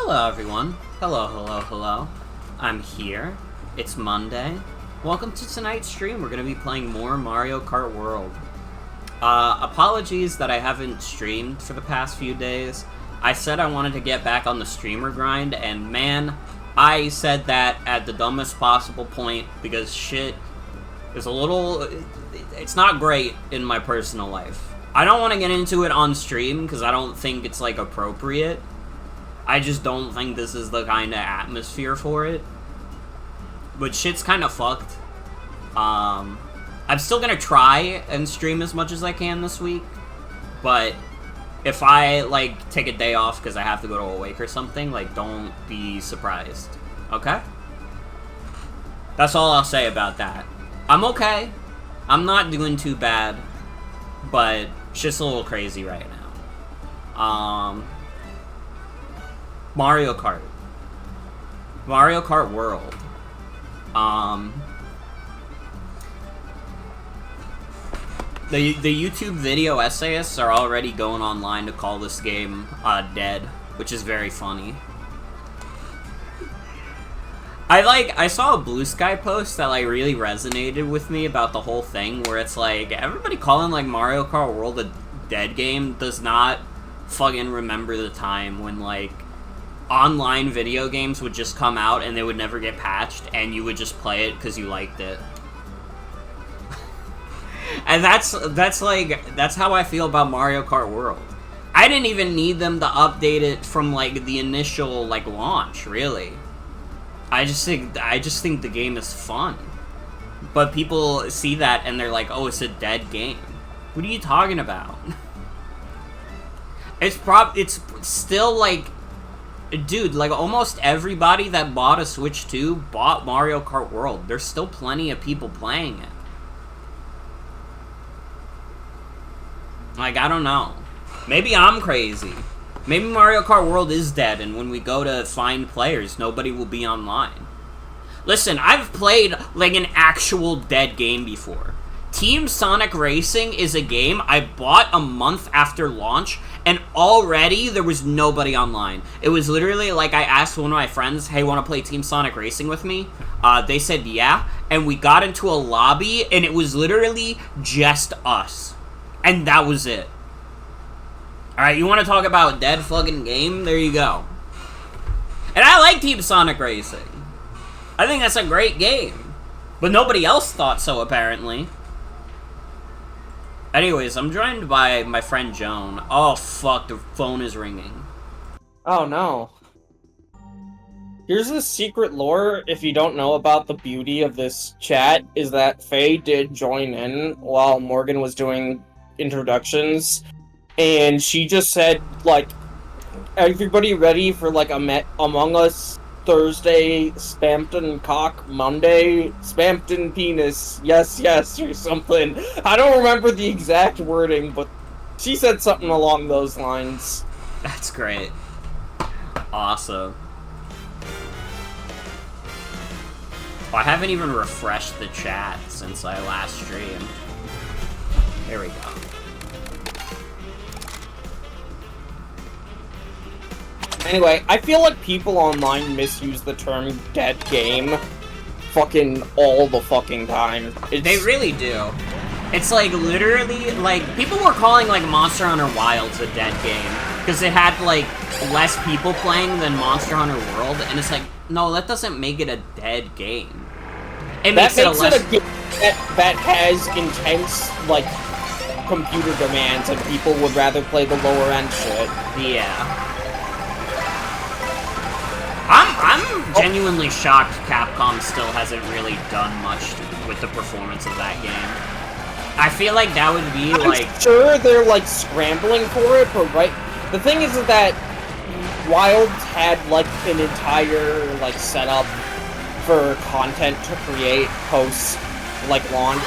Hello everyone. Hello. I'm here. It's Monday. Welcome to tonight's stream. We're going to be playing more Mario Kart World. Apologies that I haven't streamed for the past few days. I said I wanted to get back on the streamer grind, and man, I said that at the dumbest possible point because shit is it's not great in my personal life. I don't want to get into it on stream because I don't think it's, like, appropriate. I just don't think this is the kind of atmosphere for it. But shit's kind of fucked. I'm still gonna try and stream as much as I can this week. But if I, like, take a day off because I have to go to Awake or something, like, don't be surprised. Okay? That's all I'll say about that. I'm okay. I'm not doing too bad. But shit's a little crazy right now. Mario Kart. Mario Kart World. The YouTube video essayists are already going online to call this game dead, which is very funny. I saw a Blue Sky post that, like, really resonated with me about the whole thing, where it's like, everybody calling, like, Mario Kart World a dead game does not fucking remember the time when, like, online video games would just come out and they would never get patched, and you would just play it because you liked it. And that's how I feel about Mario Kart World. I didn't even need them to update it from, like, the initial, like, launch, really. I just think the game is fun. But people see that and they're like, oh, it's a dead game. What are you talking about? It's still, like, dude, like, almost everybody that bought a Switch 2 bought Mario Kart World. There's still plenty of people playing it. Like, I don't know. Maybe I'm crazy. Maybe Mario Kart World is dead, and when we go to find players, nobody will be online. Listen, I've played, like, an actual dead game before. Team Sonic Racing is a game I bought a month after launch, and already there was nobody online. It was literally like I asked one of my friends, hey, want to play Team Sonic Racing with me? They said yeah, and we got into a lobby, and it was literally just us. And that was it. Alright, you want to talk about a dead fucking game? There you go. And I like Team Sonic Racing. I think that's a great game. But nobody else thought so, apparently. Anyways, I'm joined by my friend Joan. Oh, fuck, the phone is ringing. Oh, no. Here's the secret lore, if you don't know about the beauty of this chat, is that Faye did join in while Morgan was doing introductions, and she just said, like, everybody ready for, like, Among Us Thursday, Spampton Cock, Monday, Spampton Penis, yes, or something. I don't remember the exact wording, but she said something along those lines. That's great. Awesome. Oh, I haven't even refreshed the chat since I last streamed. There we go. Anyway, I feel like people online misuse the term dead game fucking all the fucking time. They really do. It's like, literally, like, people were calling, like, Monster Hunter Wilds a dead game because it had, like, less people playing than Monster Hunter World, and it's like, no, that doesn't make it a dead game. It makes it a game that has intense, like, computer demands, and people would rather play the lower end shit. Yeah. I'm genuinely shocked Capcom still hasn't really done much with the performance of that game. I feel like that would be, like... I'm sure they're, like, scrambling for it, but the thing is that Wilds had, like, an entire, like, setup for content to create post, like, launch,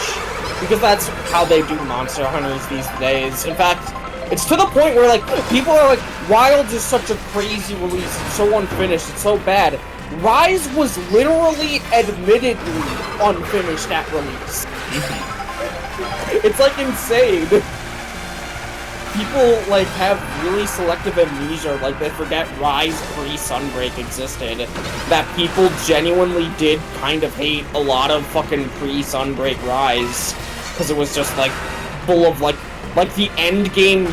because that's how they do Monster Hunters these days. In fact, it's to the point where, like, people are like, Wilds is such a crazy release, it's so unfinished, it's so bad. Rise was literally, admittedly, unfinished at release. It's, like, insane. people, like, have really selective amnesia, like, they forget Rise pre-Sunbreak existed, that people genuinely did kind of hate a lot of fucking pre-Sunbreak Rise, because it was just, like, full of, like, the end game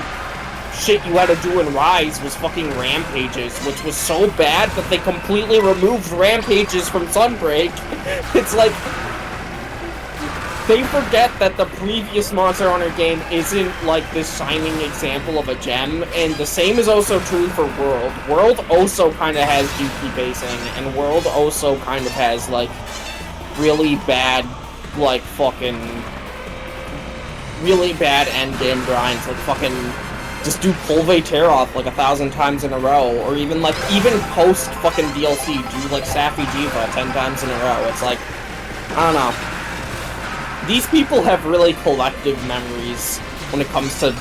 shit you had to do in Rise was fucking rampages, which was so bad that they completely removed rampages from Sunbreak. It's like, they forget that the previous Monster Hunter game isn't, like, this shining example of a gem, and the same is also true for World. World also kind of has Yuki basing, and World also kind of has, like, really bad, like, fucking... really bad endgame grinds, like, fucking... just do Pulve Tear-Off, like, 1,000 times in a row, or even, like, even post-fucking DLC, do, like, Safi Jiva 10 times in a row. It's like, I don't know. These people have really collective memories when it comes to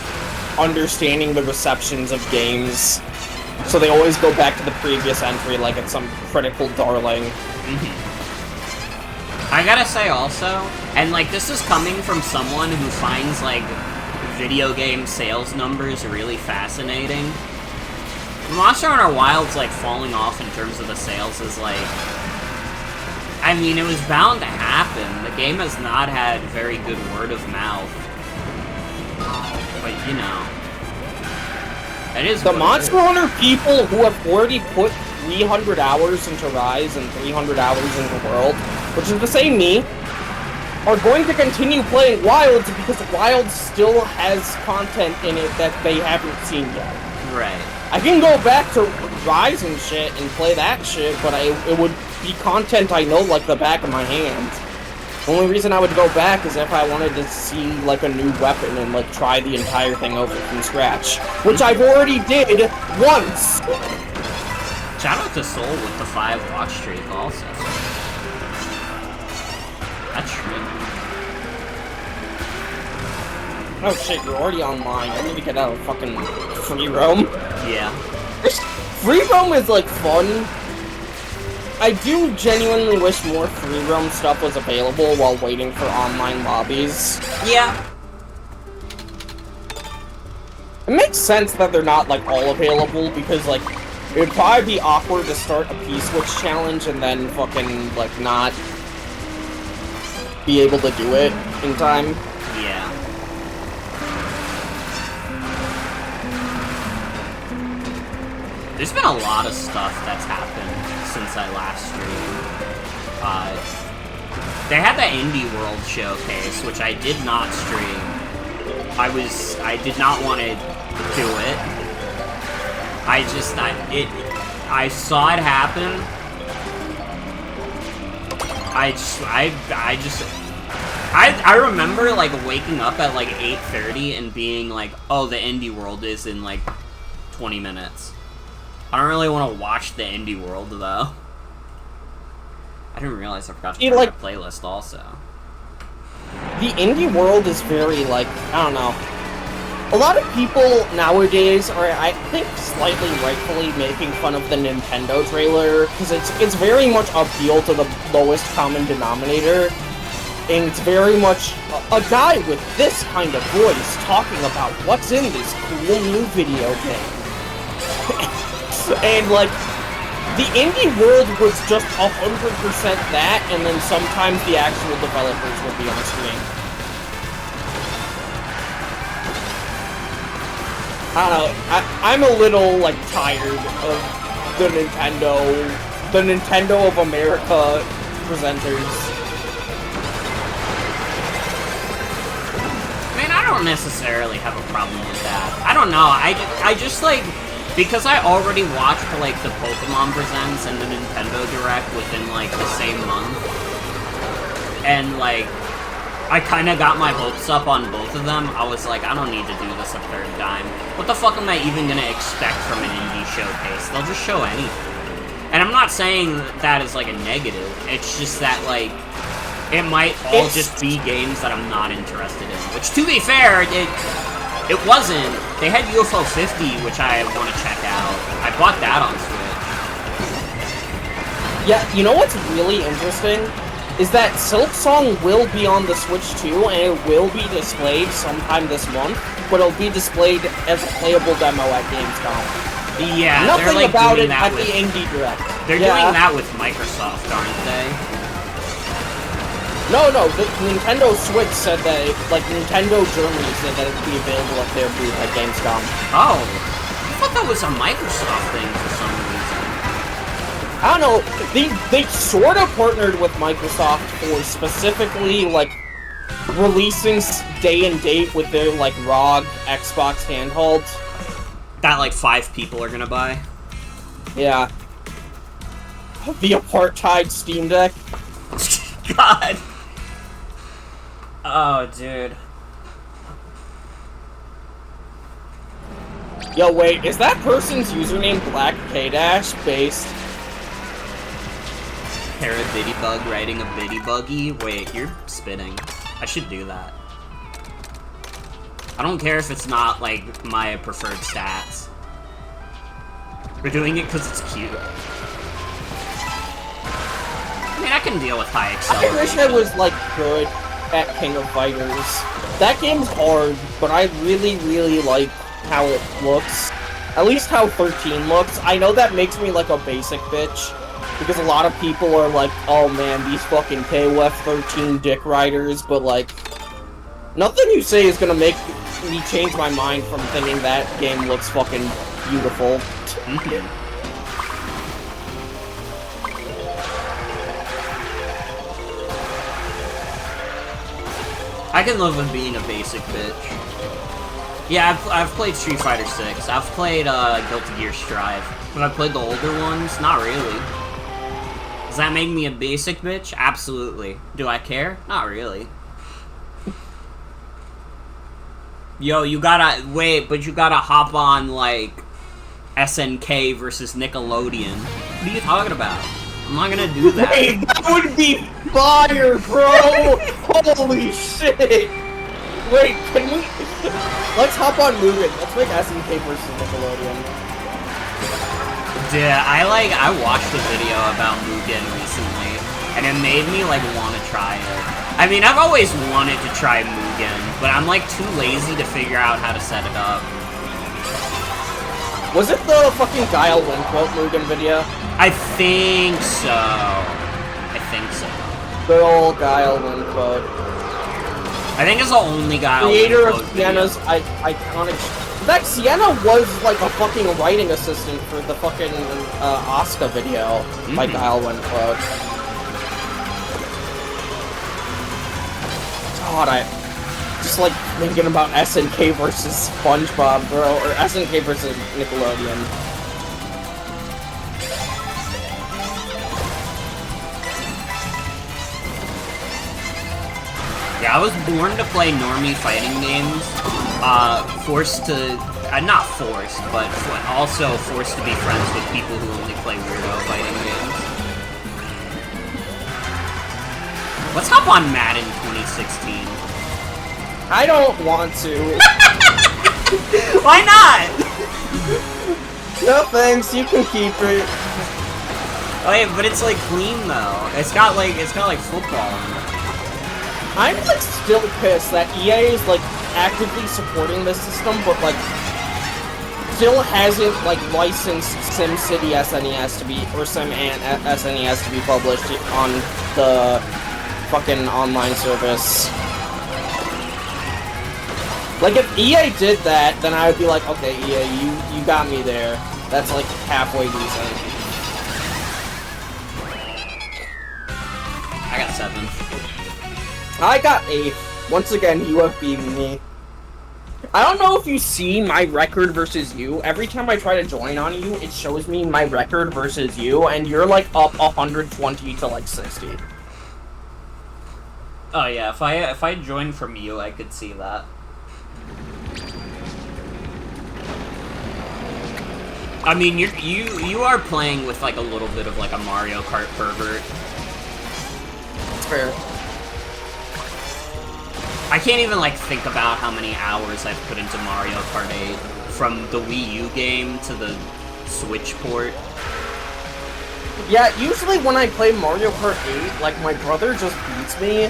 understanding the receptions of games, so they always go back to the previous entry like it's some critical darling. I gotta say also, and, like, this is coming from someone who finds, like, video game sales numbers really fascinating. Monster Hunter Wild's, like, falling off in terms of the sales is, like... I mean, it was bound to happen. The game has not had very good word of mouth. But, you know... It is the Monster Hunter people who have already put 300 hours into Rise and 300 hours into World, which is the same me, are going to continue playing Wilds because Wilds still has content in it that they haven't seen yet. Right. I can go back to Rise and shit and play that shit, but it would be content I know like the back of my hand. The only reason I would go back is if I wanted to see, like, a new weapon and, like, try the entire thing over from scratch. Which I've already did once! Shout out to Soul with the 5 watch streak also. That's true. Oh shit, you're already online. I need to get out of fucking free roam. Yeah. Free roam is, like, fun. I do genuinely wish more free roam stuff was available while waiting for online lobbies. Yeah. It makes sense that they're not, like, all available, because, like, it would probably be awkward to start a P-Switch challenge and then fucking, like, not be able to do it in time. Yeah. There's been a lot of stuff that's happened since I last streamed. They had the Indie World Showcase, which I did not stream. I did not want to do it. I saw it happen. I remember, like, waking up at, like, 8:30 and being like, oh, the Indie World is in, like, 20 minutes. I don't really want to watch the Indie World, though. I didn't realize I forgot to turn like, my playlist, also. The Indie World is very, like, I don't know. A lot of people nowadays are, I think, slightly rightfully making fun of the Nintendo trailer, because it's very much appeal to the lowest common denominator, and it's very much a guy with this kind of voice talking about what's in this cool new video game. And, like, the Indie World was just 100% that, and then sometimes the actual developers would be on screen. I don't know, I'm a little, like, tired of the Nintendo of America presenters. I mean, I don't necessarily have a problem with that. I don't know, I just, like... Because I already watched, like, the Pokemon Presents and the Nintendo Direct within, like, the same month. And, like, I kind of got my hopes up on both of them. I was like, I don't need to do this a third time. What the fuck am I even gonna expect from an indie showcase? They'll just show anything. And I'm not saying that as, like, a negative. It's just that, like, it might all just be games that I'm not interested in. Which, to be fair, it wasn't. They had UFO 50, which I want to check out. I bought that on Switch. Yeah, you know what's really interesting? Is that Silk Song will be on the Switch too, and it will be displayed sometime this month. but it'll be displayed as a playable demo at Gamescom. Yeah, Nothing they're like about doing it that at with, the Indie Direct. They're doing that with Microsoft, aren't they? No, the Nintendo Switch said that, Nintendo Germany said that it would be available at their booth at Gamescom. Oh, I thought that was a Microsoft thing for some reason. I don't know, they sort of partnered with Microsoft for specifically, releasing day and date with their, ROG Xbox handhelds. That, 5 people are gonna buy? Yeah. The apartheid Steam Deck. God. Oh, dude. Yo, wait, is that person's username Black K-Dash based? Parabitty-bug riding a bitty buggy? Wait, you're spitting. I should do that. I don't care if it's not, my preferred stats. We're doing it because it's cute. I mean, I can deal with high acceleration. I wish I was, good at King of Fighters. That game's hard, but I really, really like how it looks. At least how 13 looks. I know that makes me, a basic bitch. Because a lot of people are like, oh man, these fucking KOF 13 dick riders, but, nothing you say is gonna make me change my mind from thinking that game looks fucking beautiful. I can live with being a basic bitch. Yeah, I've played Street Fighter 6. I've played Guilty Gear Strive. Have I played the older ones? Not really. Does that make me a basic bitch? Absolutely. Do I care? Not really. Yo, you gotta... Wait, but you gotta hop on, SNK versus Nickelodeon. What are you talking about? I'm not gonna do that. Wait, that would be fire, bro! Holy shit! Wait, can we... Let's hop on Mugen. Let's make SNK versus Nickelodeon. Yeah, I watched a video about Mugen recently, and it made me, want to try it. I mean, I've always wanted to try Mugen, but I'm, too lazy to figure out how to set it up. Was it the fucking Guile Windquote Mugen video? I think so. I think so. Good old Guile Windquote. I think it's the only Guile Creator of Windquote Sienna's iconic... In fact, Sienna was, a fucking writing assistant for the fucking Asuka video by Guile Windquote. God, I just thinking about SNK versus SpongeBob, bro, or SNK versus Nickelodeon. Yeah, I was born to play normie fighting games. Forced to... not forced, but also forced to be friends with people who only play weirdo fighting games. Let's hop on Madden 2016. I don't want to. Why not? No thanks, you can keep it. Oh yeah, but it's clean though. It's got football in it. I'm still pissed that EA is actively supporting this system, but still hasn't licensed SimCity SNES to be, or Sim and SNES to be published on the fucking online service. If EA did that, then I would be like, okay, EA, you got me there. That's halfway decent. I got 7. I got 8. Once again, you have beaten me. I don't know if you see my record versus you. Every time I try to join on you, it shows me my record versus you, and you're up 120 to 60. Oh yeah, if I joined from you, I could see that. I mean, you are playing with a little bit of a Mario Kart pervert. It's fair. I can't even think about how many hours I've put into Mario Kart 8 from the Wii U game to the Switch port. Yeah, usually when I play Mario Kart 8, my brother just beats me,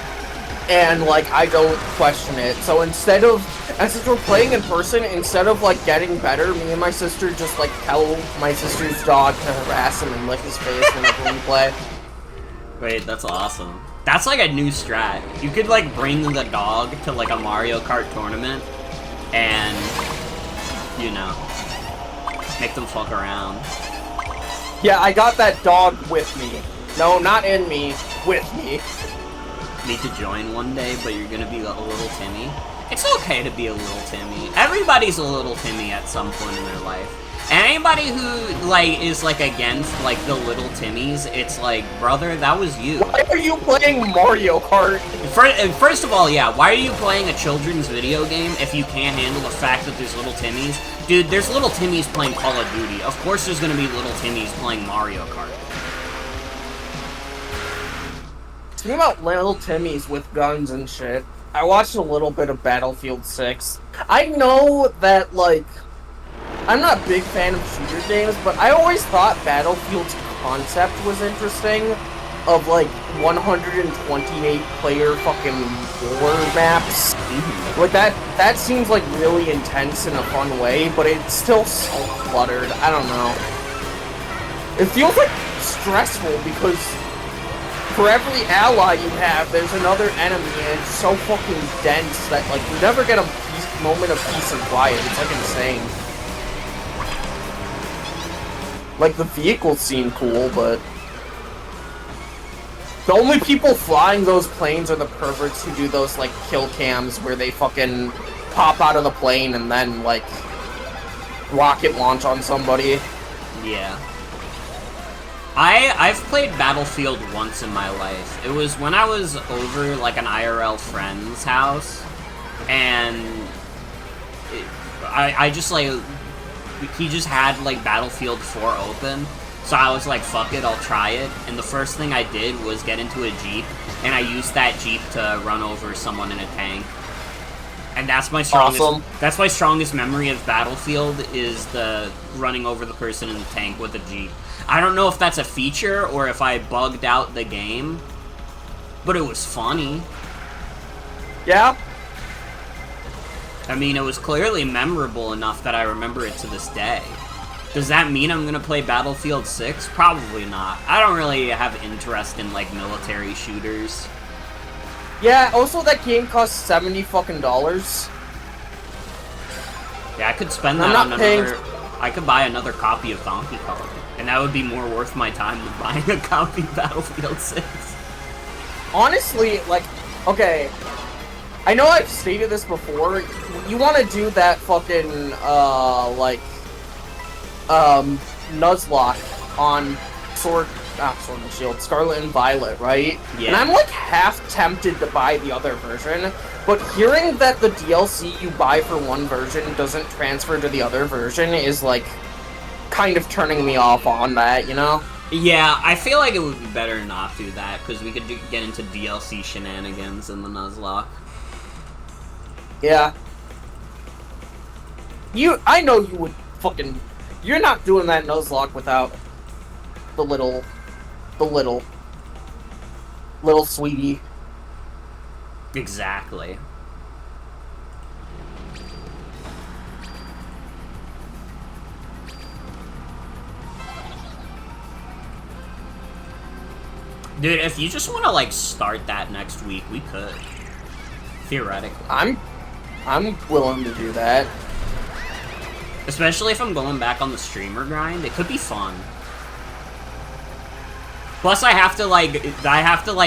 and like I don't question it. So instead of, and since we're playing in person, instead of like getting better, me and my sister just like tell my sister's dog to harass him and lick his face whenever we play. Wait, that's awesome. That's like a new strat. You could like bring the dog to like a Mario Kart tournament and, you know, make them fuck around. Yeah, I got that dog with me. No, not in me, with me. Need to join one day, but you're gonna be a little Timmy. It's okay to be a little Timmy. Everybody's a little Timmy at some point in their life. And anybody who, like, is, like, against, like, the little Timmies, it's like, brother, that was you. Why are you playing Mario Kart? First of all, yeah, why are you playing a children's video game if you can't handle the fact that there's little Timmies? Dude, there's little Timmies playing Call of Duty. Of course there's gonna be little Timmies playing Mario Kart. Speaking about little Timmies with guns and shit, I watched a little bit of Battlefield 6. I know that, like, I'm not a big fan of shooter games, but I always thought Battlefield's concept was interesting, of, like, 128 player fucking war maps. Like, that seems, like, really intense in a fun way, but it's still so cluttered. I don't know. It feels, like, stressful, because for every ally you have, there's another enemy, and it's so fucking dense that, like, you never get a moment of peace and quiet. It's, like, insane. Like, the vehicles seem cool, but the only people flying those planes are the perverts who do those, like, kill cams where they fucking pop out of the plane and then, like, rocket launch on somebody. Yeah. I've played Battlefield once in my life. It was when I was over, like, an IRL friend's house, and I just, like, he just had, like, Battlefield 4 open, so I was like, fuck it, I'll try it, and the first thing I did was get into a Jeep, and I used that Jeep to run over someone in a tank. And that's my strongest, Awesome. That's my strongest memory of Battlefield, is the running over the person in the tank with a Jeep. I don't know if that's a feature, or if I bugged out the game, but it was funny. Yeah? I mean, it was clearly memorable enough that I remember it to this day. Does that mean I'm gonna play Battlefield 6? Probably not. I don't really have interest in, like, military shooters. Yeah, also that game costs $70 fucking dollars. Yeah, I could spend that on another... I could buy another copy of Donkey Kong, and that would be more worth my time than buying a copy of Battlefield 6. Honestly, like, okay, I know I've stated this before, you want to do that fucking, Nuzlocke on Sword and Shield, Scarlet and Violet, right? Yeah. And I'm, like, half tempted to buy the other version, but hearing that the DLC you buy for one version doesn't transfer to the other version is, like, kind of turning me off on that, you know? Yeah, I feel like it would be better not do that, because we could get into DLC shenanigans in the Nuzlocke. Yeah. I know you would fucking... You're not doing that Nuzlocke without the little sweetie. Exactly. Dude, if you just want to, like, start that next week, we could. Theoretically. I'm willing to do that. Especially if I'm going back on the streamer grind, it could be fun. Plus, I have to, like,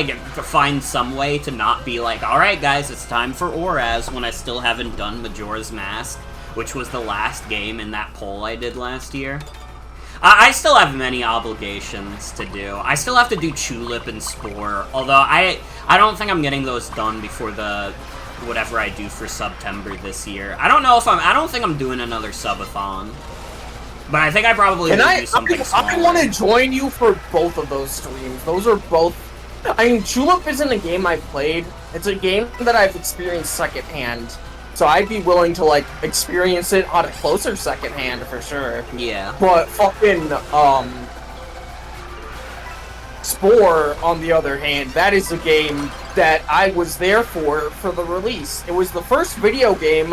find some way to not be like, alright guys, it's time for Oraz, when I still haven't done Majora's Mask, which was the last game in that poll I did last year. I still have many obligations to do. I still have to do Tulip and Spore, although I don't think I'm getting those done before the whatever I do for September this year. I don't think I'm doing another subathon. But I think I probably will do something smaller. I want to join you for both of those streams. Those are both... I mean, Tulip isn't a game I've played. It's a game that I've experienced secondhand. So I'd be willing to, like, experience it on a closer secondhand for sure. Yeah. But fucking, Spore, on the other hand, that is a game that I was there for the release. It was the first video game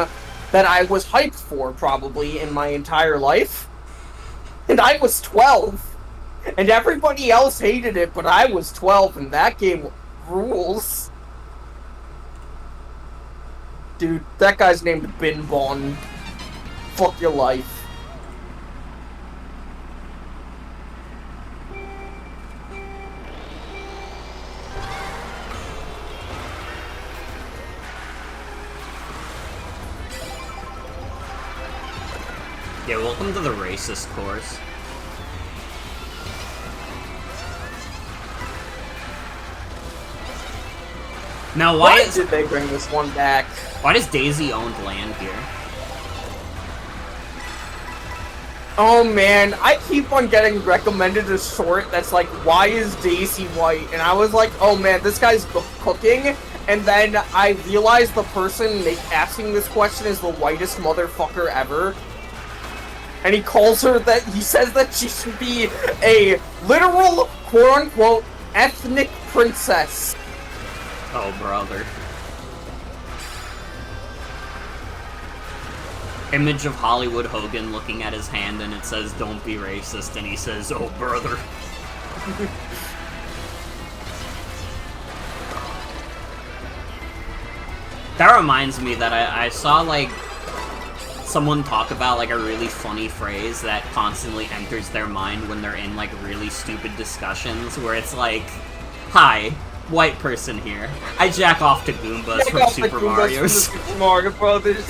that I was hyped for, probably, in my entire life. And I was 12. And everybody else hated it, but I was 12, and that game rules. Dude, that guy's named Bin Bon. Fuck your life. Yeah, welcome to the racist course. Now, why did they bring this one back? Why does Daisy own land here? Oh man, I keep on getting recommended a short that's like, why is Daisy white? And I was like, oh man, this guy's cooking. And then I realized the person asking this question is the whitest motherfucker ever. And he calls her that, he says that she should be a literal, quote-unquote, ethnic princess. Oh, brother. Image of Hollywood Hogan looking at his hand and it says, don't be racist, and he says, oh, brother. That reminds me that I saw, like, someone talk about, like, a really funny phrase that constantly enters their mind when they're in, like, really stupid discussions, where it's like, hi, white person here. I jack off to Goombas from Super Mario Brothers.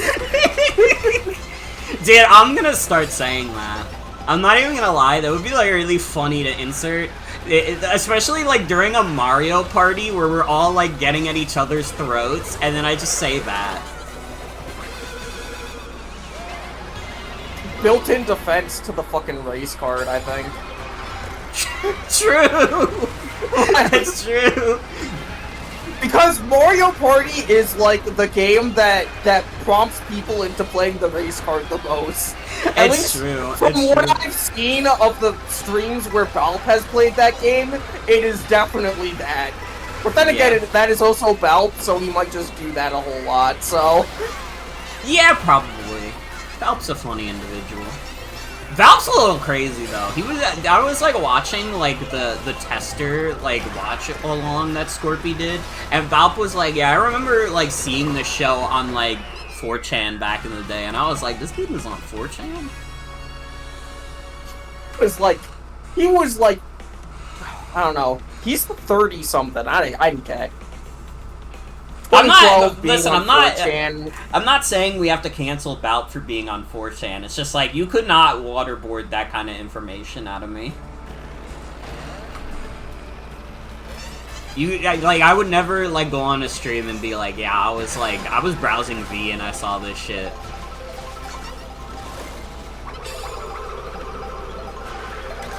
Dude, I'm gonna start saying that. I'm not even gonna lie, that would be, like, really funny to insert. Especially, like, during a Mario party where we're all, like, getting at each other's throats, and then I just say that. Built-in defense to the fucking race card, I think. True! That's true! Because Mario Party is, like, the game that prompts people into playing the race card the most. At least true. From what I've seen of the streams where Valve has played that game, it is definitely that. But then again, that is also Valve, so he might just do that a whole lot, so... Yeah, probably. Valve's a funny individual. Valve's a little crazy, though. I was, like, watching, like, the tester, like, watch along that Scorpy did, and Valve was like, yeah, I remember, like, seeing the show on, like, 4chan back in the day, and I was like, this game is on 4chan? He was like, I don't know, he's 30-something, I didn't care. I'm not saying we have to cancel Bout for being on 4chan. It's just like, you could not waterboard that kind of information out of me. I would never, like, go on a stream and be like, yeah, I was browsing V and I saw this shit.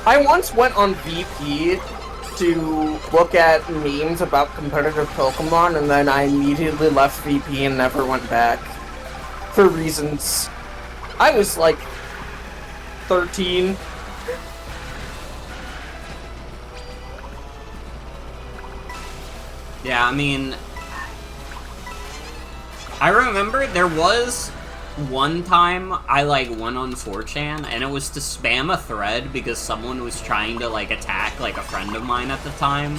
I once went on VP to look at memes about competitive Pokemon, and then I immediately left VP and never went back. For reasons... I was, like, 13. Yeah, I mean... I remember there was one time I, like, went on 4chan, and it was to spam a thread because someone was trying to, like, attack, like, a friend of mine at the time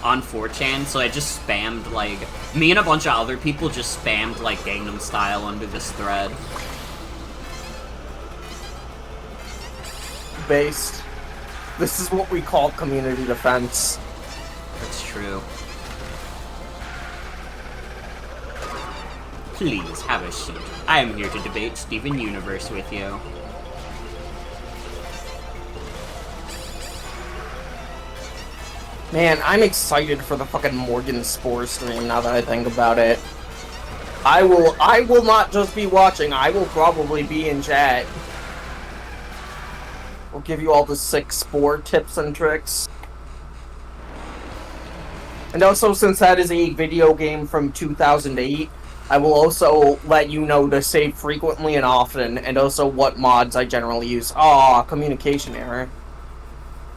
on 4chan, so I just spammed, like... Me and a bunch of other people just spammed, like, Gangnam Style under this thread. Based. This is what we call community defense. That's true. Please, have a seat. I am here to debate Steven Universe with you. Man, I'm excited for the fucking Morgan Spore stream now that I think about it. I will not just be watching, I will probably be in chat. We'll give you all the sick Spore tips and tricks. And also, since that is a video game from 2008, I will also let you know to save frequently and often, and also what mods I generally use. Aw, communication error.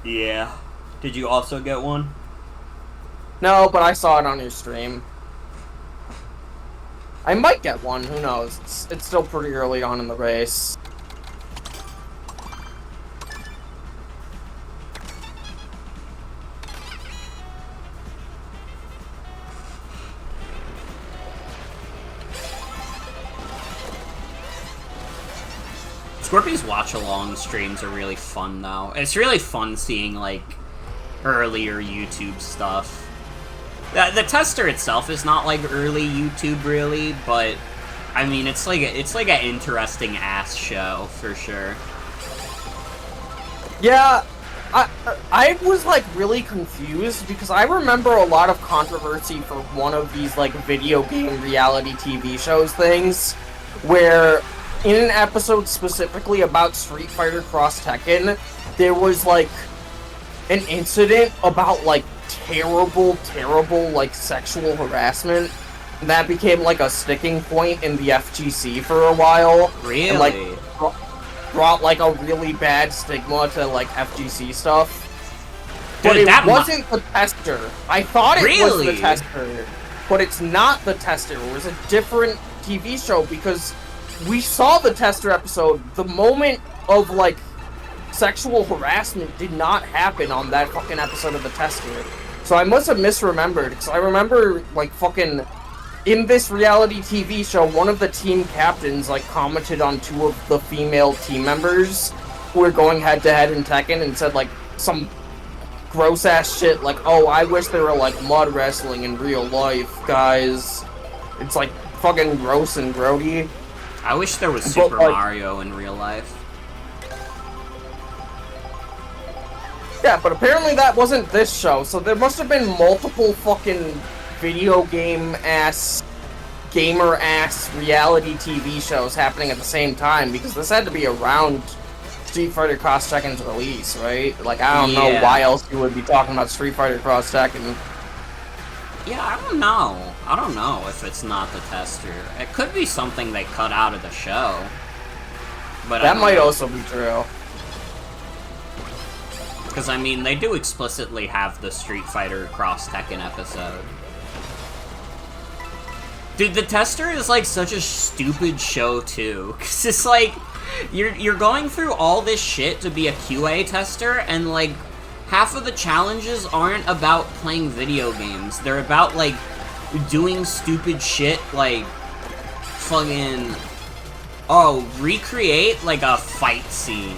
Yeah. Did you also get one? No, but I saw it on your stream. I might get one, who knows? It's still pretty early on in the race. Scorpy's watch-along streams are really fun, though. It's really fun seeing, like, earlier YouTube stuff. The tester itself is not, like, early YouTube, really, but, I mean, it's like an interesting ass show, for sure. Yeah, I was, like, really confused, because I remember a lot of controversy for one of these, like, video game reality TV shows things, where in an episode specifically about Street Fighter Cross Tekken, there was, like, an incident about, like, terrible, like, sexual harassment. And that became, like, a sticking point in the FGC for a while. Really? And, like, brought, like, a really bad stigma to, like, FGC stuff. But Dude, it wasn't the tester. I thought it was the tester. But it's not the tester. It was a different TV show, because we saw the tester episode. The moment of, like, sexual harassment did not happen on that fucking episode of the tester. So I must have misremembered, because I remember, like, fucking, in this reality TV show, one of the team captains, like, commented on two of the female team members who were going head-to-head in Tekken and said, like, some gross-ass shit, like, oh, I wish they were, like, mud wrestling in real life, guys. It's, like, fucking gross and grody. I wish there was Super Mario in real life. Yeah, but apparently that wasn't this show, so there must have been multiple fucking video game-ass, gamer-ass reality TV shows happening at the same time, because this had to be around Street Fighter Cross Tekken's release, right? Like, I don't know why else you would be talking about Street Fighter Cross Tekken. Yeah, I don't know. I don't know if it's not the tester. It could be something they cut out of the show. But that might also be true. Because, I mean, they do explicitly have the Street Fighter Cross Tekken episode. Dude, the tester is, like, such a stupid show, too. Because it's like, you're going through all this shit to be a QA tester, and, like, half of the challenges aren't about playing video games. They're about, like, doing stupid shit, like, fucking, recreate, like, a fight scene.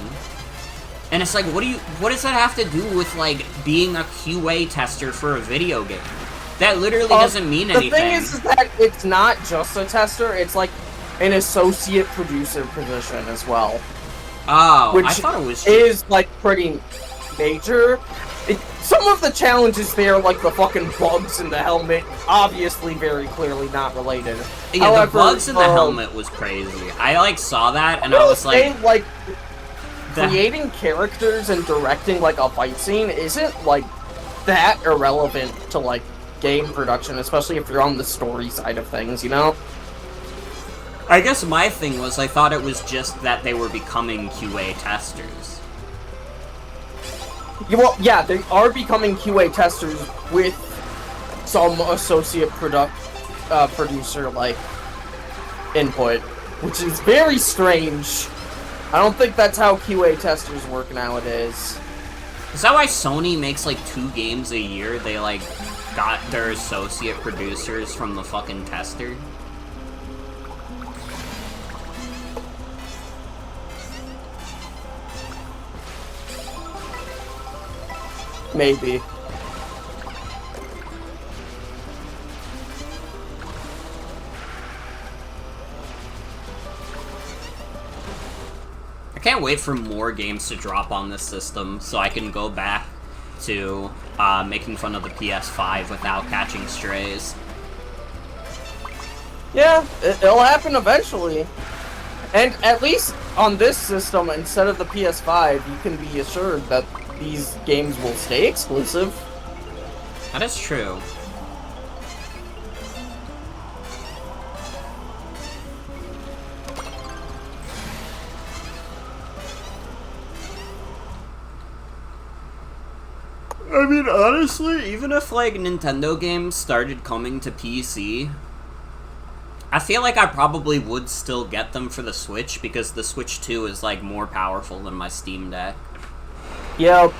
And it's like, what does that have to do with, like, being a QA tester for a video game? That literally doesn't mean anything. The thing is that it's not just a tester, it's like an associate producer position as well. Oh, which I thought it was is, like, pretty major. Some of the challenges there, like the fucking bugs in the helmet, obviously very clearly not related. Yeah, however, the bugs in the helmet was crazy. I, like, saw that, and I was like... creating characters and directing, like, a fight scene isn't, like, that irrelevant to, like, game production, especially if you're on the story side of things, you know? I guess my thing was, I thought it was just that they were becoming QA testers. Well, yeah, they are becoming QA testers with some associate producer, like, input, which is very strange. I don't think that's how QA testers work nowadays. Is that why Sony makes, like, 2 games a year? They, like, got their associate producers from the fucking tester? Maybe. I can't wait for more games to drop on this system so I can go back to making fun of the PS5 without catching strays. Yeah, it'll happen eventually. And at least on this system, instead of the PS5, you can be assured that these games will stay exclusive. That is true. I mean, honestly, even if, like, Nintendo games started coming to PC, I feel like I probably would still get them for the Switch, because the Switch 2 is, like, more powerful than my Steam Deck. Yep.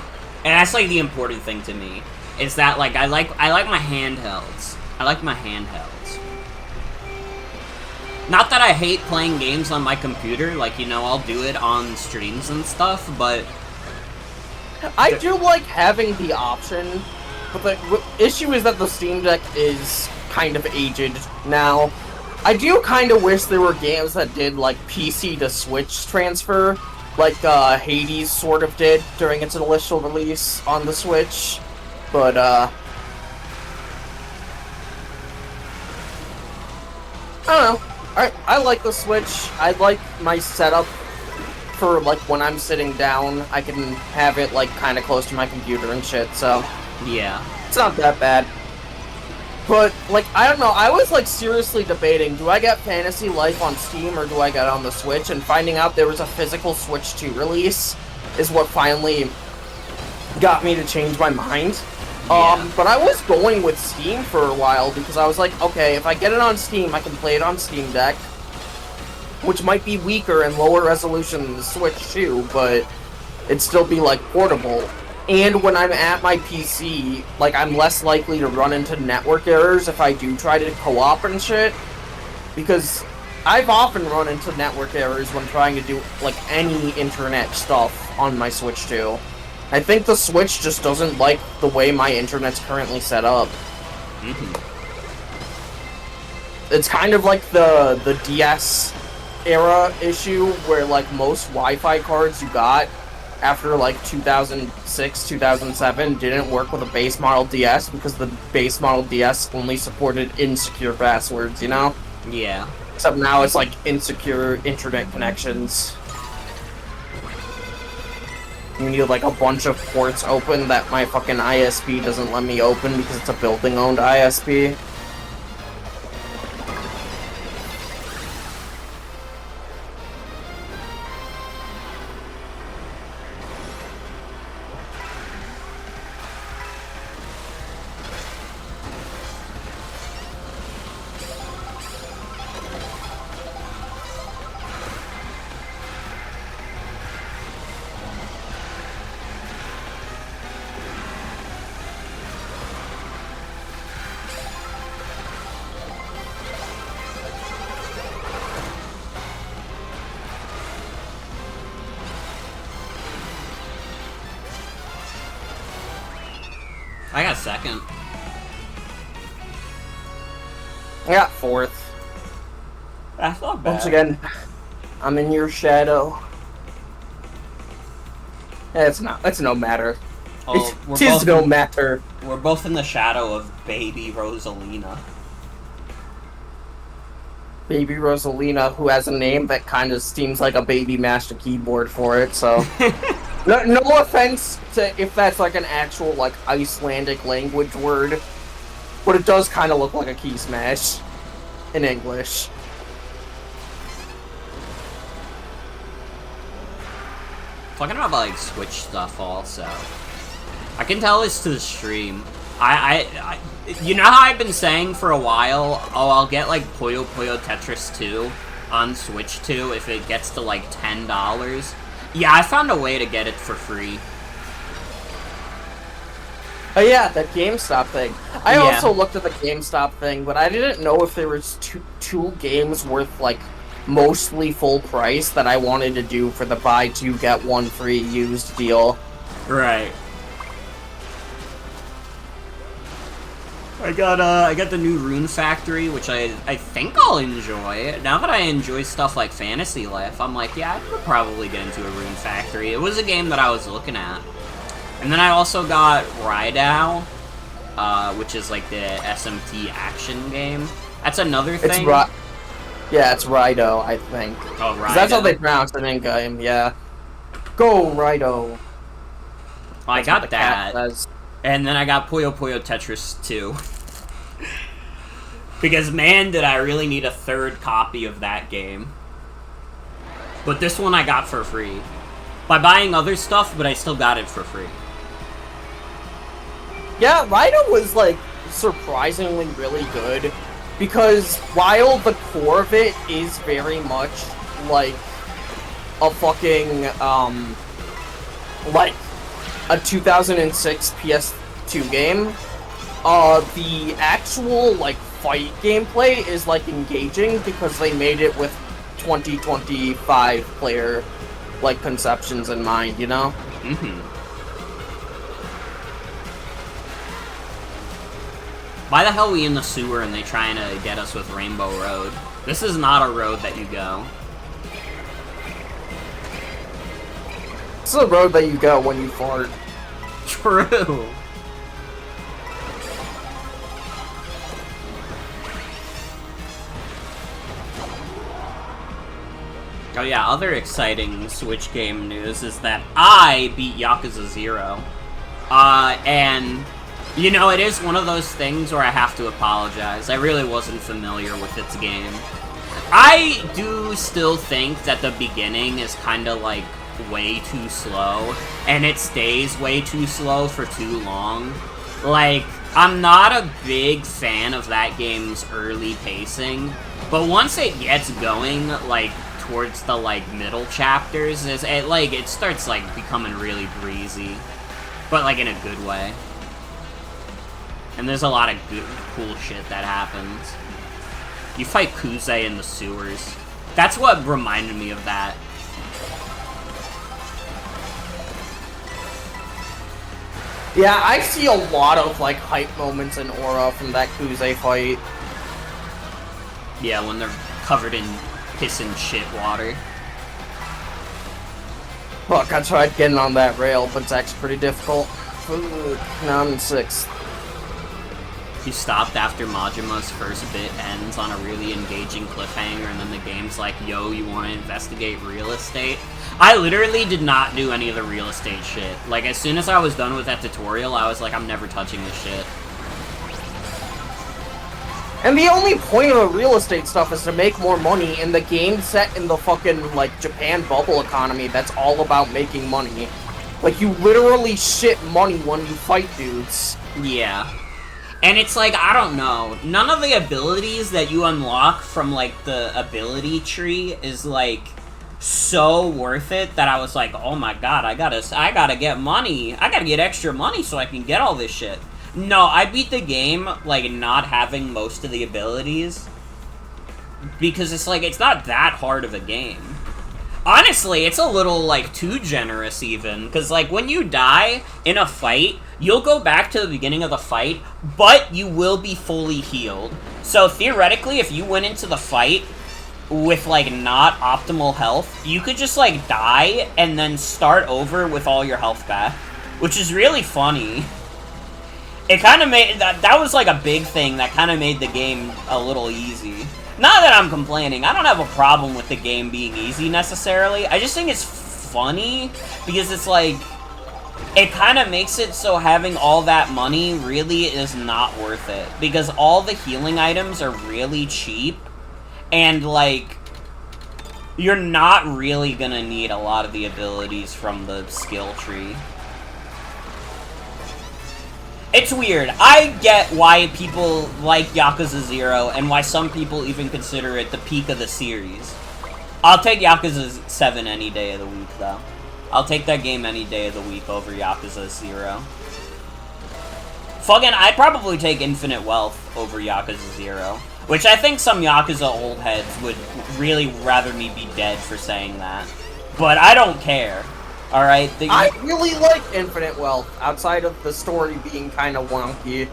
And that's, like, the important thing to me, is that, like, I like my handhelds. I like my handhelds. Not that I hate playing games on my computer, like, you know, I'll do it on streams and stuff, but... I do like having the option, but the issue is that the Steam Deck is kind of aged now. I do kind of wish there were games that did, like, PC to Switch transfer, like Hades sort of did during its initial release on the Switch, but, I don't know. I like the Switch. I like my setup for, like, when I'm sitting down, I can have it, like, kind of close to my computer and shit, so... Yeah. It's not that bad. But, like, I don't know, I was, like, seriously debating, do I get Fantasy Life on Steam or do I get it on the Switch? And finding out there was a physical Switch 2 release is what finally got me to change my mind. Yeah. But I was going with Steam for a while because I was like, okay, if I get it on Steam, I can play it on Steam Deck, which might be weaker and lower resolution than the Switch 2, but it'd still be, like, portable. And when I'm at my PC, like, I'm less likely to run into network errors if I do try to co-op and shit, because I've often run into network errors when trying to do, like, any internet stuff on my Switch 2. I think the Switch just doesn't like the way my internet's currently set up. Mm-hmm. It's kind of like the DS era issue where, like, most Wi-Fi cards you got after, like, 2006, 2007 didn't work with a base model DS because the base model DS only supported insecure passwords, you know? Yeah. Except now it's, like, insecure internet connections. You need, like, a bunch of ports open that my fucking ISP doesn't let me open because it's a building-owned ISP. I got second. I got fourth. That's not bad. Once again, I'm in your shadow. It's no matter. Oh, It is no matter. We're both in the shadow of baby Rosalina. Baby Rosalina, who has a name that kind of seems like a baby Master Keyboard for it, so... no offense to if that's, like, an actual, like, Icelandic language word, but it does kind of look like a key smash in English. Talking about, like, Switch stuff also. I can tell this to the stream. I you know how I've been saying for a while, oh, I'll get, like, Puyo Puyo Tetris 2 on Switch 2 if it gets to, like, $10? Yeah, I found a way to get it for free. Oh yeah, that GameStop thing. I Yeah. also looked at the GameStop thing, but I didn't know if there was two games worth, like, mostly full price that I wanted to do for the buy two get one free used deal. Right. I got the new Rune Factory, which I think I'll enjoy. Now that I enjoy stuff like Fantasy Life, I'm like, yeah, I could probably get into a Rune Factory. It was a game that I was looking at. And then I also got Rydao, which is like the SMT action game. That's another thing. Yeah, it's Rido, I think. Oh, Rido. That's how they pronounce it in game, yeah. Go, Rido. Well, I got that. Says. And then I got Puyo Puyo Tetris 2. Because, man, did I really need a third copy of that game. But this one I got for free. By buying other stuff, but I still got it for free. Yeah, Rhino was, like, surprisingly really good, because while the core of it is very much, like, a fucking, like, a 2006 PS2 game, the actual, like, fight gameplay is, like, engaging, because they made it with 2025 player, like, conceptions in mind, you know? Mm-hmm. Why the hell are we in the sewer and they trying to get us with Rainbow Road? This is not a road that you go. This is a road that you go when you fart. True. Oh yeah, other exciting Switch game news is that I beat Yakuza 0. And, you know, it is one of those things where I have to apologize. I really wasn't familiar with its game. I do still think that the beginning is kind of, like, way too slow, and it stays way too slow for too long. Like, I'm not a big fan of that game's early pacing, but once it gets going, like, towards the, like, middle chapters, it starts, like, becoming really breezy. But, like, in a good way. And there's a lot of good, cool shit that happens. You fight Kuze in the sewers. That's what reminded me of that. Yeah, I see a lot of, like, hype moments in Aura from that Kuze fight. Yeah, when they're covered in piss and shit water. Fuck, I tried getting on that rail, but it's actually pretty difficult. Now I'm in 6th. You stopped after Majima's first bit ends on a really engaging cliffhanger, and then the game's like, yo, you want to investigate real estate? I literally did not do any of the real estate shit. Like, as soon as I was done with that tutorial, I was like, I'm never touching this shit. And the only point of the real estate stuff is to make more money, and the game set in the fucking, like, Japan bubble economy that's all about making money. Like, you literally shit money when you fight dudes. Yeah. And it's like, I don't know, none of the abilities that you unlock from, like, the ability tree is, like, so worth it that I was like, oh my god, I gotta get money. I gotta get extra money so I can get all this shit. No, I beat the game, like, not having most of the abilities. Because it's like, it's not that hard of a game. Honestly, it's a little, like, too generous, even. Because, like, when you die in a fight, you'll go back to the beginning of the fight, but you will be fully healed. So, theoretically, if you went into the fight with, like, not optimal health, you could just, like, die and then start over with all your health back. Which is really funny. It kind of made... That was, like, a big thing that kind of made the game a little easy. Not that I'm complaining. I don't have a problem with the game being easy, necessarily. I just think it's funny, because it's, like... It kind of makes it so having all that money really is not worth it. Because all the healing items are really cheap, and, like... You're not really gonna need a lot of the abilities from the skill tree. It's weird. I get why people like Yakuza 0, and why some people even consider it the peak of the series. I'll take Yakuza 7 any day of the week, though. I'll take that game any day of the week over Yakuza 0. Fucking, I'd probably take Infinite Wealth over Yakuza 0. Which I think some Yakuza old heads would really rather me be dead for saying that. But I don't care. Alright? I really like Infinite Wealth, outside of the story being kind of wonky.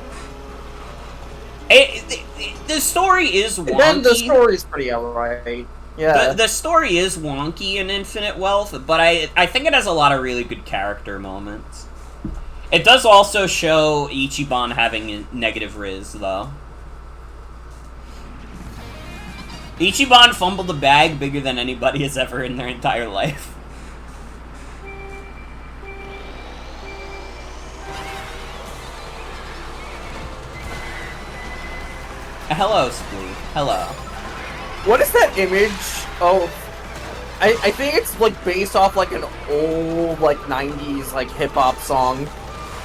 The story is wonky. Then the story's pretty alright. Yeah. The story is wonky in Infinite Wealth, but I think it has a lot of really good character moments. It does also show Ichiban having negative Riz, though. Ichiban fumbled a bag bigger than anybody has ever in their entire life. Hello, Splee. Hello. What is that image? Oh, I think it's, like, based off, like, an old, like, 90s, like, hip-hop song.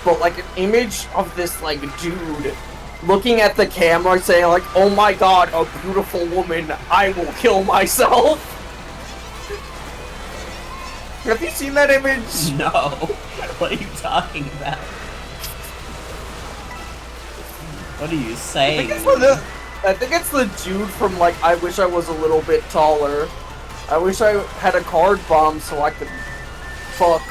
But, like, image of this, like, dude looking at the camera saying, like, oh my god, a beautiful woman, I will kill myself. Have you seen that image? No. What are you talking about? What are you saying? I think it's the dude from, like, I wish I was a little bit taller. I wish I had a card bomb so I could fuck.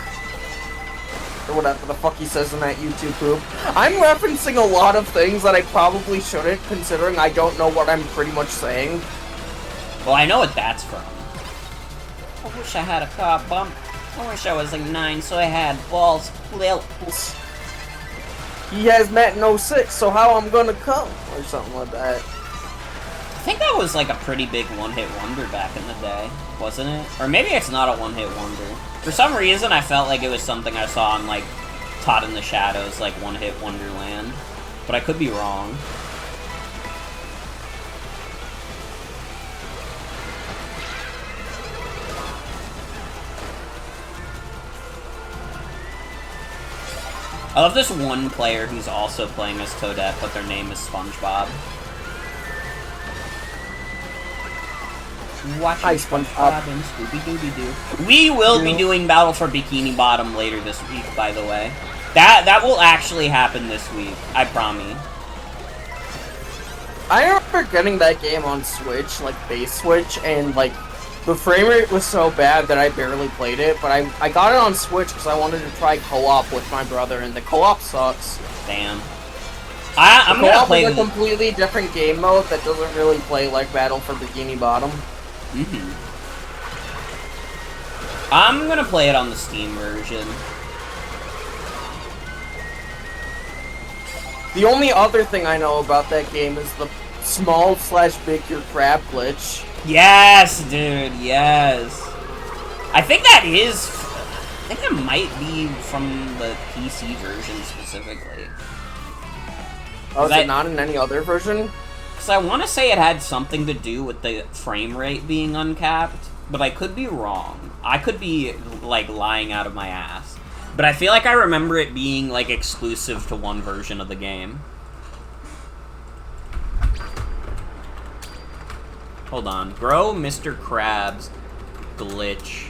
Or whatever the fuck he says in that YouTube group. I'm referencing a lot of things that I probably shouldn't, considering I don't know what I'm pretty much saying. Well, I know what that's from. I wish I had a car bump. I wish I was like 9 so I had balls. Lil. He has met no 6, so how I'm gonna come? Or something like that. I think that was like a pretty big one-hit wonder back in the day, wasn't it? Or maybe it's not a one-hit wonder. For some reason, I felt like it was something I saw on, like, Taught in the Shadows, like, One-Hit Wonderland. But I could be wrong. I love this one player who's also playing as Toadette, but their name is SpongeBob. Hi, SpongeBob. And Scooby-Dooby-Doo. We will be doing Battle for Bikini Bottom later this week, by the way. That will actually happen this week, I promise. I remember getting that game on Switch, like base Switch, and like the frame rate was so bad that I barely played it, but I got it on Switch because I wanted to try co-op with my brother, and the co-op sucks. Damn. I'm gonna play a completely different game mode that doesn't really play like Battle for Bikini Bottom. I'm gonna play it on the Steam version. The only other thing I know about that game is the small/big your crab glitch. Yes, dude, yes. I think that might be from the PC version specifically. Oh, is it not in any other version? Because I want to say it had something to do with the frame rate being uncapped, but I could be wrong. I could be, like, lying out of my ass. But I feel like I remember it being, like, exclusive to one version of the game. Hold on. Grow Mr. Krabs glitch.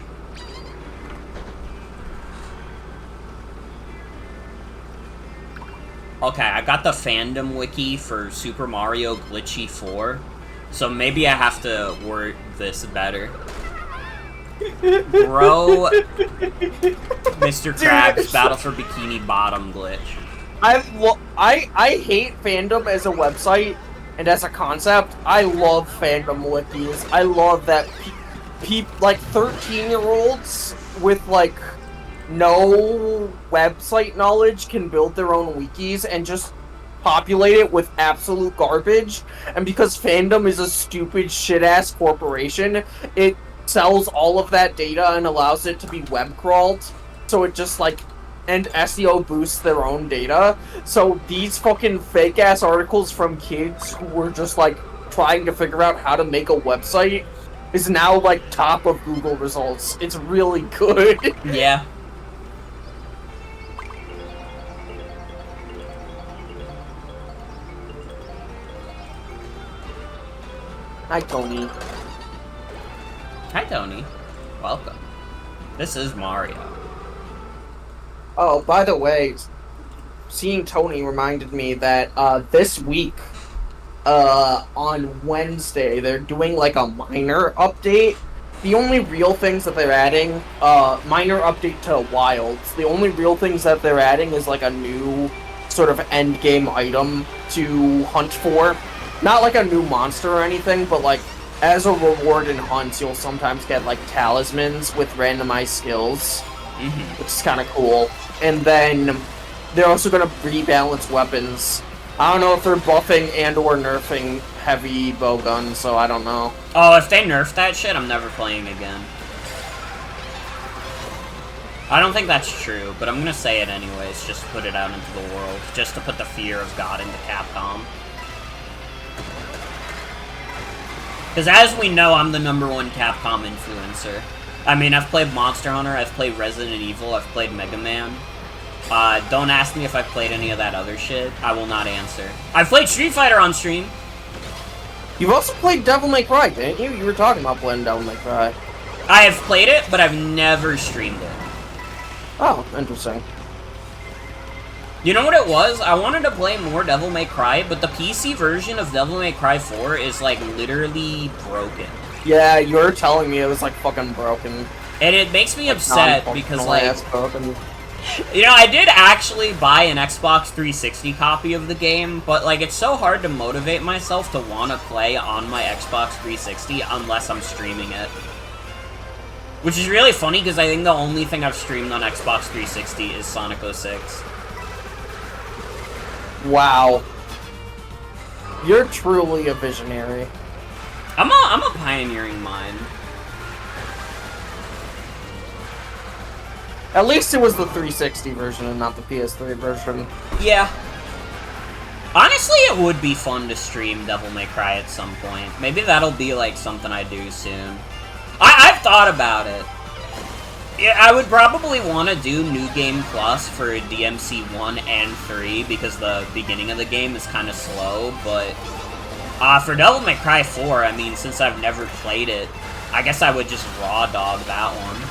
Okay, I got the fandom wiki for Super Mario Glitchy 4, so maybe I have to word this better. Bro, Mr. Krabs Battle for Bikini Bottom glitch. I hate fandom as a website and as a concept. I love fandom wikis. I love that like 13-year-olds with like no website knowledge can build their own wikis and just populate it with absolute garbage. And because fandom is a stupid shit-ass corporation, it sells all of that data and allows it to be web crawled. So it just like, and SEO boosts their own data. So these fucking fake-ass articles from kids who were just like trying to figure out how to make a website is now like top of Google results. It's really good. Yeah. Hi, Tony. Hi, Tony. Welcome. This is Mario. Oh, by the way, seeing Tony reminded me that this week, on Wednesday, they're doing like a minor update. The only real things that they're adding, minor update to Wilds. The only real things that they're adding is like a new sort of end game item to hunt for. Not like a new monster or anything, but like as a reward in hunts, you'll sometimes get like talismans with randomized skills, which is kind of cool. And then they're also going to rebalance weapons. I don't know if they're buffing and or nerfing heavy bowguns, so I don't know. Oh, if they nerf that shit, I'm never playing again. I don't think that's true, but I'm gonna say it anyways, just to put it out into the world. Just to put the fear of God into Capcom. Because as we know, I'm the #1 Capcom influencer. I mean, I've played Monster Hunter, I've played Resident Evil, I've played Mega Man. Don't ask me if I've played any of that other shit. I will not answer. I've played Street Fighter on stream. You've also played Devil May Cry, didn't you? You were talking about playing Devil May Cry. I have played it, but I've never streamed it. Oh, interesting. You know what it was? I wanted to play more Devil May Cry, but the PC version of Devil May Cry 4 is, like, literally broken. Yeah, you were telling me it was, like, fucking broken. And it makes me upset because, like... Broken. You know, I did actually buy an Xbox 360 copy of the game, but, like, it's so hard to motivate myself to want to play on my Xbox 360 unless I'm streaming it. Which is really funny, because I think the only thing I've streamed on Xbox 360 is Sonic 06. Wow. You're truly a visionary. I'm a pioneering mind. At least it was the 360 version and not the PS3 version. Yeah. Honestly, it would be fun to stream Devil May Cry at some point. Maybe that'll be, like, something I do soon. I've thought about it. Yeah, I would probably want to do New Game Plus for DMC 1 and 3, because the beginning of the game is kind of slow, but... for Devil May Cry 4, I mean, since I've never played it, I guess I would just raw dog that one.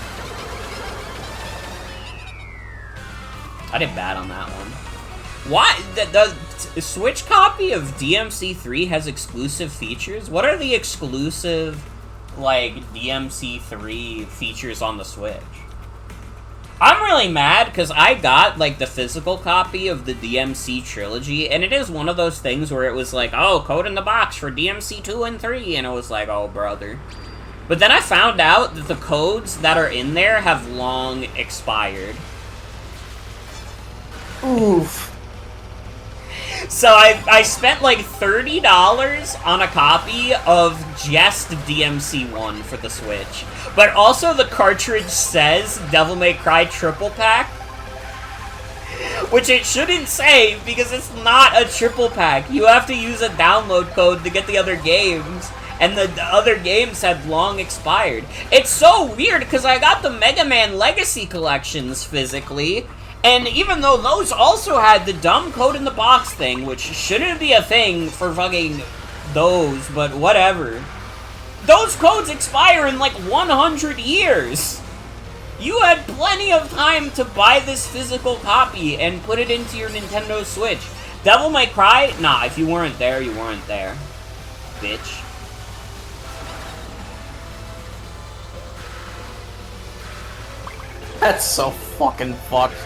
I did bad on that one. Why? The Switch copy of DMC 3 has exclusive features? What are the exclusive, like, DMC 3 features on the Switch? I'm really mad, because I got, like, the physical copy of the DMC trilogy, and it is one of those things where it was like, oh, code in the box for DMC 2 and 3, and it was like, oh, brother. But then I found out that the codes that are in there have long expired. Oof. So I spent like $30 on a copy of just DMC 1 for the Switch. But also the cartridge says Devil May Cry Triple Pack. Which it shouldn't say, because it's not a triple pack. You have to use a download code to get the other games. And the other games had long expired. It's so weird, because I got the Mega Man Legacy collections physically. And even though those also had the dumb code in the box thing, which shouldn't be a thing for fucking those, but whatever. Those codes expire in like 100 years! You had plenty of time to buy this physical copy and put it into your Nintendo Switch. Devil May Cry? Nah, if you weren't there, you weren't there. Bitch. That's so fucking fucked.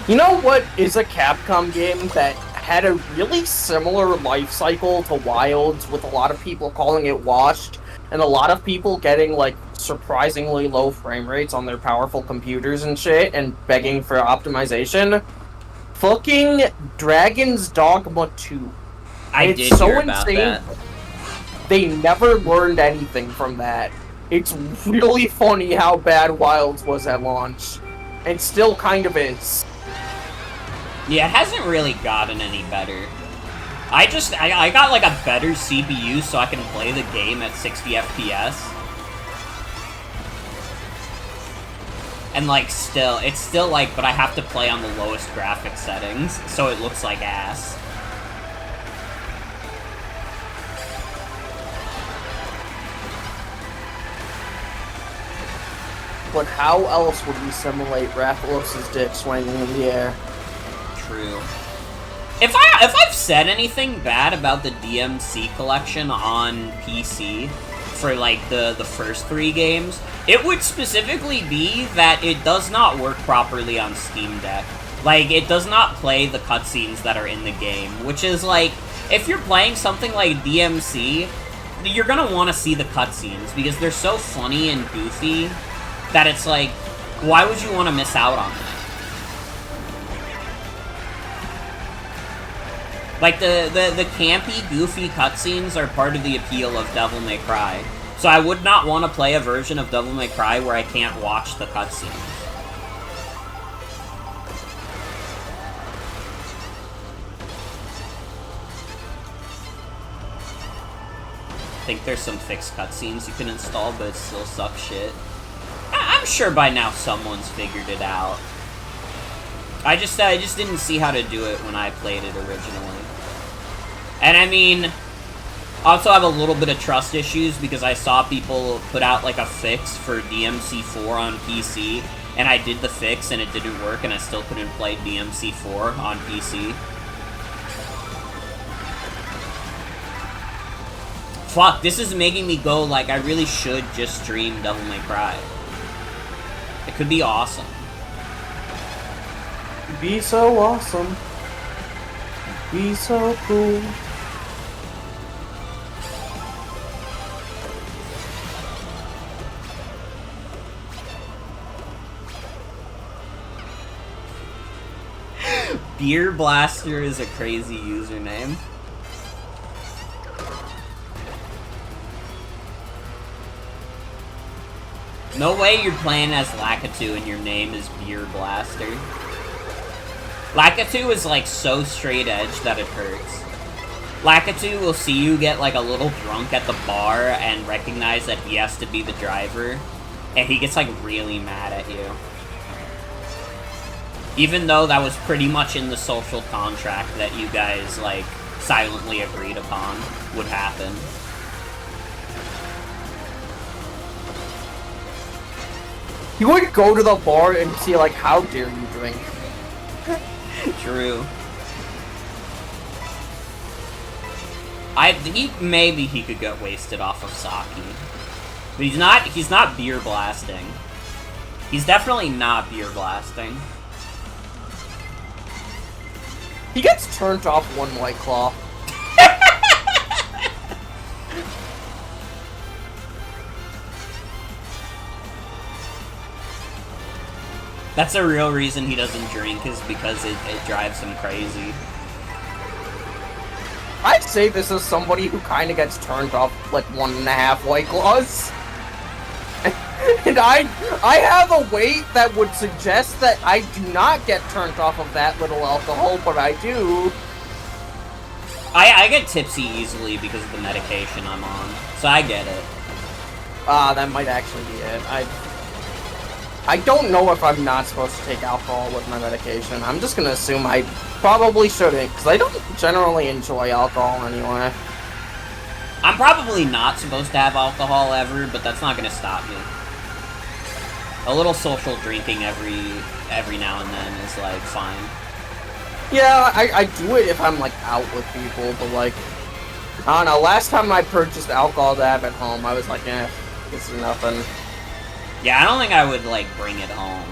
You know what is a Capcom game that had a really similar life cycle to Wilds, with a lot of people calling it washed, and a lot of people getting, like, surprisingly low frame rates on their powerful computers and shit, and begging for optimization? Fucking Dragon's Dogma 2. I did hear about that. They never learned anything from that. It's really funny how bad Wilds was at launch. And still kind of is. Yeah, it hasn't really gotten any better. I got like a better CPU so I can play the game at 60 FPS. And like it's still like, but I have to play on the lowest graphics settings, so it looks like ass. But how else would we simulate Rathalos' dick swinging in the air? True. If I've said anything bad about the DMC collection on PC for like the first 3 games, it would specifically be that it does not work properly on Steam Deck. Like, it does not play the cutscenes that are in the game, which is like, if you're playing something like DMC, you're gonna want to see the cutscenes because they're so funny and goofy that it's like, why would you want to miss out on that? Like, the campy, goofy cutscenes are part of the appeal of Devil May Cry. So I would not want to play a version of Devil May Cry where I can't watch the cutscenes. think there's some fixed cutscenes you can install, but it still sucks shit. I'm sure by now someone's figured it out. I just didn't see how to do it when I played it originally. And I mean, I also have a little bit of trust issues because I saw people put out like a fix for DMC4 on PC, and I did the fix and it didn't work, and I still couldn't play DMC4 on PC. Fuck, this is making me go like I really should just stream Devil May Cry. It could be awesome. Be so awesome. Be so cool. Beer Blaster is a crazy username. No way you're playing as Lakitu and your name is Beer Blaster. Lakitu is like so straight edge that it hurts. Lakitu will see you get like a little drunk at the bar and recognize that he has to be the driver, and he gets like really mad at you. Even though that was pretty much in the social contract that you guys like silently agreed upon would happen. You would go to the bar and see, like, how dare you drink. True. I think maybe he could get wasted off of sake. But he's not beer blasting. He's definitely not beer blasting. He gets turned off one White Claw. That's the real reason he doesn't drink, is because it drives him crazy. I'd say this is somebody who kind of gets turned off like 1.5 White Claws. And I have a weight that would suggest that I do not get turned off of that little alcohol, but I do. I get tipsy easily because of the medication I'm on, so I get it. That might actually be it. I don't know if I'm not supposed to take alcohol with my medication. I'm just gonna assume I probably shouldn't, because I don't generally enjoy alcohol anyway. I'm probably not supposed to have alcohol ever, but that's not gonna stop me. A little social drinking every now and then is, like, fine. Yeah, I do it if I'm, like, out with people, but, like, I don't know, last time I purchased alcohol to have at home, I was like, this is nothing. Yeah, I don't think I would, like, bring it home.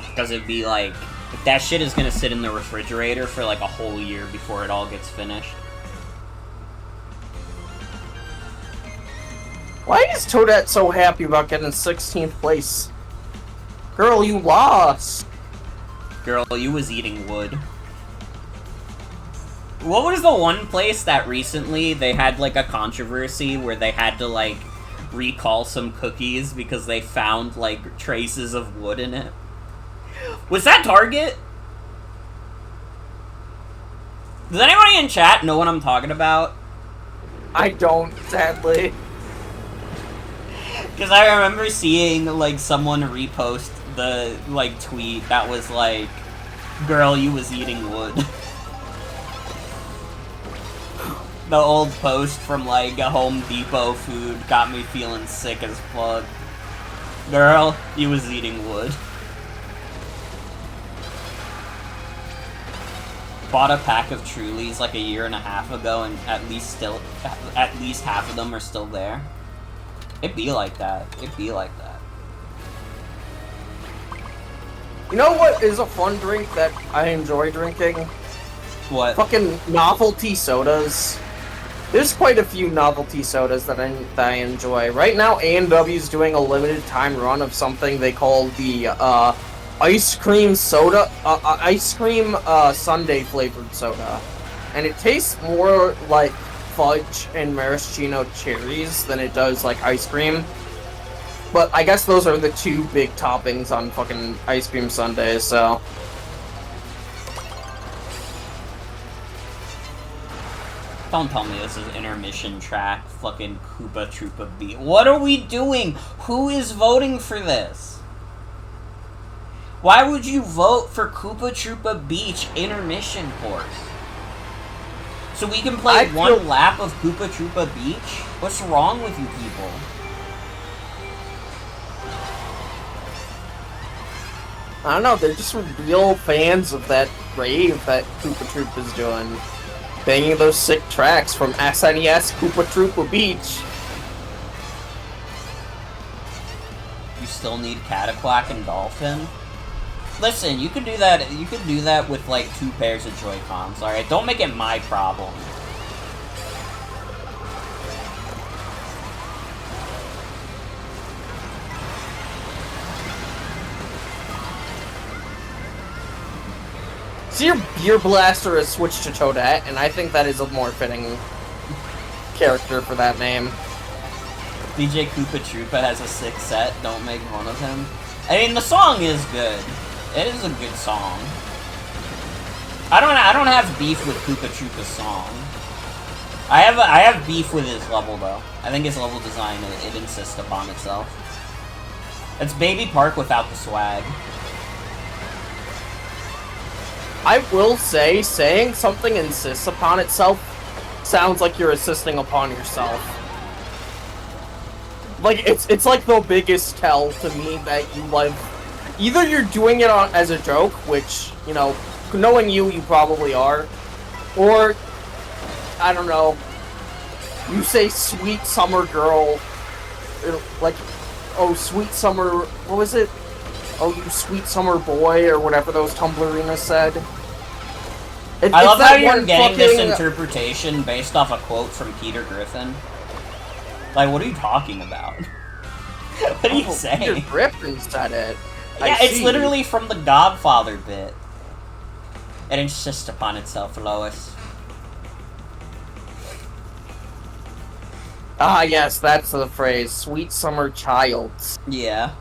Because it'd be, like, if that shit is gonna sit in the refrigerator for, like, a whole year before it all gets finished. Why is Toadette so happy about getting 16th place? Girl, you lost! Girl, you was eating wood. What was the one place that recently they had, like, a controversy where they had to, like, recall some cookies because they found, like, traces of wood in it? Was that Target? Does anybody in chat know what I'm talking about? I don't, sadly. Because I remember seeing, like, someone repost the, like, tweet that was like, girl, you was eating wood. The old post from, like, a Home Depot food got me feeling sick as fuck. Girl, you was eating wood. Bought a pack of Trulies like a year and a half ago, and at least half of them are still there. It'd be like that. It'd be like that. You know what is a fun drink that I enjoy drinking? What? Fucking novelty sodas. There's quite a few novelty sodas that I enjoy. Right now, A&W's doing a limited time run of something they call the ice cream soda, ice cream sundae flavored soda, and it tastes more like fudge and maraschino cherries than it does like ice cream. But I guess those are the two big toppings on fucking ice cream sundaes, so. Don't tell me this is intermission track, fucking Koopa Troopa Beach. What are we doing? Who is voting for this? Why would you vote for Koopa Troopa Beach intermission course? So we can play one lap of Koopa Troopa Beach? What's wrong with you people? I don't know, they're just real fans of that rave that Koopa Troop is doing. Banging those sick tracks from SNES Koopa Troopa Beach. You still need Cataquack and Dolphin? Listen, you can do that with like 2 pairs of Joy-Cons, alright? Don't make it my problem. So your Beer Blaster has switched to Toadette, and I think that is a more fitting character for that name. DJ Koopa Troopa has a sick set, don't make fun of him. I mean, the song is good. It is a good song. I don't have beef with Koopa Troopa's song. I have beef with his level, though. I think his level design, it insists upon itself. It's Baby Park without the swag. I will say, saying something insists upon itself sounds like you're insisting upon yourself. Like, it's like the biggest tell to me that you, like, either you're doing it as a joke, which, you know, knowing you probably are, or, I don't know, you say sweet summer girl, like, oh, sweet summer, what was it? Oh, you sweet summer boy, or whatever those Tumblrinas said. I love how you're getting this interpretation based off a quote from Peter Griffin. Like, what are you talking about? What are you saying? Peter Griffin said it. Yeah, it's literally from the Godfather bit. It insists upon itself, Lois. Ah, yes, that's the phrase. Sweet summer child. Yeah.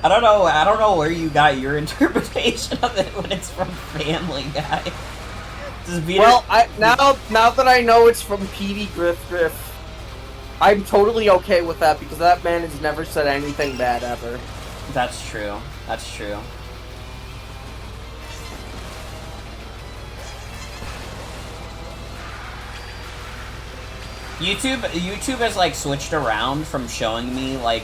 I don't know where you got your interpretation of it when it's from Family Guy. Well, now that I know it's from Petey Griff, I'm totally okay with that because that man has never said anything bad ever. That's true. That's true. YouTube has like switched around from showing me like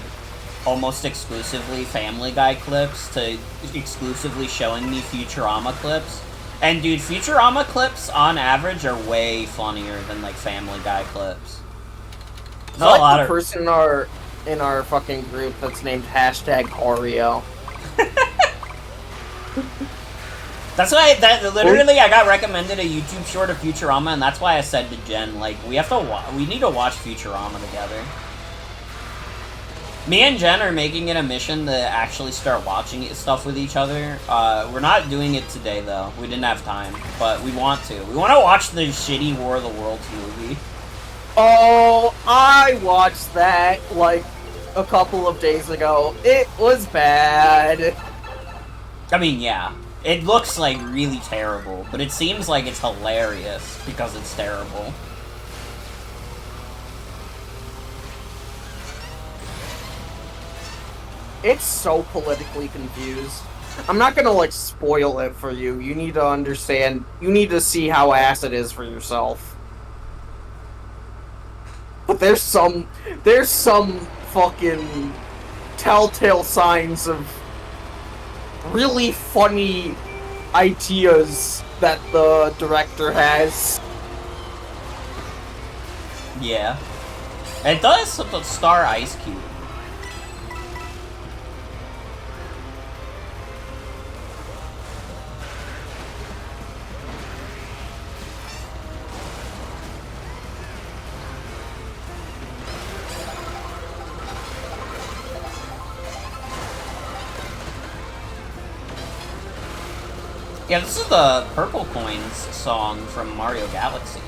almost exclusively Family Guy clips to exclusively showing me Futurama clips. And dude, Futurama clips on average are way funnier than like Family Guy clips. There's a lot of person in our fucking group that's named #Oreo. That's why literally I got recommended a YouTube short of Futurama, and that's why I said to Jen, like, we need to watch Futurama together. Me and Jen are making it a mission to actually start watching stuff with each other. We're not doing it today, though. We didn't have time, but we want to. We want to watch the shitty War of the Worlds movie. Oh, I watched that, like, a couple of days ago. It was bad. I mean, yeah. It looks, like, really terrible, but it seems like it's hilarious because it's terrible. It's so politically confused. I'm not gonna, like, spoil it for you. You need to understand. You need to see how ass it is for yourself. But there's some fucking telltale signs of really funny ideas that the director has. Yeah. It does star Ice Cube. Yeah, this is the Purple Coins song from Mario Galaxy.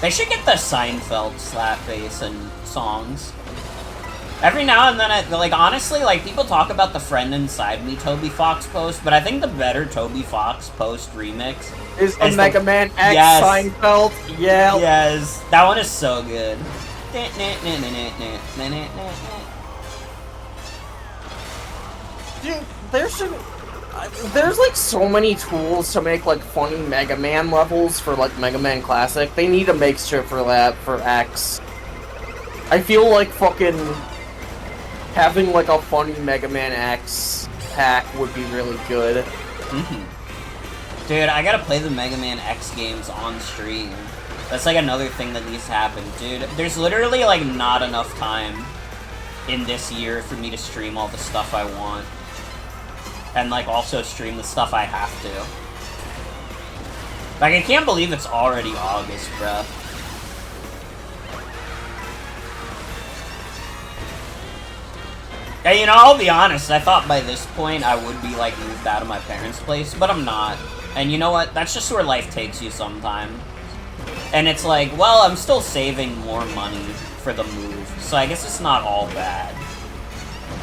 They should get the Seinfeld slap bass in songs. Every now and then, like, honestly, like, people talk about the Friend Inside Me Toby Fox post, but I think the better Toby Fox post remix is the Mega Man X yes. Seinfeld. Yeah. Yes, that one is so good. Dude, there's like so many tools to make like funny Mega Man levels for like Mega Man Classic. They need a mixture for that for X. I feel like fucking having like a funny Mega Man X pack would be really good. Dude, I gotta play the Mega Man X games on stream. That's like another thing that needs to happen. Dude, there's literally like not enough time in this year for me to stream all the stuff I want. And like also stream the stuff I have to. Like, I can't believe it's already August, bruh. Yeah, you know, I'll be honest, I thought by this point I would be, like, moved out of my parents' place, but I'm not. And you know what? That's just where life takes you sometimes. And it's like, well, I'm still saving more money for the move, so I guess it's not all bad.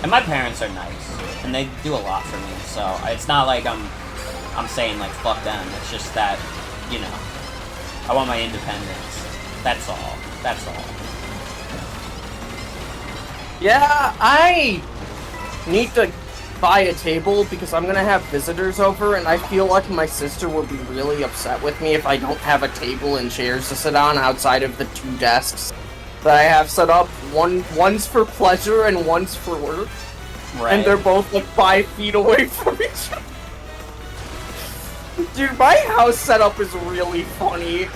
And my parents are nice, and they do a lot for me, so it's not like I'm saying, like, fuck them. It's just that, you know, I want my independence. That's all. That's all. Yeah, I need to buy a table because I'm gonna have visitors over, and I feel like my sister would be really upset with me if I don't have a table and chairs to sit on outside of the 2 desks that I have set up. One's for pleasure and one's for work. Right. And they're both like 5 feet away from each other. Dude, my house setup is really funny.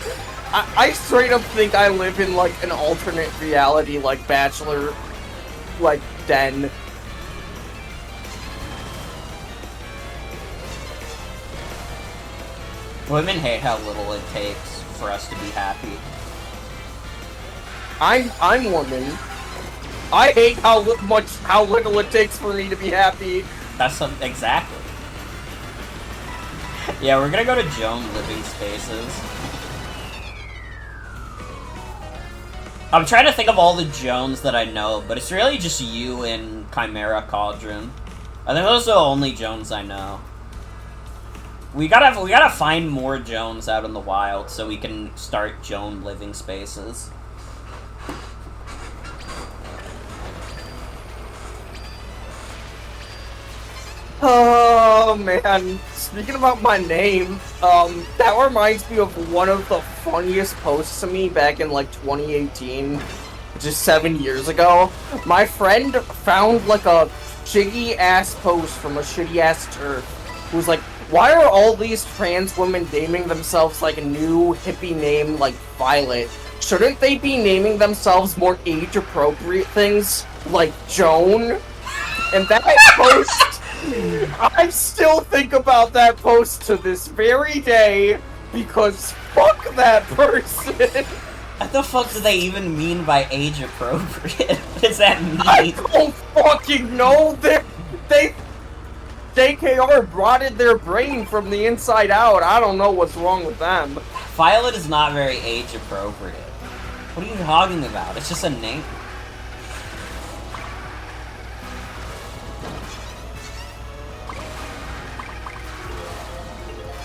I straight up think I live in like an alternate reality, like Bachelor, like den. Women hate how little it takes for us to be happy. I'm woman. I hate how little it takes for me to be happy. That's exactly. Yeah, we're gonna go to Joan Living Spaces. I'm trying to think of all the Joans that I know, but it's really just you and Chimera Cauldron. I think those are the only Joans I know. We gotta find more Joans out in the wild so we can start Joan Living Spaces. Oh man, speaking about my name, that reminds me of one of the funniest posts to me back in like 2018, just 7 years ago. My friend found like a shitty ass post from a shitty ass turf who was like, why are all these trans women naming themselves like a new hippie name like Violet? Shouldn't they be naming themselves more age appropriate things like Joan? And that post, I still think about that post to this very day, because fuck that person. What the fuck do they even mean by age appropriate? What does that mean? I don't fucking know. They JKR rotted their brain from the inside out. I don't know what's wrong with them. Violet is not very age appropriate. What are you talking about? It's just a name.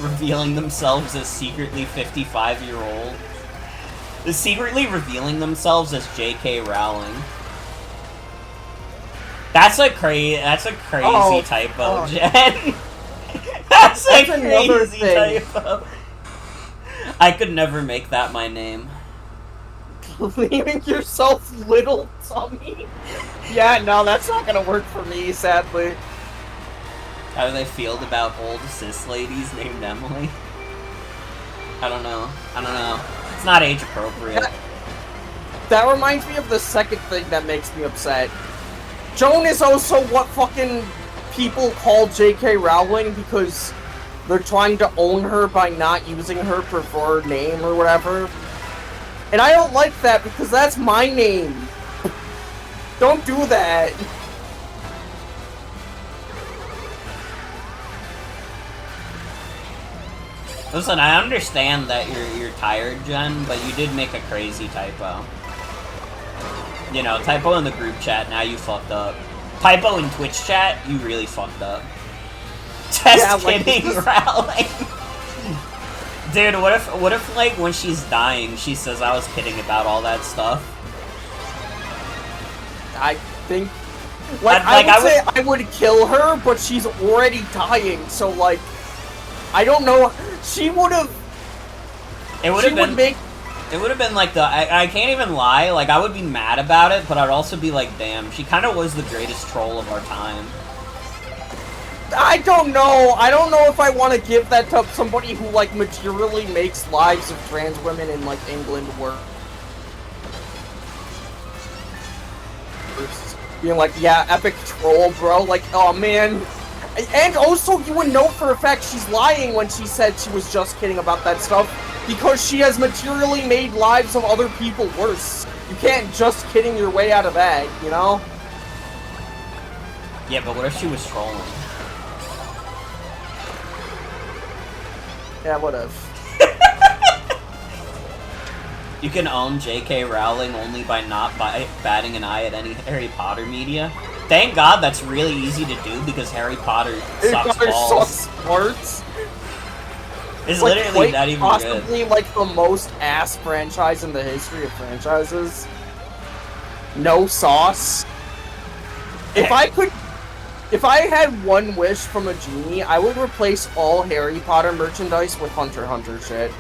Revealing themselves as secretly 55-year-old. Is secretly revealing themselves as J.K. Rowling. That's a crazy typo, Jen. That's a crazy typo. I could never make that my name. Believing yourself, little tummy. Yeah, no, that's not gonna work for me, sadly. How do they feel about old cis ladies named Emily? I don't know. It's not age appropriate. That reminds me of the second thing that makes me upset. Joan is also what fucking people call J.K. Rowling because they're trying to own her by not using her preferred name or whatever. And I don't like that because that's my name. Don't do that. Listen, I understand that you're tired, Jen, but you did make a crazy typo. You know, typo in the group chat, now you fucked up. Typo in Twitch chat, you really fucked up. Just kidding, Rowling. Dude, what if like when she's dying, she says I was kidding about all that stuff? I think I would kill her, but she's already dying, so like I don't know. She would have. It would have been like I can't even lie. Like I would be mad about it, but I'd also be like, damn, she kind of was the greatest troll of our time. I don't know. I don't know if I want to give that to somebody who like materially makes lives of trans women in like England work. Being like, yeah, epic troll, bro. Like, oh man. And also, you would know for a fact she's lying when she said she was just kidding about that stuff, because she has materially made lives of other people worse. You can't just kidding your way out of that, you know? Yeah, but what if she was trolling? Yeah, what if? You can own J.K. Rowling only by not batting an eye at any Harry Potter media. Thank God that's really easy to do, because Harry Potter sucks balls. Sports. It's like, literally not even possibly good. like the most ass franchise in the history of franchises. No sauce. If I had one wish from a genie, I would replace all Harry Potter merchandise with Hunter x Hunter shit.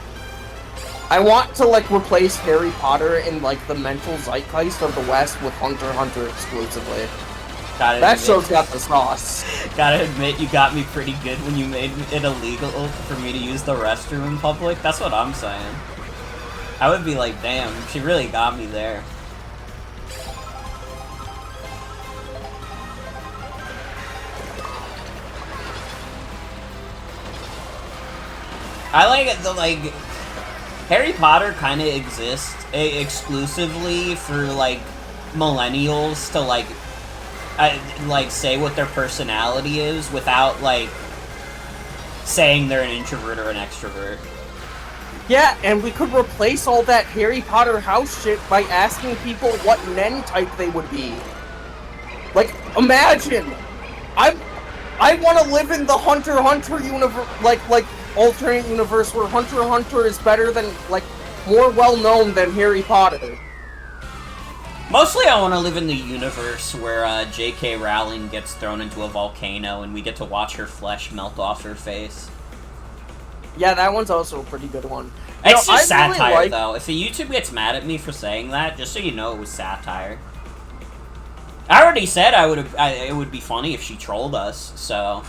I want to, like, replace Harry Potter in, like, the mental zeitgeist of the West with Hunter x Hunter exclusively. That show's got the sauce. Gotta admit, you got me pretty good when you made it illegal for me to use the restroom in public. That's what I'm saying. I would be like, damn, she really got me there. I like it, like, Harry Potter kind of exists exclusively for, like, millennials to, like, say what their personality is without, like, saying they're an introvert or an extrovert. Yeah, and we could replace all that Harry Potter house shit by asking people what Nen type they would be. Like, imagine! I want to live in the Hunter x Hunter universe, like, alternate universe where Hunter x Hunter is better than, like, more well-known than Harry Potter. Mostly I want to live in the universe where J.K. Rowling gets thrown into a volcano and we get to watch her flesh melt off her face. Yeah, that one's also a pretty good one. It's just satire, really though. If the YouTube gets mad at me for saying that, just so you know it was satire. I already said it would be funny if she trolled us, so...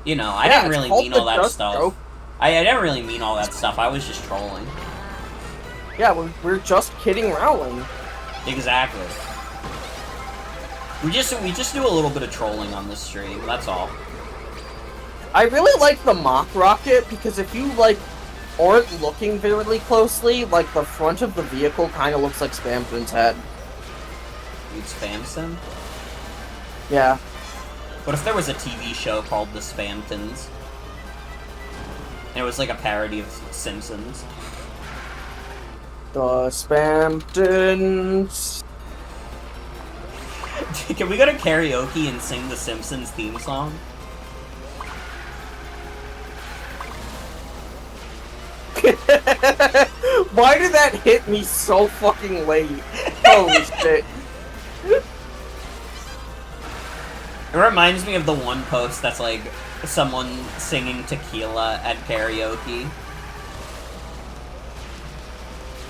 You know, I didn't really mean all that stuff. I didn't really mean all that stuff. I was just trolling. Yeah, we're just kidding Rowling. Exactly. We just do a little bit of trolling on this stream. That's all. I really like the mock rocket because if you like aren't looking very closely, like the front of the vehicle kind of looks like Spamton's head. You'd Spamson? Yeah. What if there was a TV show called The Spamtons? And it was like a parody of Simpsons. The Spamtons. Can we go to karaoke and sing the Simpsons theme song? Why did that hit me so fucking late? Holy shit. It reminds me of the one post that's like someone singing Tequila at karaoke.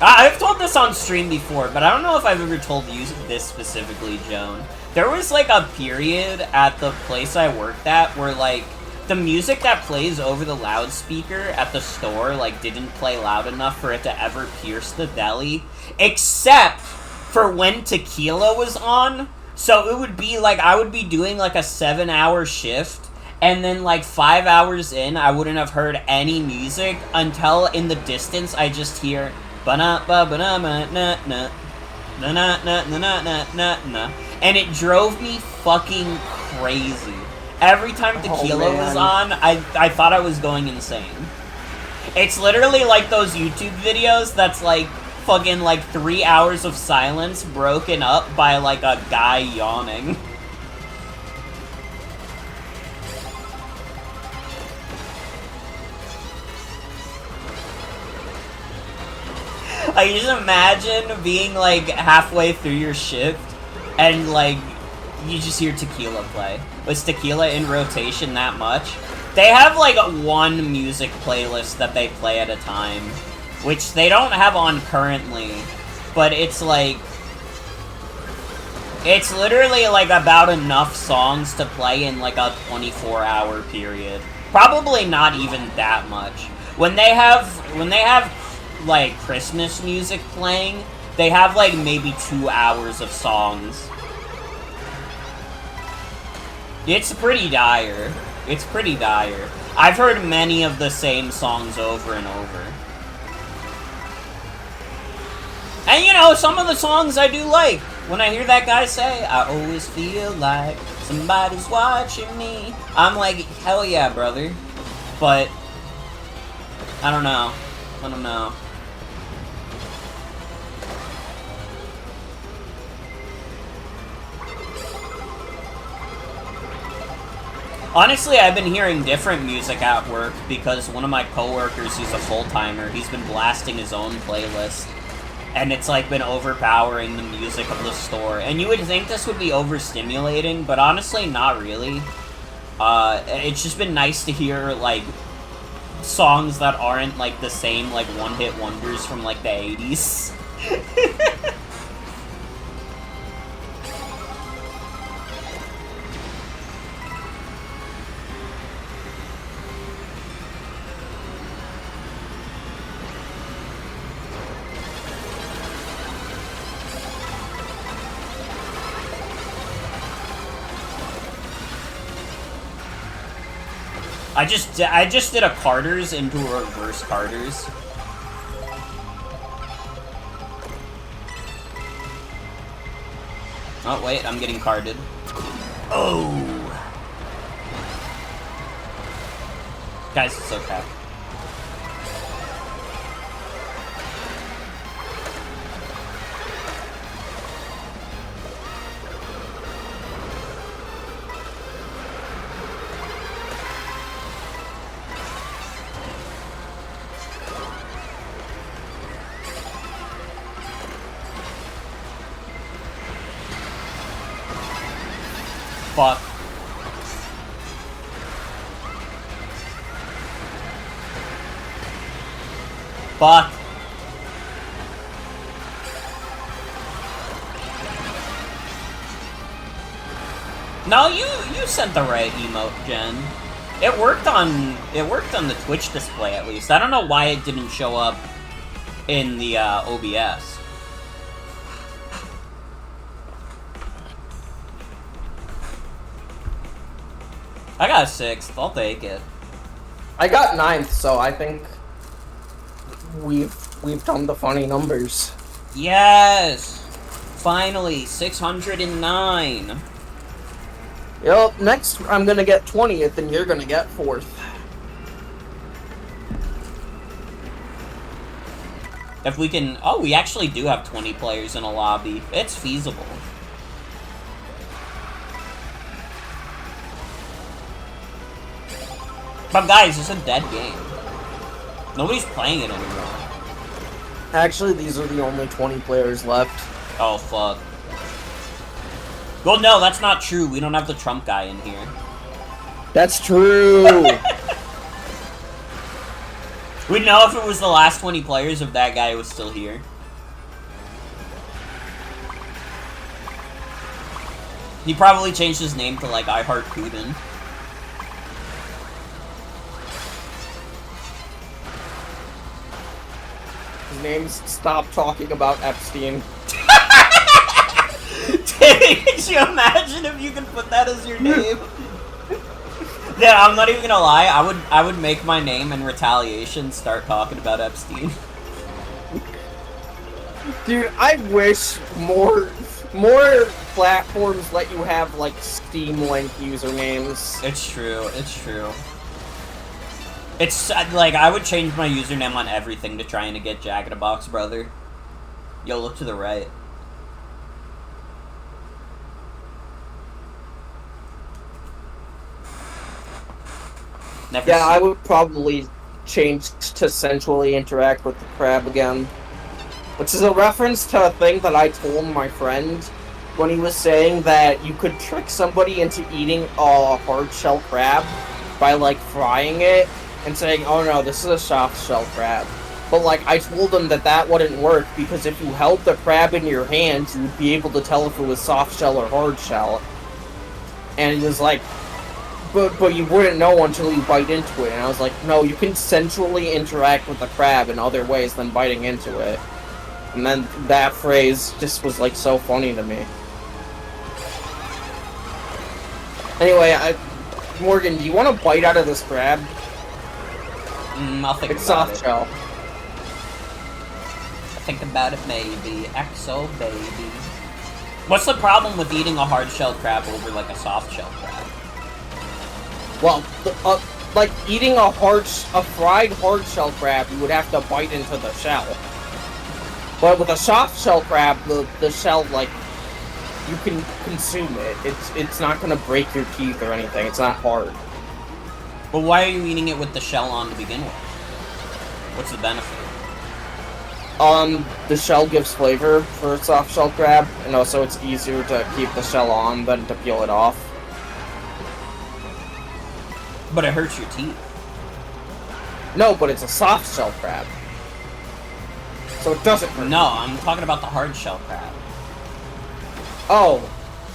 I've told this on stream before, but I don't know if I've ever told you this specifically, Joan. There was like a period at the place I worked at where like the music that plays over the loudspeaker at the store like didn't play loud enough for it to ever pierce the deli, except for when Tequila was on. So it would be like I would be doing like a 7-hour shift, and then like 5 hours in, I wouldn't have heard any music until in the distance I just hear ba-na-ba-ba-na-na-na-na, na-na-na-na-na-na-na, and it drove me fucking crazy. Every time Tequila was on, I thought I was going insane. It's literally like those YouTube videos that's like fucking like 3 hours of silence broken up by like a guy yawning. I just imagine being like halfway through your shift and like you just hear Tequila play. Was Tequila in rotation that much? They have like one music playlist that they play at a time, which they don't have on currently, but it's like it's literally like about enough songs to play in like a 24-hour period. Probably not even that much. When they have like Christmas music playing, they have like maybe 2 hours of songs. It's pretty dire. It's pretty dire. I've heard many of the same songs over and over. And you know, some of the songs I do like. When I hear that guy say, I always feel like somebody's watching me, I'm like, hell yeah, brother. But I don't know. I don't know. Honestly, I've been hearing different music at work because one of my coworkers, who's a full-timer, he's been blasting his own playlist. And it's like been overpowering the music of the store. And you would think this would be overstimulating, but honestly, not really. It's just been nice to hear, like, songs that aren't, like, the same, like, one-hit wonders from, like, the 80s. I just did a Carter's into a reverse Carter's. Oh wait, I'm getting carded. Oh, guys, it's okay. Fuck. Fuck. No, you sent the right emote, Jen. It worked on the Twitch display at least. I don't know why it didn't show up in the OBS. I got a 6th. I'll take it. I got 9th, so I think we've done the funny numbers. Yes! Finally, 609. Yep, next I'm gonna get 20th and you're gonna get 4th. If we can... Oh, we actually do have 20 players in a lobby. It's feasible. But guys, it's a dead game. Nobody's playing it anymore. Actually, these are the only 20 players left. Oh, fuck. Well, no, that's not true. We don't have the Trump guy in here. That's true! We'd know if it was the last 20 players if that guy was still here. He probably changed his name to, like, I Heart Putin. His name's Stop Talking About Epstein. Could you imagine if you could put that as your name? Yeah, I'm not even gonna lie, I would make my name in retaliation start talking about Epstein. Dude, I wish more platforms let you have, like, Steam link usernames. It's true, it's true. It's, like, I would change my username on everything to trying to get Jack-in-a-Box, brother. Yo, look to the right. Never Yeah, seen... I would probably change to sensually interact with the crab again. Which is a reference to a thing that I told my friend when he was saying that you could trick somebody into eating a hard-shell crab by, like, frying it and saying, oh no, this is a soft-shell crab. But, like, I told him that that wouldn't work because if you held the crab in your hands, you would be able to tell if it was soft-shell or hard-shell. And he was like, but you wouldn't know until you bite into it. And I was like, no, you can sensually interact with the crab in other ways than biting into it. And then that phrase just was, like, so funny to me. Anyway, Morgan, do you want to bite out of this crab? I'll think It's about soft it. shell. Think about it, maybe. XO, baby. What's the problem with eating a hard-shell crab over, like, a soft-shell crab? Well, like, eating a fried hard-shell crab, you would have to bite into the shell. But with a soft-shell crab, the shell, like, you can consume it. It's not gonna break your teeth or anything. It's not hard. But why are you eating it with the shell on to begin with? What's the benefit? The shell gives flavor for a soft-shell crab, and also it's easier to keep the shell on than to peel it off. But it hurts your teeth. No, but it's a soft-shell crab. So it doesn't hurt. No, I'm talking about the hard-shell crab. Oh.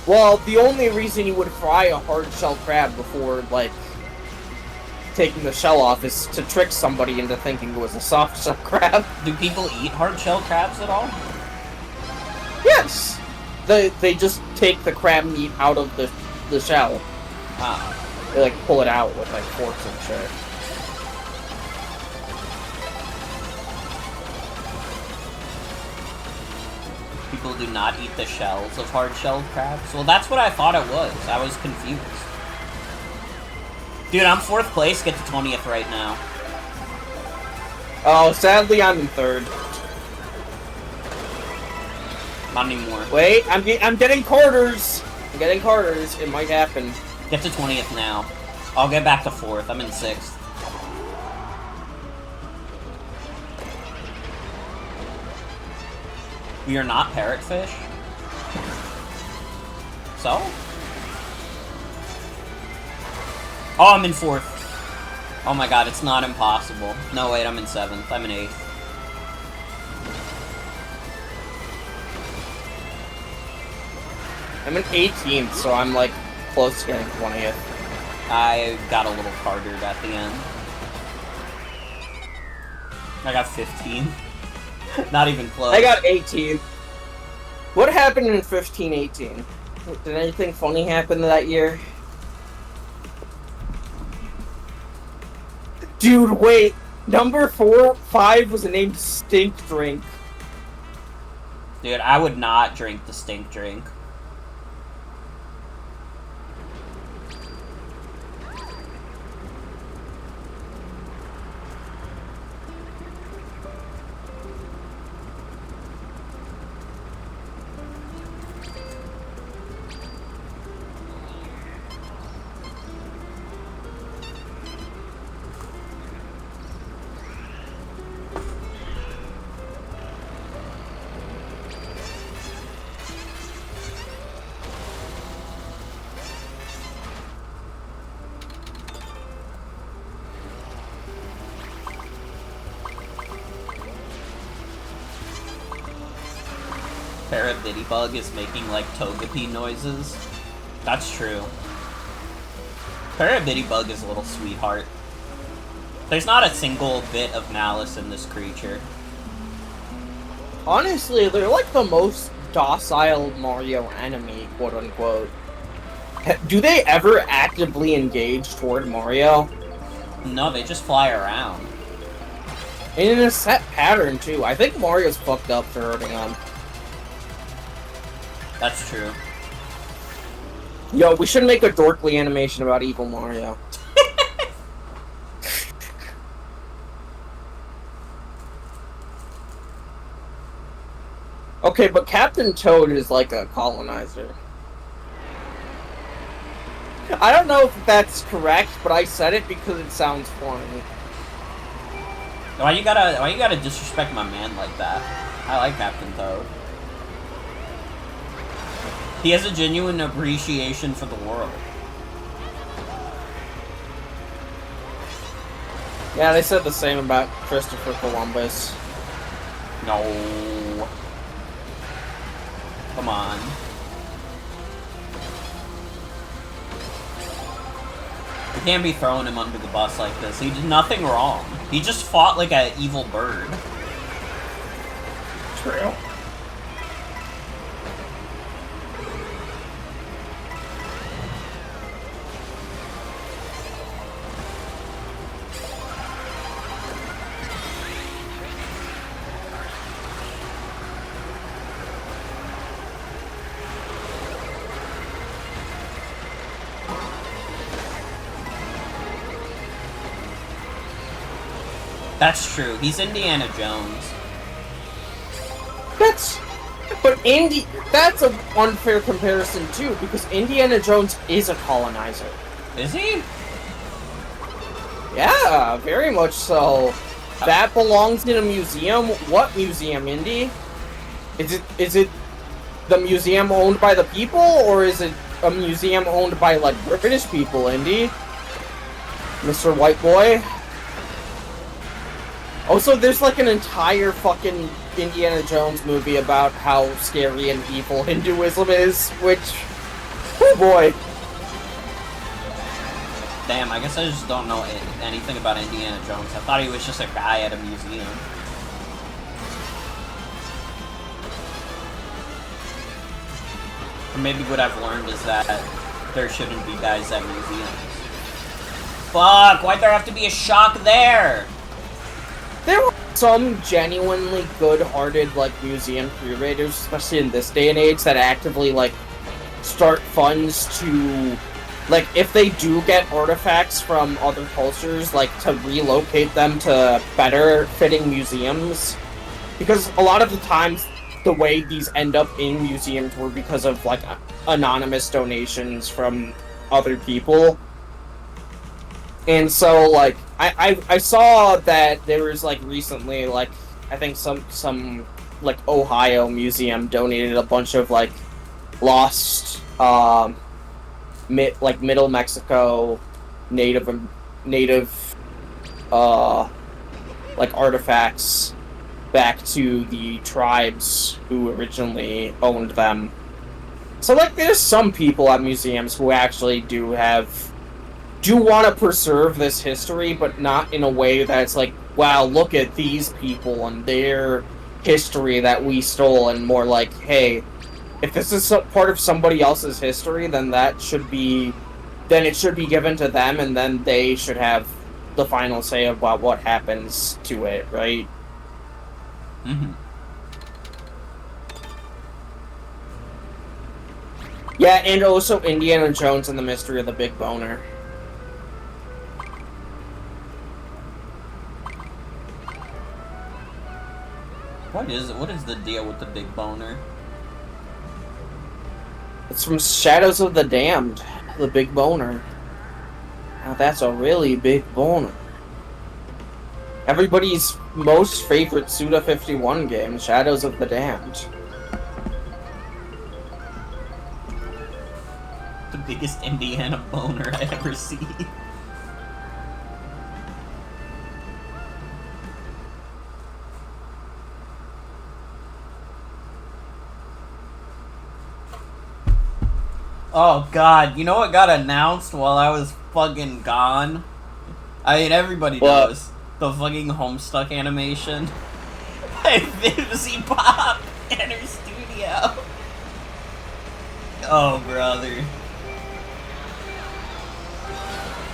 Well, the only reason you would fry a hard-shell crab before, like, taking the shell off is to trick somebody into thinking it was a soft-shell crab. Do people eat hard-shell crabs at all? Yes! They just take the crab meat out of the shell. Ah. They, like, pull it out with, like, forks and shit. People do not eat the shells of hard-shelled crabs? Well, that's what I thought it was. I was confused. Dude, I'm 4th place, get to 20th right now. Oh, sadly I'm in 3rd. Not anymore. Wait, I'm getting quarters! I'm getting quarters. It might happen. Get to 20th now. I'll get back to 4th. I'm in 6th. We are not parrotfish? So? Oh, I'm in 4th. Oh my god, it's not impossible. No, wait, I'm in 7th. I'm in 8th. I'm in 18th, so I'm, like, close to getting 20th. I got a little harder at the end. I got 15. Not even close. I got 18th. What happened in 15-18? Did anything funny happen that year? Dude, wait. Number 5 was named Stink Drink. Dude, I would not drink the stink drink. Parabitty is making, like, Togepi noises. That's true. Parabitty is a little sweetheart. There's not a single bit of malice in this creature. Honestly, they're like the most docile Mario enemy, quote-unquote. Do they ever actively engage toward Mario? No, they just fly around. And in a set pattern, too. I think Mario's fucked up for hurting them. That's true. Yo, we should make a dorkly animation about evil Mario. Okay, but Captain Toad is like a colonizer. I don't know if that's correct, but I said it because it sounds funny. Why you gotta disrespect my man like that? I like Captain Toad. He has a genuine appreciation for the world. Yeah, they said the same about Christopher Columbus. No. Come on. We can't be throwing him under the bus like this. He did nothing wrong. He just fought like an evil bird. True. That's true. He's Indiana Jones. That's an unfair comparison too, because Indiana Jones is a colonizer. Is he? Yeah, very much so. That belongs in a museum. What museum, Indy? Is it the museum owned by the people, or is it a museum owned by like British people, Indy? Mr. White Boy? Also, there's like an entire fucking Indiana Jones movie about how scary and evil Hinduism is, which... oh boy. Damn, I guess I just don't know anything about Indiana Jones. I thought he was just a guy at a museum. Or maybe what I've learned is that there shouldn't be guys at museums. Fuck, why'd there have to be a shock there? There are some genuinely good-hearted, like, museum curators, especially in this day and age, that actively, like, start funds to, like, if they do get artifacts from other cultures, like, to relocate them to better-fitting museums. Because a lot of the times, the way these end up in museums were because of, like, anonymous donations from other people. And so, like, I saw that there was, like, recently, like, I think some like, Ohio museum donated a bunch of, like, lost, Middle Mexico native, like, artifacts back to the tribes who originally owned them. So, like, there's some people at museums who actually do want to preserve this history, but not in a way that's like, wow, look at these people and their history that we stole, and more like, hey, if this is part of somebody else's history, then it should be given to them, and then they should have the final say about what happens to it, right? Mm-hmm. Yeah, and also Indiana Jones and the Mystery of the Big Boner. What is the deal with the big boner? It's from Shadows of the Damned, the Big Boner. Now that's a really big boner. Everybody's most favorite Suda51 game, Shadows of the Damned. The biggest Indiana boner I ever see. Oh god, you know what got announced while I was fucking gone? I mean, everybody knows. The fucking Homestuck animation. Vivzy Pop in her studio. Oh, brother.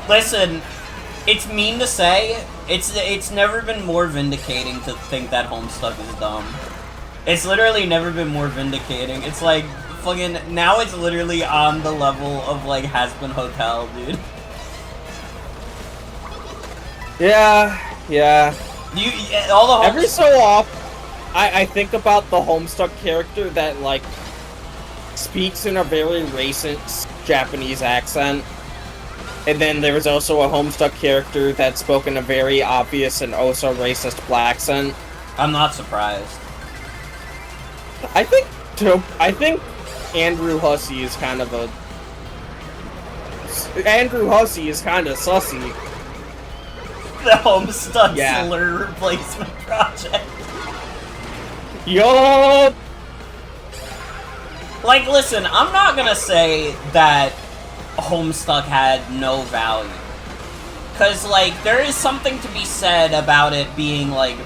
Listen, it's mean to say, it's never been more vindicating to think that Homestuck is dumb. It's literally never been more vindicating. It's like, fucking, now it's literally on the level of, like, Has Been Hotel, dude. Yeah. All the Every so often, I think about the Homestuck character that, like, speaks in a very racist Japanese accent. And then there's also a Homestuck character that spoke in a very obvious and also racist black accent. I'm not surprised. I think Andrew Hussey is kind of sussy. The Homestuck Yeah. slur replacement project. Yup! Like, listen, I'm not gonna say that Homestuck had no value. Cause, like, there is something to be said about it being, like,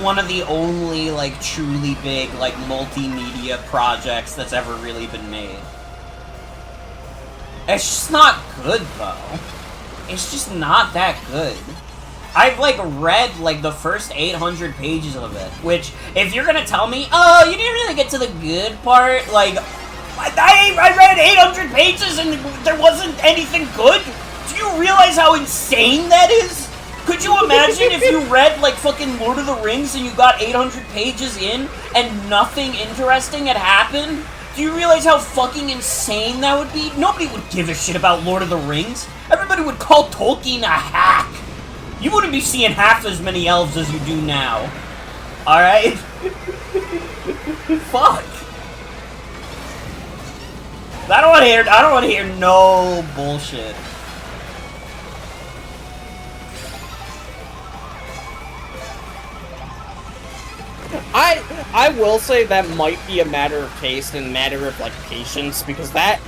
one of the only, like, truly big, like, multimedia projects that's ever really been made. It's just not good, though. It's just not that good. I've, like, read, like, the first 800 pages of it, which, if you're gonna tell me, oh, you didn't really get to the good part, like, I read 800 pages and there wasn't anything good? Do you realize how insane that is? Could you imagine if you read, like, fucking Lord of the Rings and you got 800 pages in and nothing interesting had happened? Do you realize how fucking insane that would be? Nobody would give a shit about Lord of the Rings. Everybody would call Tolkien a hack. You wouldn't be seeing half as many elves as you do now. Alright? Fuck. I don't wanna hear no bullshit. I will say that might be a matter of taste and matter of, like, patience, because that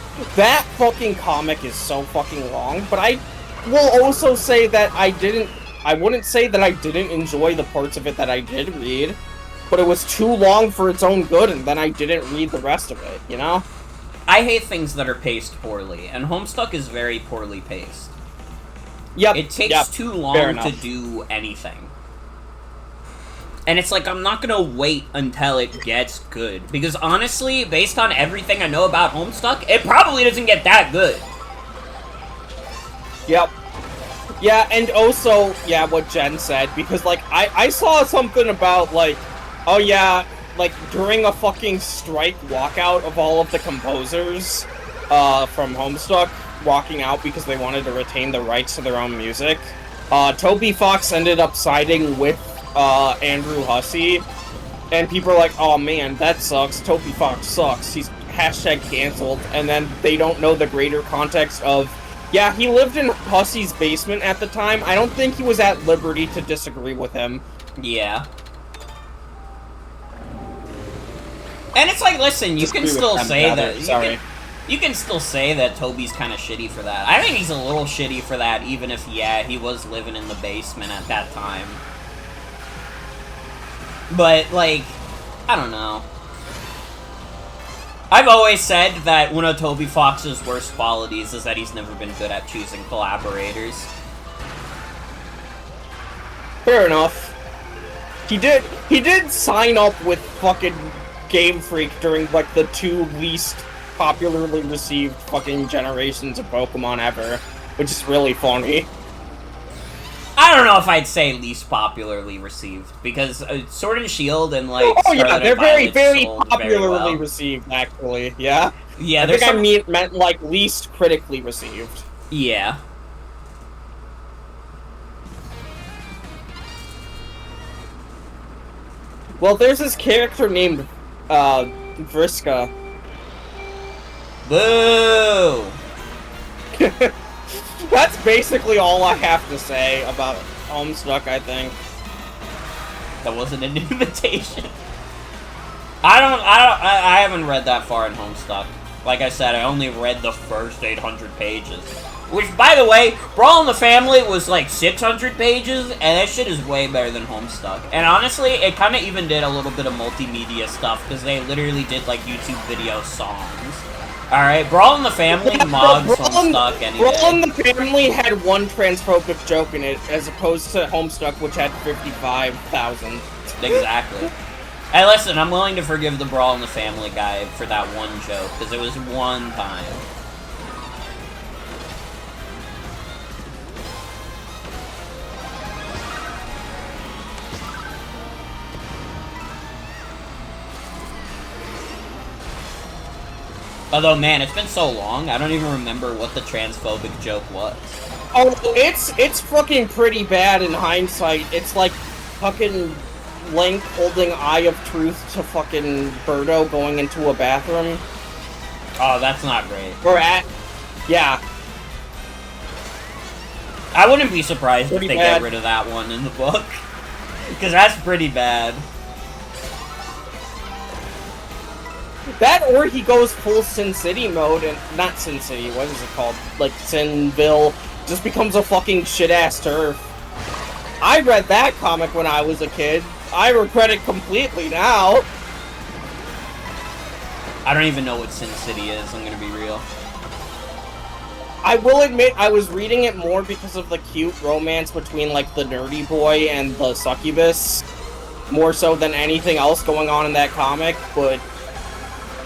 fucking comic is so fucking long, but I will also say that I wouldn't say that I didn't enjoy the parts of it that I did read, but it was too long for its own good, and then I didn't read the rest of it, you know? I hate things that are paced poorly, and Homestuck is very poorly paced. Yep. It takes too long to do anything. And it's like, I'm not gonna wait until it gets good. Because honestly, based on everything I know about Homestuck, it probably doesn't get that good. Yep. Yeah, and also, yeah, what Jen said, because, like, I saw something about, like, oh yeah, like, during a fucking strike walkout of all of the composers, from Homestuck, walking out because they wanted to retain the rights to their own music, Toby Fox ended up siding with, Andrew Hussey, and people are like, oh man, that sucks, Toby Fox sucks, he's hashtag canceled, and then they don't know the greater context of, yeah, he lived in Hussey's basement at the time, I don't think he was at liberty to disagree with him. Yeah. And it's like, listen, you can still say that, you can still say that Toby's kind of shitty for that. I think he's a little shitty for that, even if, yeah, he was living in the basement at that time. But, like, I don't know. I've always said that one of Toby Fox's worst qualities is that he's never been good at choosing collaborators. Fair enough. He did sign up with fucking Game Freak during, like, the two least popularly received fucking generations of Pokemon ever, which is really funny. I don't know if I'd say least popularly received, because Sword and Shield and, like, oh yeah, they're very, very sold popularly very well. received, actually, yeah? Yeah, I think I meant, like, least critically received. Yeah. Well, there's this character named, Vriska. Boo! That's basically all I have to say about Homestuck, I think. That wasn't an invitation. I haven't read that far in Homestuck. Like I said, I only read the first 800 pages. Which, by the way, Brawl in the Family was like 600 pages, and that shit is way better than Homestuck. And honestly, it kind of even did a little bit of multimedia stuff, because they literally did like YouTube video songs. Alright, Brawl in the Family mods Homestuck any day. Brawl in the Family had one transphobic joke in it, as opposed to Homestuck, which had 55,000. Exactly. Hey, listen, I'm willing to forgive the Brawl in the Family guy for that one joke, because it was one time. Although, man, it's been so long, I don't even remember what the transphobic joke was. Oh, it's fucking pretty bad in hindsight. It's like fucking Link holding Eye of Truth to fucking Birdo going into a bathroom. Oh, that's not great. Yeah. I wouldn't be surprised if they bad. get rid of that one in the book. Because that's pretty bad. That, or he goes full Sin City mode, and not Sin City, what is it called? Like, Sinville, just becomes a fucking shit-ass turf. I read that comic when I was a kid. I regret it completely now. I don't even know what Sin City is, I'm gonna be real. I will admit, I was reading it more because of the cute romance between, like, the nerdy boy and the succubus. More so than anything else going on in that comic, but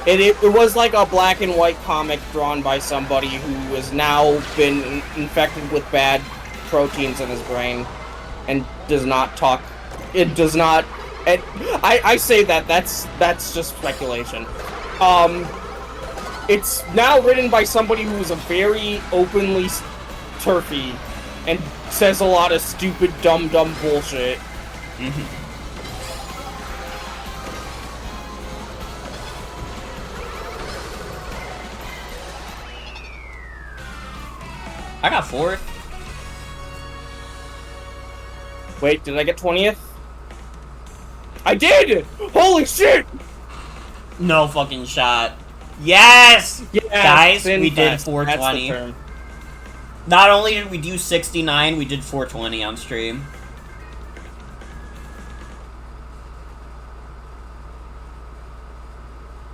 it was like a black and white comic drawn by somebody who has now been infected with bad proteins in his brain and does not talk. It does not. I say that's just speculation. It's now written by somebody who is a very openly turfy and says a lot of stupid, dumb bullshit. Mm-hmm. I got 4th. Wait, did I get 20th? I did! Holy shit! No fucking shot. Yes! Yes, guys, we did That's 420. the term. Not only did we do 69, we did 420 on stream.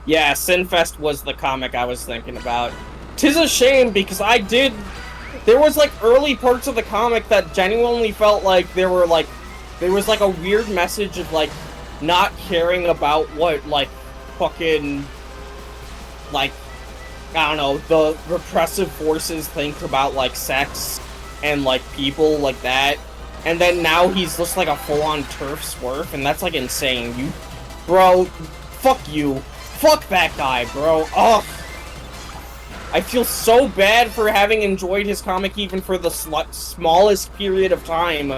Yeah, Sinfest was the comic I was thinking about. 'Tis a shame because there was like early parts of the comic that genuinely felt like there was like a weird message of like not caring about what like fucking like I don't know, the repressive forces think about like sex and like people like that. And then now he's just like a full-on turf smurf, and that's like insane. Bro, fuck you. Fuck that guy, bro. Ugh. I feel so bad for having enjoyed his comic even for the smallest period of time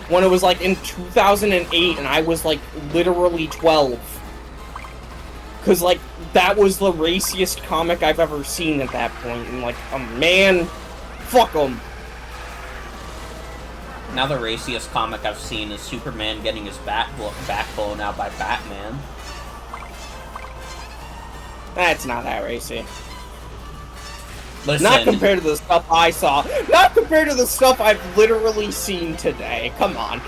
when it was like in 2008 and I was like literally 12. Cause like that was the raciest comic I've ever seen at that point, and like, oh man, fuck him. Now the raciest comic I've seen is Superman getting his back blown out by Batman. That's not that racy. Listen, Not compared to the stuff I saw. Not compared to the stuff I've literally seen today. Come on.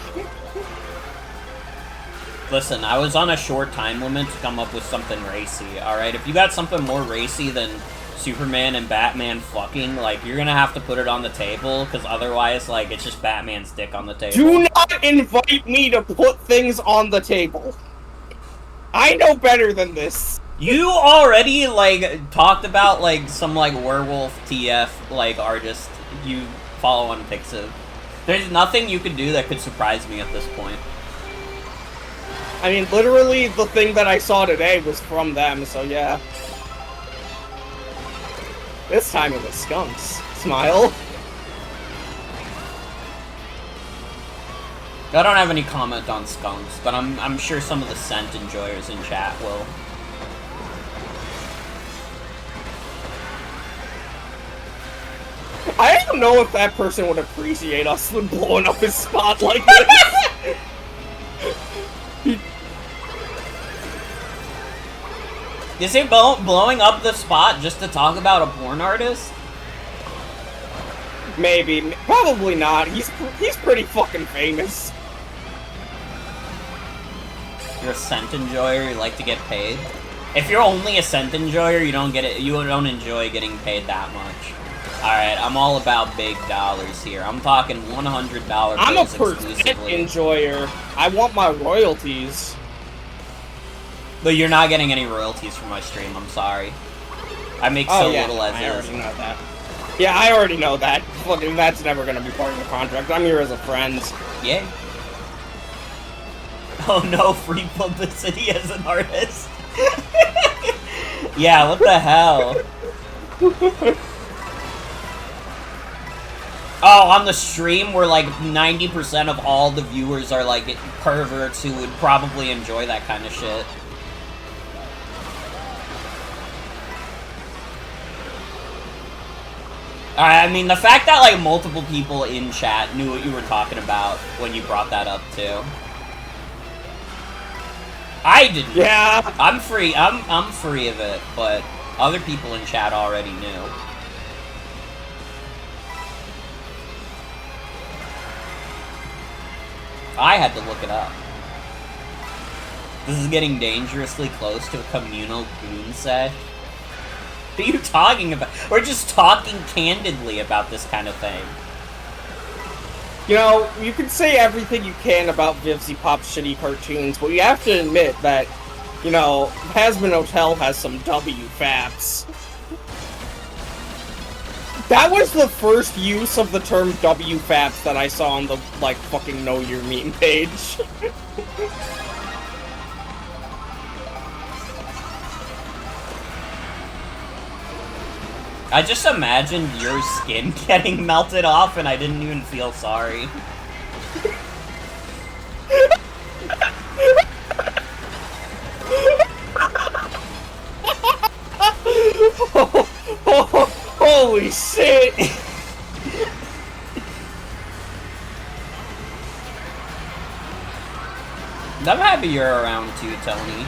Listen, I was on a short time limit to come up with something racy, alright? If you got something more racy than Superman and Batman fucking, like, you're gonna have to put it on the table, because otherwise, like, it's just Batman's dick on the table. Do not invite me to put things on the table. I know better than this. You already, like, talked about, like, some, like, werewolf TF, like, artist you follow on Pixiv. There's nothing you could do that could surprise me at this point. I mean, literally, the thing that I saw today was from them, so yeah. This time it was skunks. Smile. I don't have any comment on skunks, but I'm sure some of the scent enjoyers in chat will. I don't know if that person would appreciate us blowing up his spot like this. Is he blowing up the spot just to talk about a porn artist? Maybe. Probably not. He's pretty fucking famous. You're a scent enjoyer, you like to get paid? If you're only a scent enjoyer, you don't enjoy getting paid that much. Alright, I'm all about big dollars here. I'm talking $100 bills I'm a exclusively. percent enjoyer. I want my royalties. But you're not getting any royalties from my stream, I'm sorry. I make so little as I is. already know that. Yeah, I already know that. Fucking, that's never gonna be part of the contract. I'm here as a friend. Yay. Oh no, free publicity as an artist. Yeah, what the hell? Oh, on the stream where like 90% of all the viewers are like perverts who would probably enjoy that kind of shit. I mean, the fact that like multiple people in chat knew what you were talking about when you brought that up too. I didn't. Yeah. I'm free. I'm free of it, but other people in chat already knew. I had to look it up. This is getting dangerously close to a communal goon set. What are you talking about? We're just talking candidly about this kind of thing. You know, you can say everything you can about Vivzy Pop's shitty cartoons, but you have to admit that, you know, Hasbin Hotel has some W-faps. That was the first use of the term W-faps that I saw on the, like, fucking Know Your Meme page. I just imagined your skin getting melted off and I didn't even feel sorry. Holy shit! I'm happy you're around too, Tony.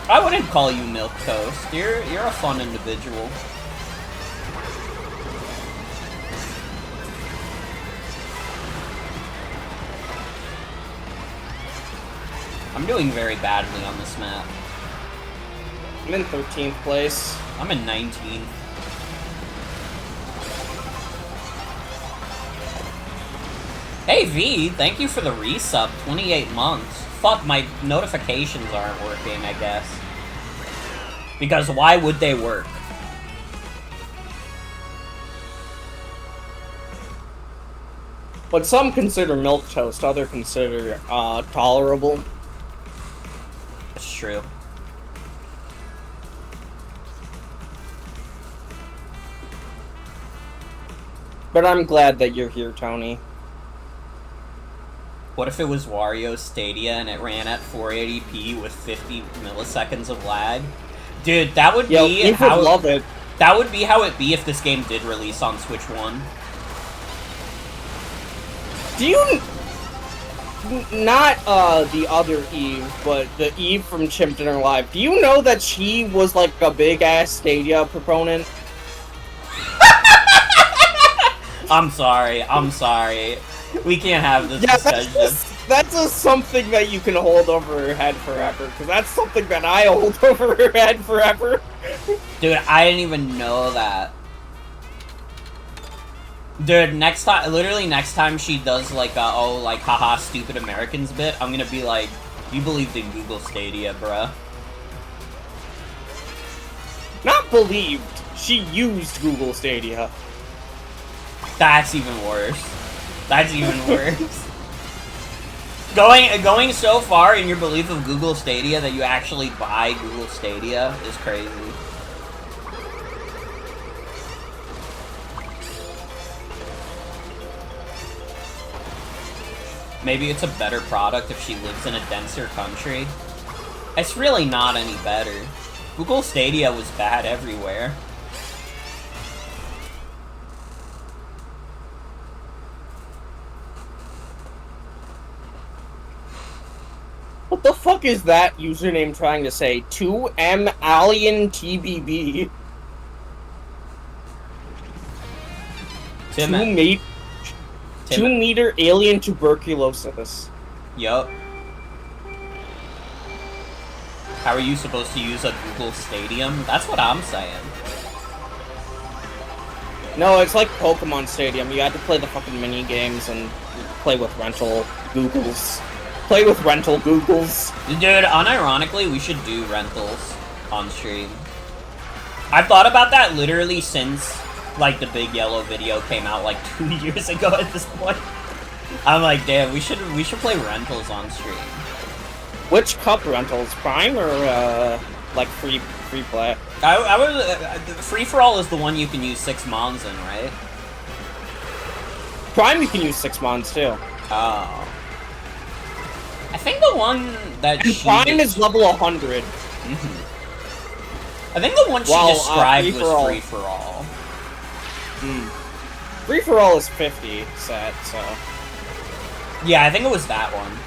I wouldn't call you milquetoast. You're a fun individual. I'm doing very badly on this map. I'm in 13th place. I'm in 19th. Hey V, thank you for the resub, 28 months. Fuck, my notifications aren't working, I guess. Because why would they work? What some consider milquetoast, others consider tolerable. It's true. But I'm glad that you're here, Tony. What if it was Wario Stadia and it ran at 480p with 50 milliseconds of lag? Dude, that would be how would love it. That would be how it'd be if this game did release on Switch 1. Do you not the other Eve, but the Eve from Chimp Dinner Live? Do you know that she was like a big ass Stadia proponent? I'm sorry. We can't have this discussion. That's just something that you can hold over her head forever, because that's something that I hold over her head forever. Dude, I didn't even know that. Dude, next time she does like haha stupid Americans bit, I'm gonna be like, you believed in Google Stadia, bruh. Not believed. She used Google Stadia. That's even worse. That's even worse. Going so far in your belief of Google Stadia that you actually buy Google Stadia is crazy. Maybe it's a better product if she lives in a denser country. It's really not any better. Google Stadia was bad everywhere. What the fuck is that username trying to say? 2M Alien TBB. 2 meter alien tuberculosis. Yup. How are you supposed to use a Google Stadium? That's what I'm saying. No, it's like Pokemon Stadium. You had to play the fucking mini games and play with rental Googles. Play with rental Googles. Dude, unironically, we should do rentals on stream. I've thought about that literally since, like, the Big Yellow video came out, like, 2 years ago at this point. I'm like, damn, we should play rentals on stream. Which cup rentals? Prime or, like, free play. I was free for all is the one you can use 6 mons in, right? Prime you can use 6 mons too. Oh. I think the one that Prime is level 100. I think the one she described was free for all. Free for all is 50 set, so. Yeah, I think it was that one.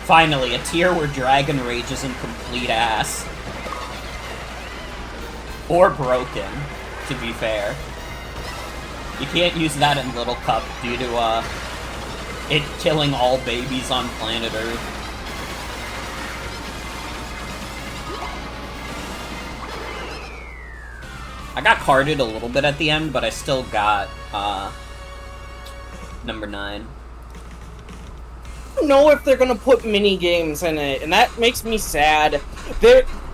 Finally, a tier where Dragon Rage isn't complete ass. Or broken, to be fair. You can't use that in Little Cup due to, it killing all babies on planet Earth. I got carded a little bit at the end, but I still got, number 9. I don't know if they're gonna put mini games in it, and that makes me sad.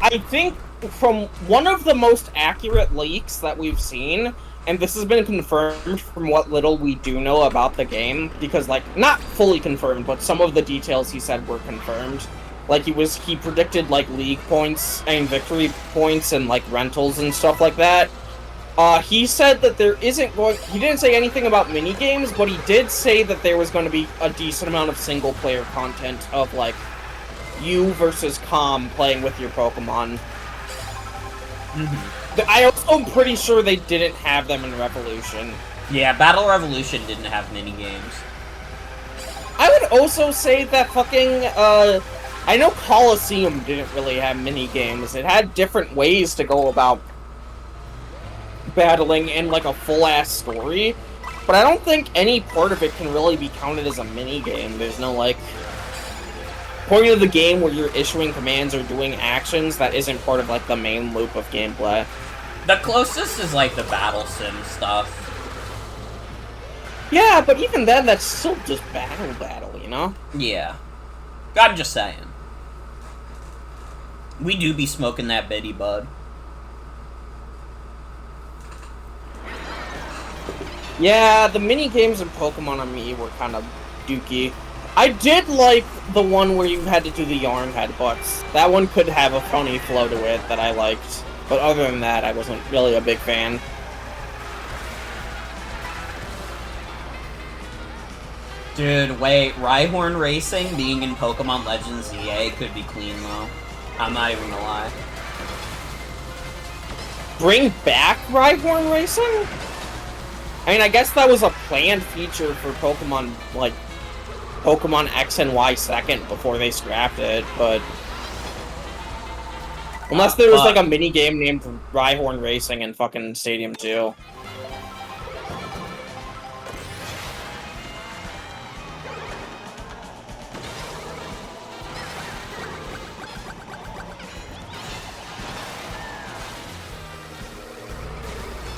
I think from one of the most accurate leaks that we've seen, and this has been confirmed from what little we do know about the game, because, like, not fully confirmed, but some of the details he said were confirmed. Like, he predicted, like, league points, and victory points, and, like, rentals and stuff like that. He said that there isn't going... He didn't say anything about minigames, but he did say that there was going to be a decent amount of single-player content of, like, you versus Com playing with your Pokemon. I also am pretty sure they didn't have them in Revolution. Yeah, Battle Revolution didn't have minigames. I would also say that fucking, I know Coliseum didn't really have minigames. It had different ways to go about battling in, like, a full-ass story, but I don't think any part of it can really be counted as a minigame. There's no, like, point of the game where you're issuing commands or doing actions that isn't part of, like, the main loop of gameplay. The closest is, like, the Battle Sim stuff. Yeah, but even then, that's still just battle, you know? Yeah. I'm just saying. We do be smoking that bitty, bud. Yeah, the mini-games in Pokemon on me were kind of dookie. I did like the one where you had to do the yarn headbutts. That one could have a funny flow to it that I liked. But other than that, I wasn't really a big fan. Dude, wait, Rhyhorn Racing being in Pokemon Legends ZA could be clean, though. I'm not even gonna lie. Bring back Rhyhorn Racing? I mean, I guess that was a planned feature for Pokemon, like, Pokemon X and Y second before they scrapped it, but... Unless there was, like, a mini-game named Rhyhorn Racing in fucking Stadium 2.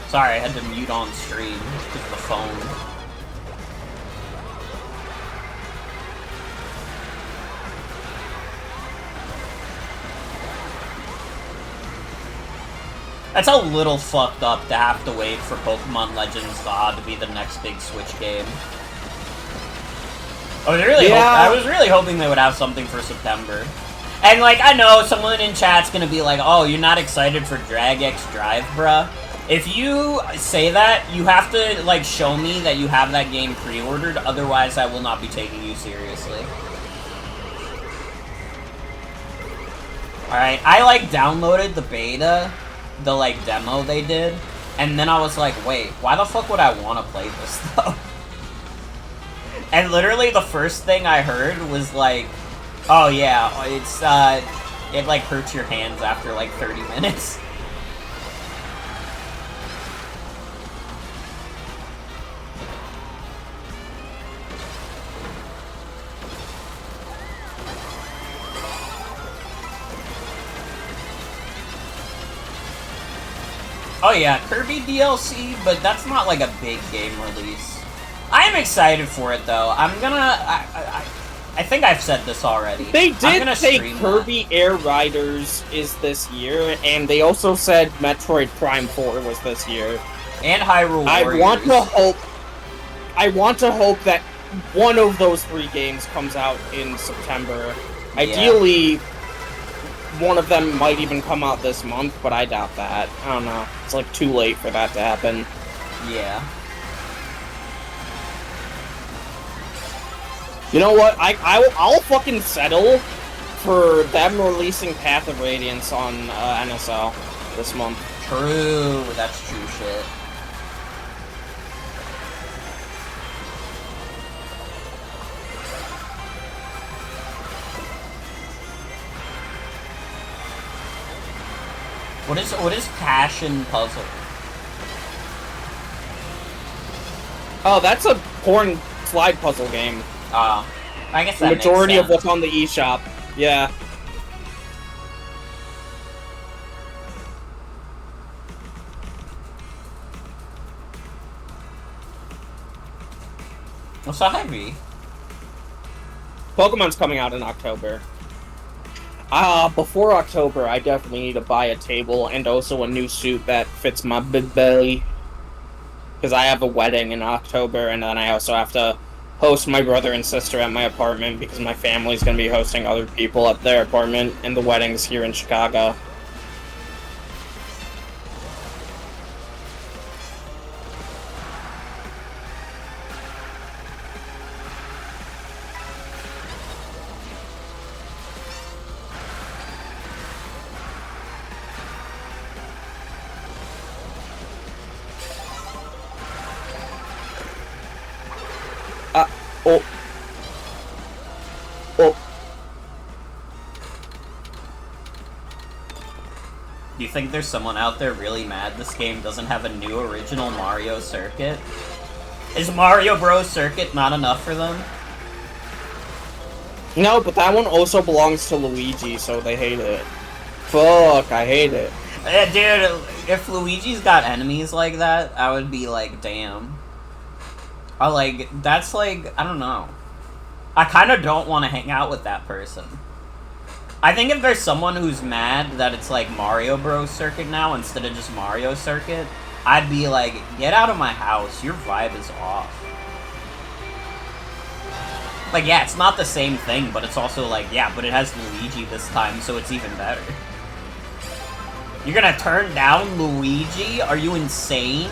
Sorry, I had to mute on stream because of the phone. That's a little fucked up to have to wait for Pokemon Legends to be the next big Switch game. I was really hoping they would have something for September. And, like, I know someone in chat's gonna be like, oh, you're not excited for Drag X Drive, bruh? If you say that, you have to, like, show me that you have that game pre-ordered, otherwise I will not be taking you seriously. Alright, I, like, downloaded the beta, the, like, demo they did, and then I was like, wait, why the fuck would I want to play this, though? And literally the first thing I heard was, like, oh yeah, it's, it, like, hurts your hands after, like, 30 minutes. Oh yeah, Kirby DLC, but that's not like a big game release. I am excited for it though. I'm gonna... I think I've said this already. They did say Kirby Air Riders is this year, and they also said Metroid Prime 4 was this year. And Hyrule Warriors. I want to hope that one of those 3 games comes out in September. Yeah. Ideally, one of them might even come out this month, but I doubt that. I don't know. It's like too late for that to happen. Yeah. You know what? I'll fucking settle for them releasing Path of Radiance on NSL this month. True, that's true shit. What is Passion Puzzle? Oh, that's a porn slide puzzle game. I guess The that majority makes of what's on the eShop. Yeah. What's so heavy? Pokemon's coming out in October. Before October, I definitely need to buy a table and also a new suit that fits my big belly. Because I have a wedding in October, and then I also have to host my brother and sister at my apartment because my family's going to be hosting other people at their apartment, and the wedding's here in Chicago. Oh. Do you think there's someone out there really mad this game doesn't have a new original Mario circuit? Is Mario Bros. Circuit not enough for them? No, but that one also belongs to Luigi, so they hate it. Fuck, I hate it. Dude, if Luigi's got enemies like that, I would be like, damn. That's like, I don't know. I kind of don't want to hang out with that person. I think if there's someone who's mad that it's like Mario Bros. Circuit now instead of just Mario Circuit, I'd be like, get out of my house, your vibe is off. Like, yeah, it's not the same thing, but it's also like, yeah, but it has Luigi this time, so it's even better. You're gonna turn down Luigi? Are you insane?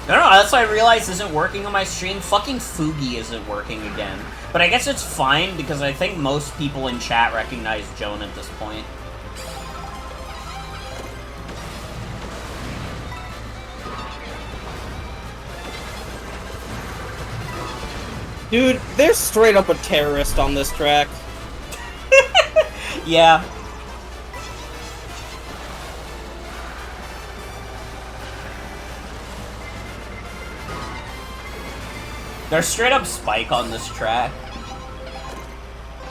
I don't know, that's why I realized isn't working on my stream. Fucking Fugi isn't working again. But I guess it's fine, because I think most people in chat recognize Joan at this point. Dude, there's straight up a terrorist on this track. Yeah. There's straight up Spike on this track.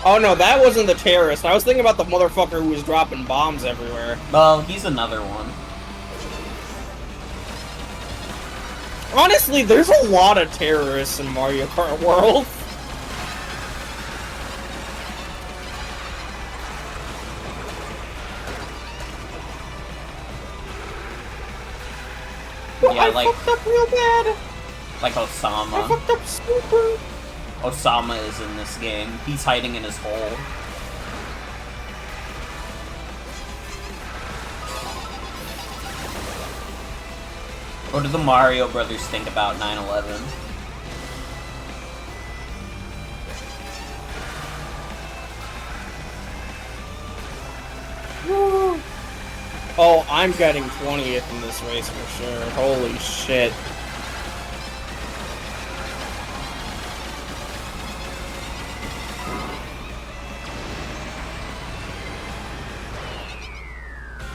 Oh no, that wasn't the terrorist. I was thinking about the motherfucker who was dropping bombs everywhere. Well, he's another one. Honestly, there's a lot of terrorists in Mario Kart World. Yeah, I like... fucked up real bad. Like I Osama. fucked up super. Osama is in this game. He's hiding in his hole. What do the Mario brothers think about 9/11? Woo. Oh, I'm getting 20th in this race for sure. Holy shit.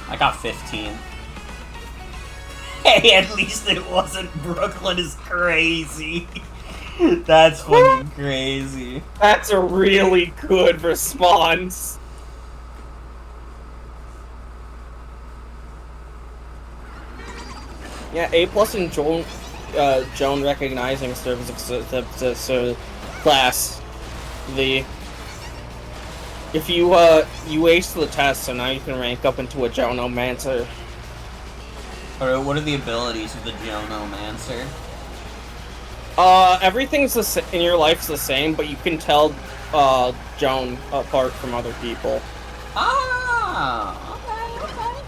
I got 15. Hey, at least it wasn't Brooklyn is crazy. That's fucking crazy. That's a really good response. Yeah, A+ and Joan recognizing service class. The If you aced the test, so now you can rank up into a Jonomancer. Alright, what are the abilities of the Jonomancer? Everything's in your life's the same, but you can tell Joan apart from other people. Ah, okay, okay.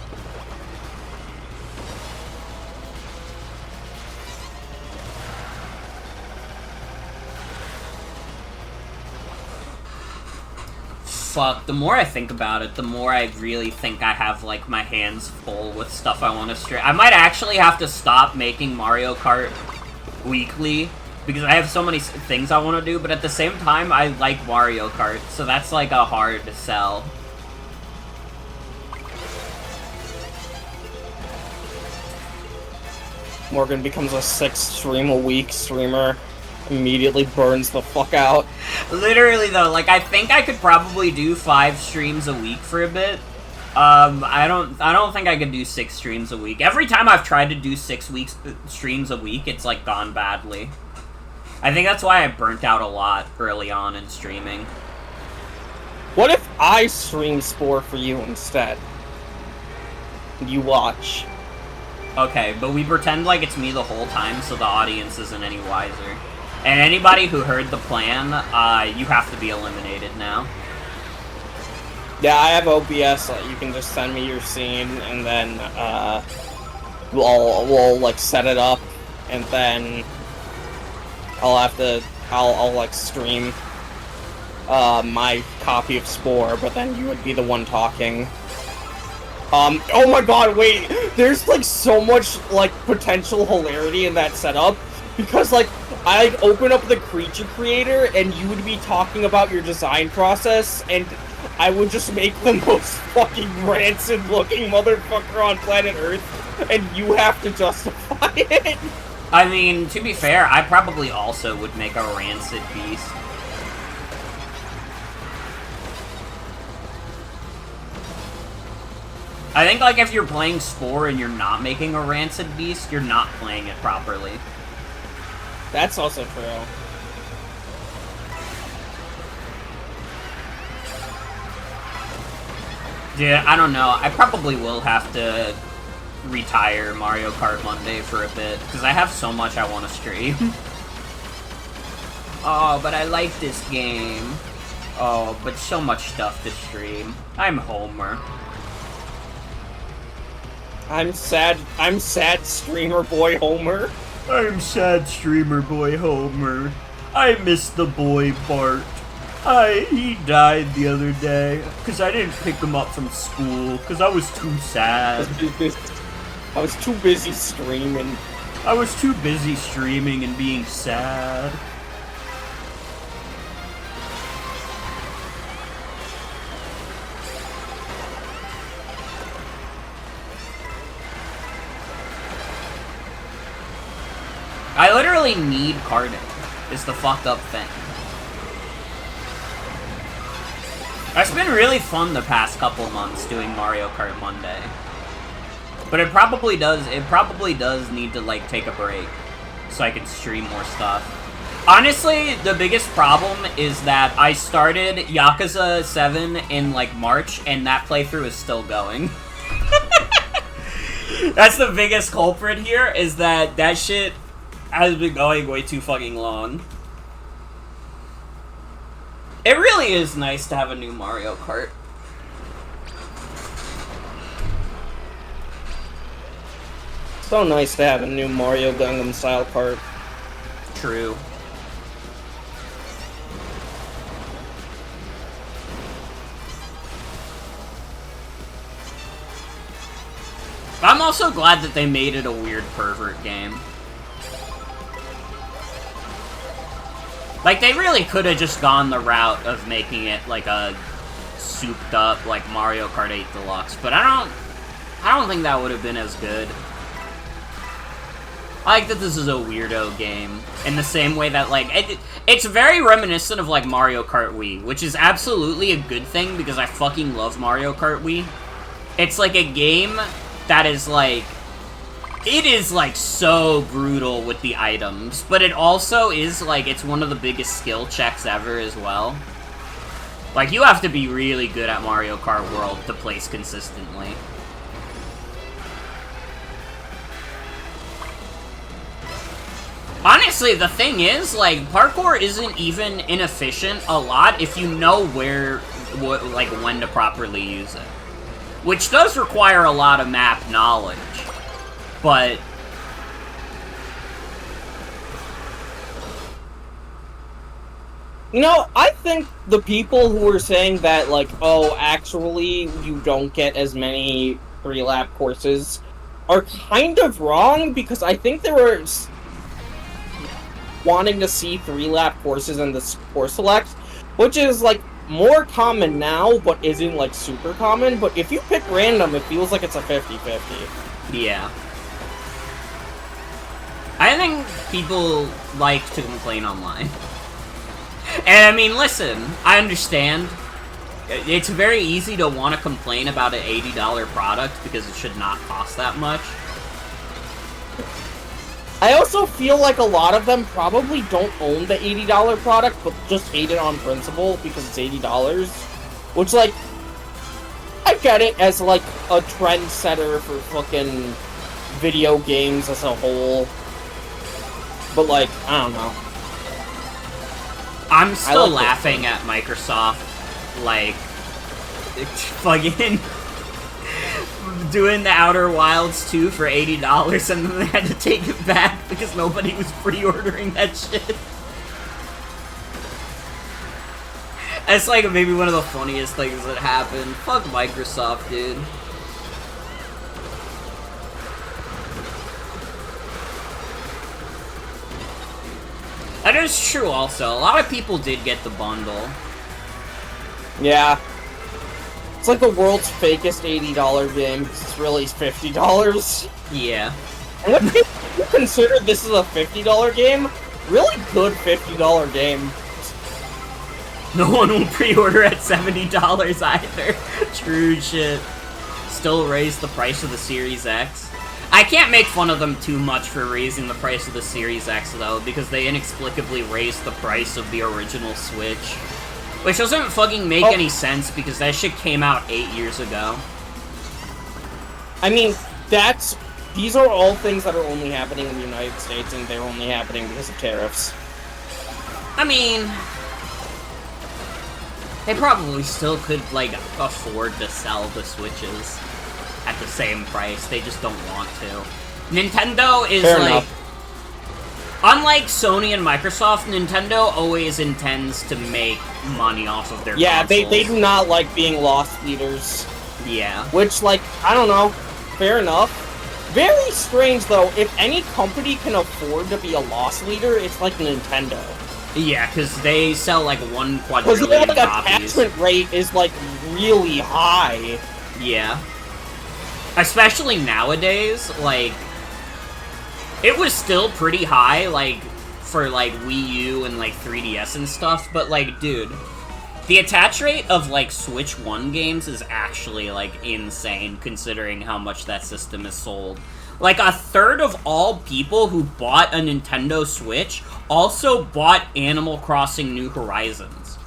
Fuck, the more I think about it, the more I really think I have, like, my hands full with stuff I want to stream. I might actually have to stop making Mario Kart weekly, because I have so many things I want to do, but at the same time, I like Mario Kart, so that's, like, a hard sell. Morgan becomes a 6-stream-a-week streamer. Immediately burns the fuck out. Literally, though, like, I think I could probably do 5 streams a week for a bit. I don't think I could do 6 streams a week. Every time I've tried to do 6 streams a week, it's, like, gone badly. I think that's why I burnt out a lot early on in streaming. What if I stream Spore for you instead? You watch. Okay, but we pretend like it's me the whole time, so the audience isn't any wiser. And anybody who heard the plan, you have to be eliminated now. Yeah, I have OBS. You can just send me your scene, and then we'll like set it up, and then I'll like stream my copy of Spore, but then you would be the one talking. Oh my god, wait! There's like so much like potential hilarity in that setup, because like I'd open up the creature creator and you would be talking about your design process, and I would just make the most fucking rancid looking motherfucker on planet Earth, and you have to justify it. I mean, to be fair, I probably also would make a rancid beast. I think, like, if you're playing Spore and you're not making a rancid beast, you're not playing it properly. That's also true. Yeah, I don't know. I probably will have to retire Mario Kart Monday for a bit, because I have so much I want to stream. Oh, but I like this game. Oh, but so much stuff to stream. I'm Homer. I'm sad streamer boy Homer. I'm sad streamer boy Homer. I miss the boy Bart. He died the other day, because I didn't pick him up from school, because I was too sad. I was too busy streaming. I was too busy streaming and being sad. I literally need karting, is the fucked up thing. It's been really fun the past couple months doing Mario Kart Monday. But it probably does need to, like, take a break, so I can stream more stuff. Honestly, the biggest problem is that I started Yakuza 7 in, like, March, and that playthrough is still going. That's the biggest culprit here, is that that shit has been going way too fucking long. It really is nice to have a new Mario Kart. So nice to have a new Mario Gangnam Style kart. True. I'm also glad that they made it a weird pervert game. Like, they really could have just gone the route of making it, like, a souped-up, like, Mario Kart 8 Deluxe, but I don't think that would have been as good. I like that this is a weirdo game, in the same way that, like, it's very reminiscent of, like, Mario Kart Wii, which is absolutely a good thing, because I fucking love Mario Kart Wii. It's, like, a game that is, like, it is, like, so brutal with the items, but it also is, like, it's one of the biggest skill checks ever as well. Like, you have to be really good at Mario Kart World to place consistently. Honestly, the thing is, like, parkour isn't even inefficient a lot if you know like, when to properly use it. Which does require a lot of map knowledge. But... You know, I think the people who are saying that, like, oh, actually, you don't get as many 3-lap courses are kind of wrong, because I think they were wanting to see 3-lap courses in the course select, which is, like, more common now, but isn't, like, super common. But if you pick random, it feels like it's a 50-50. Yeah. I think people like to complain online. And, I mean, listen, I understand. It's very easy to want to complain about an $80 product because it should not cost that much. I also feel like a lot of them probably don't own the $80 product, but just hate it on principle because it's $80. Which, like, I get it as, like, a trendsetter for fucking video games as a whole. But, like, I don't know. I'm still laughing at Microsoft, like, fucking doing the Outer Wilds 2 for $80 and then they had to take it back because nobody was pre-ordering that shit. That's like maybe one of the funniest things that happened. Fuck Microsoft, dude. That is true also. A lot of people did get the bundle. Yeah. It's like the world's fakest $80 game, because it's really $50. Yeah. And when you consider this is a $50 game, really good $50 game. No one will pre-order at $70 either. True shit. Still raised the price of the Series X. I can't make fun of them too much for raising the price of the Series X, though, because they inexplicably raised the price of the original Switch. Which doesn't fucking make any sense, because that shit came out 8 years ago. I mean, these are all things that are only happening in the United States, and they're only happening because of tariffs. I mean... they probably still could, like, afford to sell the Switches at the same price. They just don't want to. Nintendo is, Fair like... enough. Unlike Sony and Microsoft, Nintendo always intends to make money off of their consoles. They do not like being loss leaders. Yeah. Which, like, I don't know. Fair enough. Very strange, though. If any company can afford to be a loss leader, it's like Nintendo. Yeah, because they sell, like, 1 Because quadrillion like, copies. attachment rate is, like, really high. Yeah. Especially nowadays, like... it was still pretty high, like, for, like, Wii U and, like, 3DS and stuff, but, like, dude, the attach rate of, like, Switch 1 games is actually, like, insane, considering how much that system is sold. Like, a third of all people who bought a Nintendo Switch also bought Animal Crossing New Horizons.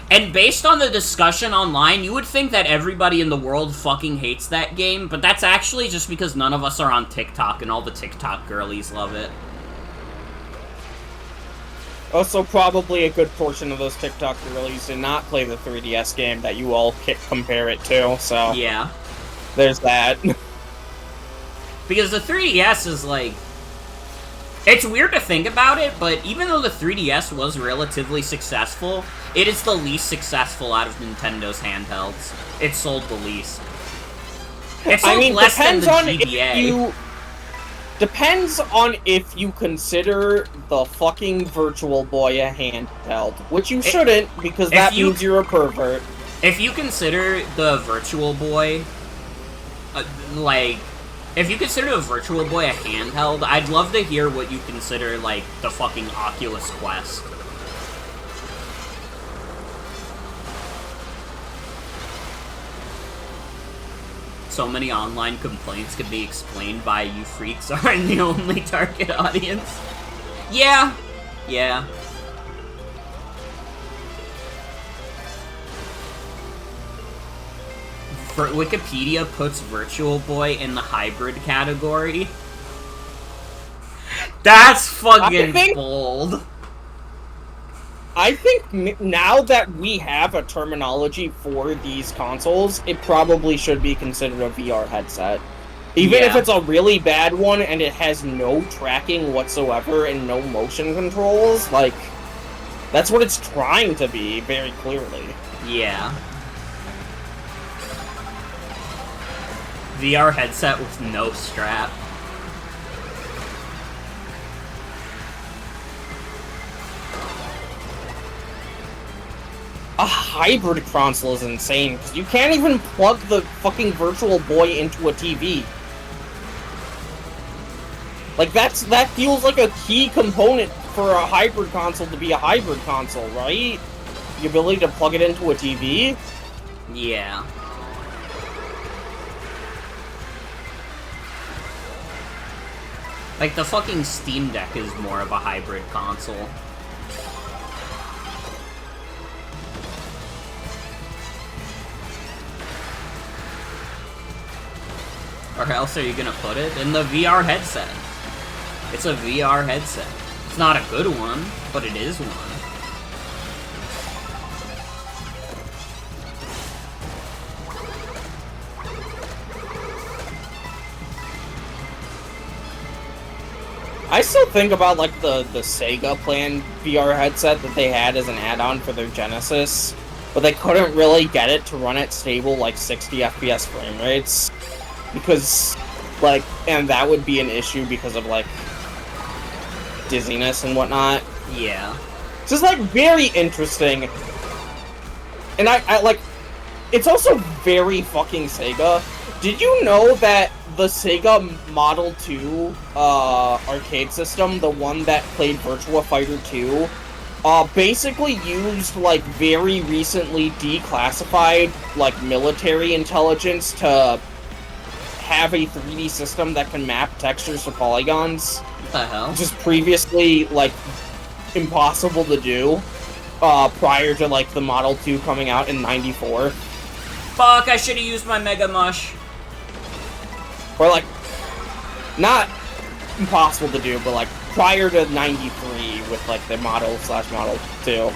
And based on the discussion online, you would think that everybody in the world fucking hates that game, but that's actually just because none of us are on TikTok, and all the TikTok girlies love it. Also, probably a good portion of those TikTok girlies did not play the 3DS game that you all compare it to, so... yeah. There's that. Because the 3DS is, like... it's weird to think about it, but even though the 3DS was relatively successful, it is the least successful out of Nintendo's handhelds. It sold the least. It sold less than the GBA. Depends on if you consider the fucking Virtual Boy a handheld, which you shouldn't, because that means you're a pervert. If you consider the Virtual Boy, if you consider the Virtual Boy a handheld, I'd love to hear what you consider, like, the fucking Oculus Quest. So many online complaints could be explained by you freaks aren't the only target audience. Yeah. Yeah. For Wikipedia puts Virtual Boy in the hybrid category. That's fucking bold. I think now that we have a terminology for these consoles, it probably should be considered a VR headset. Even if it's a really bad one and it has no tracking whatsoever and no motion controls, like, that's what it's trying to be, very clearly. Yeah. VR headset with no strap. A hybrid console is insane, because you can't even plug the fucking Virtual Boy into a TV. Like, that feels like a key component for a hybrid console to be a hybrid console, right? The ability to plug it into a TV? Yeah. Like, the fucking Steam Deck is more of a hybrid console. Or else are you gonna put it in the VR headset? It's a VR headset. It's not a good one, but it is one. I still think about, like, the Sega planned VR headset that they had as an add-on for their Genesis, but they couldn't really get it to run at stable, like, 60 FPS frame rates. Because, like, and that would be an issue because of, like, dizziness and whatnot. Yeah. It's just, like, very interesting. And I like, it's also very fucking Sega. Did you know that the Sega Model 2 arcade system, the one that played Virtua Fighter 2, basically used, like, very recently declassified, like, military intelligence to have a 3D system that can map textures to polygons? What the hell? Which is previously, like, impossible to do, prior to, like, the Model 2 coming out in '94. Fuck, I should've used my Mega Mush. Or, like, not impossible to do, but, like, prior to '93 with, like, the Model/Model 2.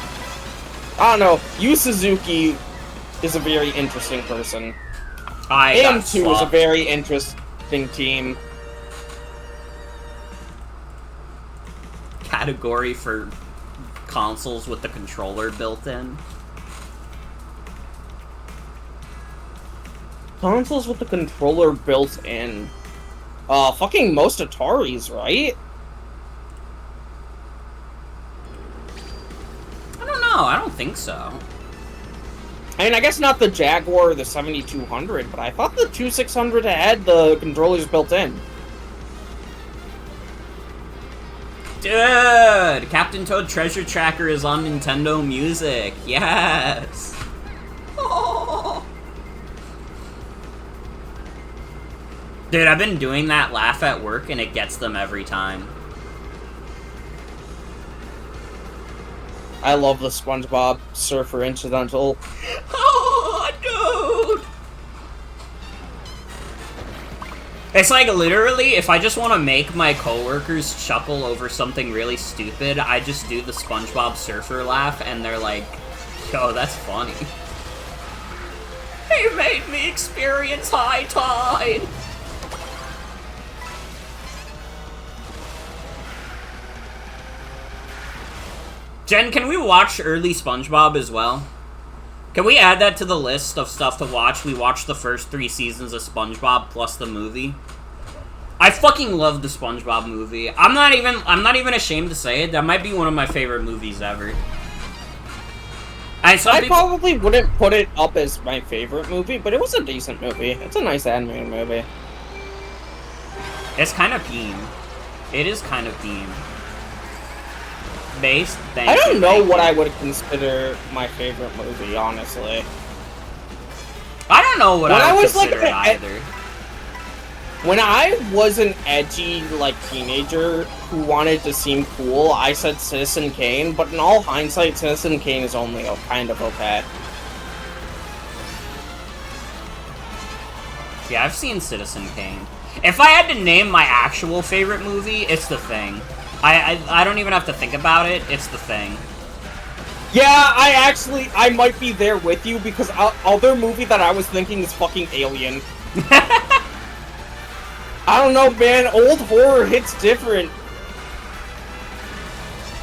I don't know, Yu Suzuki is a very interesting person. AM2 is a very interesting team. Category for consoles with the controller built in. Consoles with the controller built in. Fucking most Ataris, right? I don't know, I don't think so. I mean, I guess not the Jaguar or the 7200, but I thought the 2600 had the controllers built in. Dude! Captain Toad Treasure Tracker is on Nintendo Music. Yes! Oh. Dude, I've been doing that laugh at work and it gets them every time. I love the SpongeBob Surfer incidental. Oh, dude! It's like, literally, if I just want to make my coworkers chuckle over something really stupid, I just do the SpongeBob Surfer laugh, and they're like, yo, that's funny. He made me experience high tide! Jen, can we watch early SpongeBob as well? Can we add that to the list of stuff to watch? We watched the first 3 seasons of SpongeBob plus the movie. I fucking love the SpongeBob movie. I'm not even ashamed to say it. That might be one of my favorite movies ever. I probably wouldn't put it up as my favorite movie, but it was a decent movie. It's a nice animated movie. It's kind of beam. It is kind of beam. Based. I don't know what I would consider my favorite movie, honestly. I don't know what I would consider either. When I was an edgy, like, teenager who wanted to seem cool, I said Citizen Kane, but in all hindsight, Citizen Kane is only kind of okay. Yeah, I've seen Citizen Kane. If I had to name my actual favorite movie, it's The Thing. I don't even have to think about it, it's The Thing. Yeah, I might be there with you, because other movie that I was thinking is fucking Alien. I don't know, man, old horror hits different.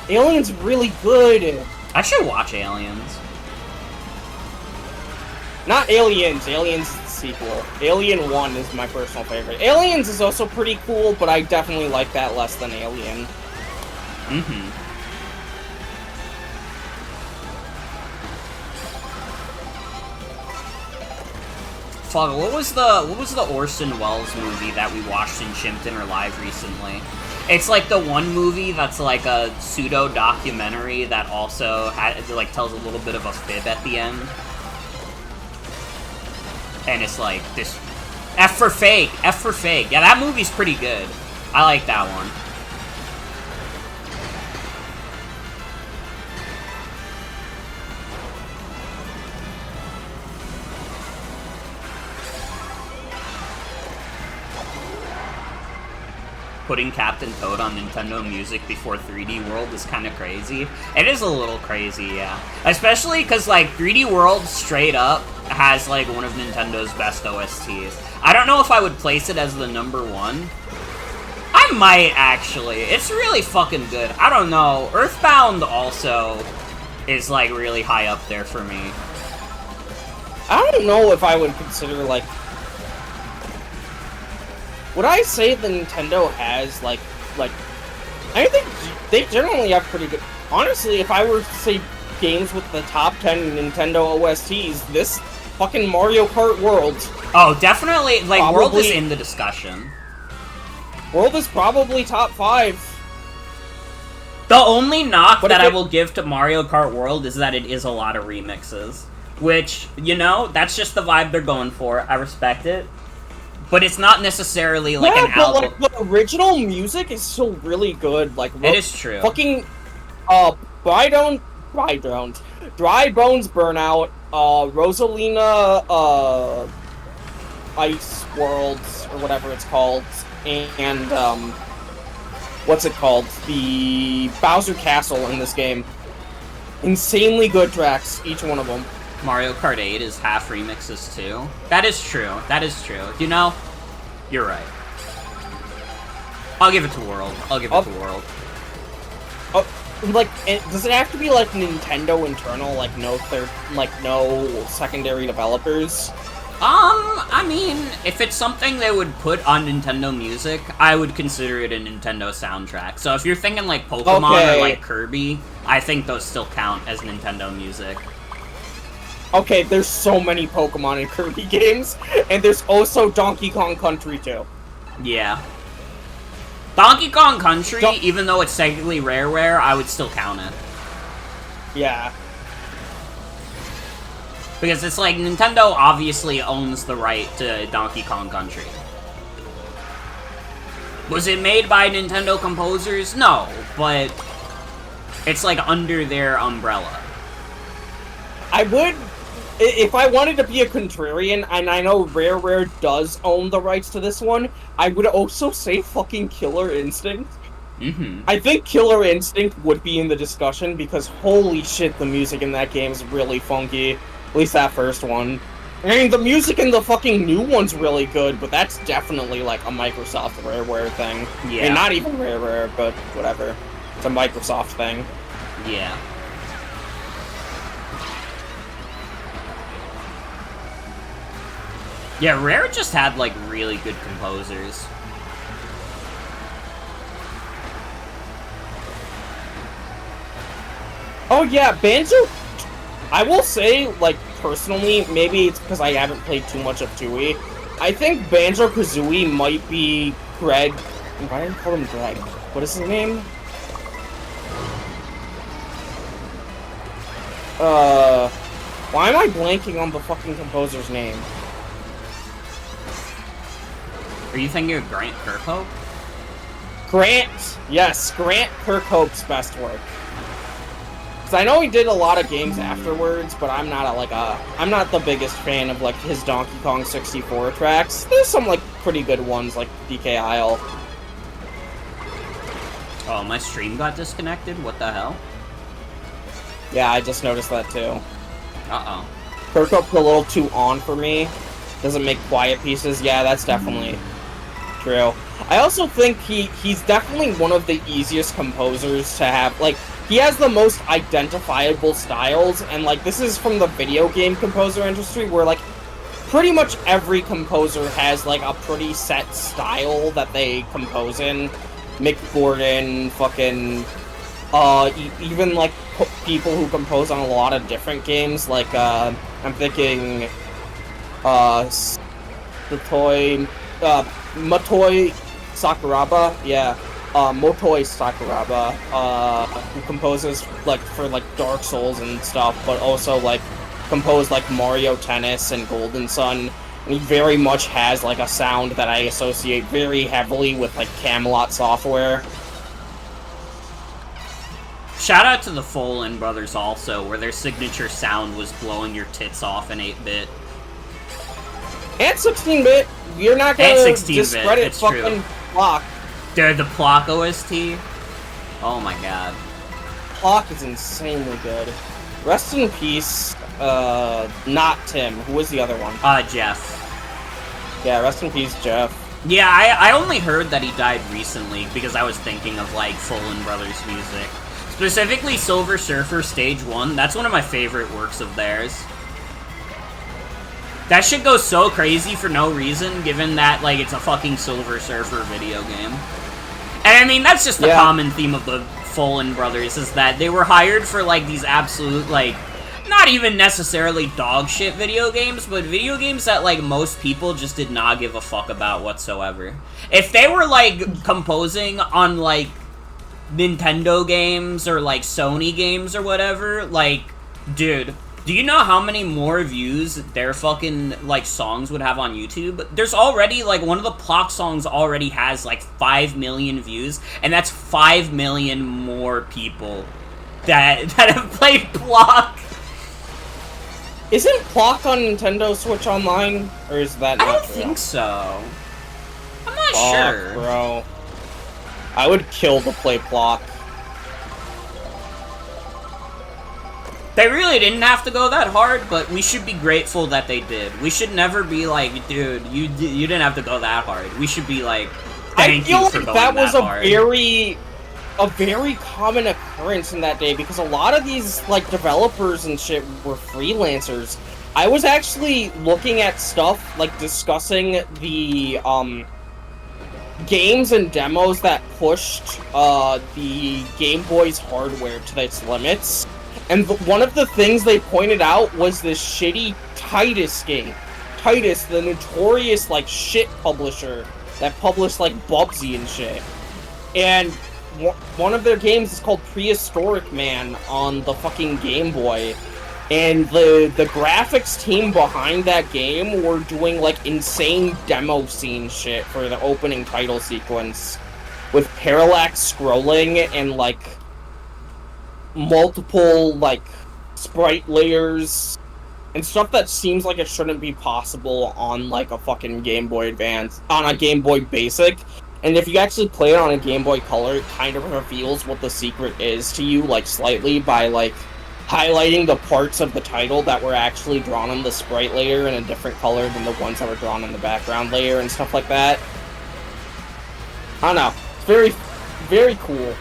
Alien's really good. I should watch Aliens. Not Aliens, Aliens is the sequel. Alien 1 is my personal favorite. Aliens is also pretty cool, but I definitely like that less than Alien. Mm-hmm. Fuck, what was the Orson Welles movie that we watched in Shimpton or Live recently? It's like the one movie that's like a pseudo-documentary that also like tells a little bit of a fib at the end. And it's like this F for fake. Yeah, that movie's pretty good. I like that one. Putting Captain Toad on Nintendo Music before 3D World is kind of crazy. It is a little crazy, yeah. Especially because, like, 3D World straight up has, like, one of Nintendo's best OSTs. I don't know if I would place it as the #1. I might, actually. It's really fucking good. I don't know. Earthbound also is, like, really high up there for me. I don't know if I would consider, like... Would I say the Nintendo has, like... I think they generally have pretty good... Honestly, if I were to say games with the top 10 Nintendo OSTs, this fucking Mario Kart World... Oh, definitely, like, probably, World is in the discussion. World is probably top 5. The only knock that I will give to Mario Kart World is that it is a lot of remixes. Which, you know, that's just the vibe they're going for. I respect it. But it's not necessarily like an album. Like, the original music is still really good. Like, it is true. Fucking, Dry Bones Burnout, Rosalina, Ice Worlds, or whatever it's called, and, what's it called? The Bowser Castle in this game. Insanely good tracks, each one of them. Mario Kart 8 is half remixes too. That is true. That is true. You know, you're right. I'll give it to World. World. Like, does it have to be like Nintendo internal, like no secondary developers? I mean, if it's something they would put on Nintendo Music, I would consider it a Nintendo soundtrack. So if you're thinking like Pokemon or like Kirby, I think those still count as Nintendo Music. Okay, there's so many Pokemon and Kirby games, and there's also Donkey Kong Country too. Yeah. Donkey Kong Country, even though it's technically Rareware, I would still count it. Yeah. Because it's like, Nintendo obviously owns the right to Donkey Kong Country. Was it made by Nintendo composers? No, but it's like under their umbrella. I would... If I wanted to be a contrarian, and I know Rareware does own the rights to this one, I would also say fucking Killer Instinct. Mm-hmm. I think Killer Instinct would be in the discussion, because holy shit, the music in that game is really funky. At least that first one. I mean, the music in the fucking new one's really good, but that's definitely like a Microsoft Rareware thing. Yeah. I mean, not even Rareware, but whatever. It's a Microsoft thing. Yeah. Yeah, Rare just had, like, really good composers. Oh yeah, Banjo... I will say, like, personally, maybe it's because I haven't played too much of 2E, I think Banjo-Kazooie might be Greg... Why did I call him Greg? What is his name? Why am I blanking on the fucking composer's name? Are you thinking of Grant Kirkhope? Grant! Yes, Grant Kirkhope's best work. Cause I know he did a lot of games afterwards, but I'm not I'm not the biggest fan of like his Donkey Kong 64 tracks. There's some like pretty good ones like DK Isle. Oh, my stream got disconnected? What the hell? Yeah, I just noticed that too. Uh-oh. Kirkup's a little too on for me. Doesn't make quiet pieces. Yeah, that's definitely true. I also think he's definitely one of the easiest composers to have. Like, he has the most identifiable styles, and like this is from the video game composer industry, where like pretty much every composer has like a pretty set style that they compose in. Mick Gordon, fucking, even like people who compose on a lot of different games. Like, I'm thinking, Motoi Sakuraba, yeah. Motoi Sakuraba, who composes, like, for, like, Dark Souls and stuff, but also, like, composed, like, Mario Tennis and Golden Sun. And he very much has, like, a sound that I associate very heavily with, like, Camelot software. Shout out to the Folan brothers also, where their signature sound was blowing your tits off in 8-bit. And 16-bit, you're not gonna discredit fucking Plock. Dude, the Plock OST? Oh my god. Plock is insanely good. Rest in peace, not Tim. Who was the other one? Jeff. Yeah, rest in peace, Jeff. Yeah, I only heard that he died recently because I was thinking of, like, Folan Brothers music. Specifically, Silver Surfer Stage 1. That's one of my favorite works of theirs. That shit goes so crazy for no reason, given that, like, it's a fucking Silver Surfer video game. And, I mean, that's just the common theme of the Folan Brothers, is that they were hired for, like, these absolute, like, not even necessarily dog shit video games, but video games that, like, most people just did not give a fuck about whatsoever. If they were, like, composing on, like, Nintendo games or, like, Sony games or whatever, like, dude, do you know how many more views their fucking, like, songs would have on YouTube? There's already, like, one of the Plock songs already has, like, 5 million views, and that's 5 million more people that have played Plock. Isn't Plock on Nintendo Switch Online? Or is that not I don't think so. I'm not sure. Bro. I would kill to play Plock. They really didn't have to go that hard, but we should be grateful that they did. We should never be like, dude, you didn't have to go that hard. We should be like, thank you for going that hard. I feel like that was a very common occurrence in that day, because a lot of these, like, developers and shit were freelancers. I was actually looking at stuff, like, discussing the, games and demos that pushed, the Game Boy's hardware to its limits. And one of the things they pointed out was this shitty Titus game. Titus, the notorious, like, shit publisher that published, like, Bubsy and shit. And one of their games is called Prehistoric Man on the fucking Game Boy. And the graphics team behind that game were doing, like, insane demo scene shit for the opening title sequence. With parallax scrolling and, like, multiple, like, sprite layers and stuff that seems like it shouldn't be possible on, like, a fucking Game Boy Advance, on a Game Boy Basic. And if you actually play it on a Game Boy Color, it kind of reveals what the secret is to you, like, slightly, by, like, highlighting the parts of the title that were actually drawn on the sprite layer in a different color than the ones that were drawn on the background layer and stuff like that. I don't know. It's very, very cool.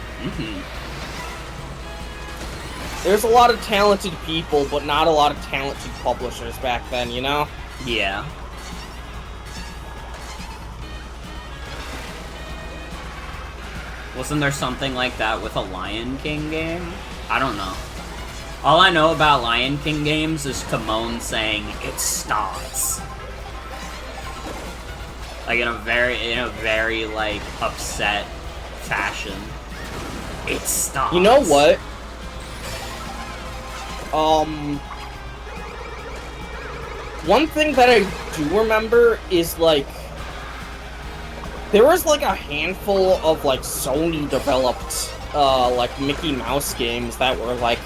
There's a lot of talented people, but not a lot of talented publishers back then, you know? Yeah. Wasn't there something like that with a Lion King game? I don't know. All I know about Lion King games is Timon saying, "It starts." Like, in a very, like, upset fashion. It starts. You know what? One thing that I do remember is, like, there was, like, a handful of, like, Sony-developed, like, Mickey Mouse games that were, like,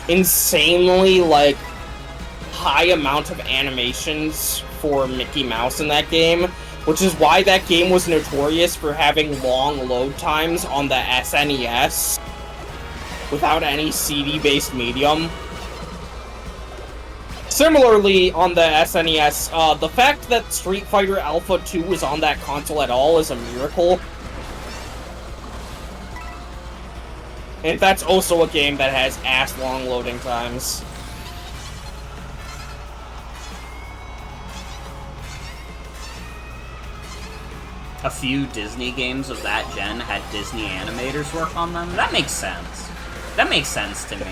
insanely, like, high amount of animations for Mickey Mouse in that game, which is why that game was notorious for having long load times on the SNES without any CD-based medium. Similarly, on the SNES, the fact that Street Fighter Alpha 2 was on that console at all is a miracle. And that's also a game that has ass-long loading times. A few Disney games of that gen had Disney animators work on them. That makes sense. That makes sense to me.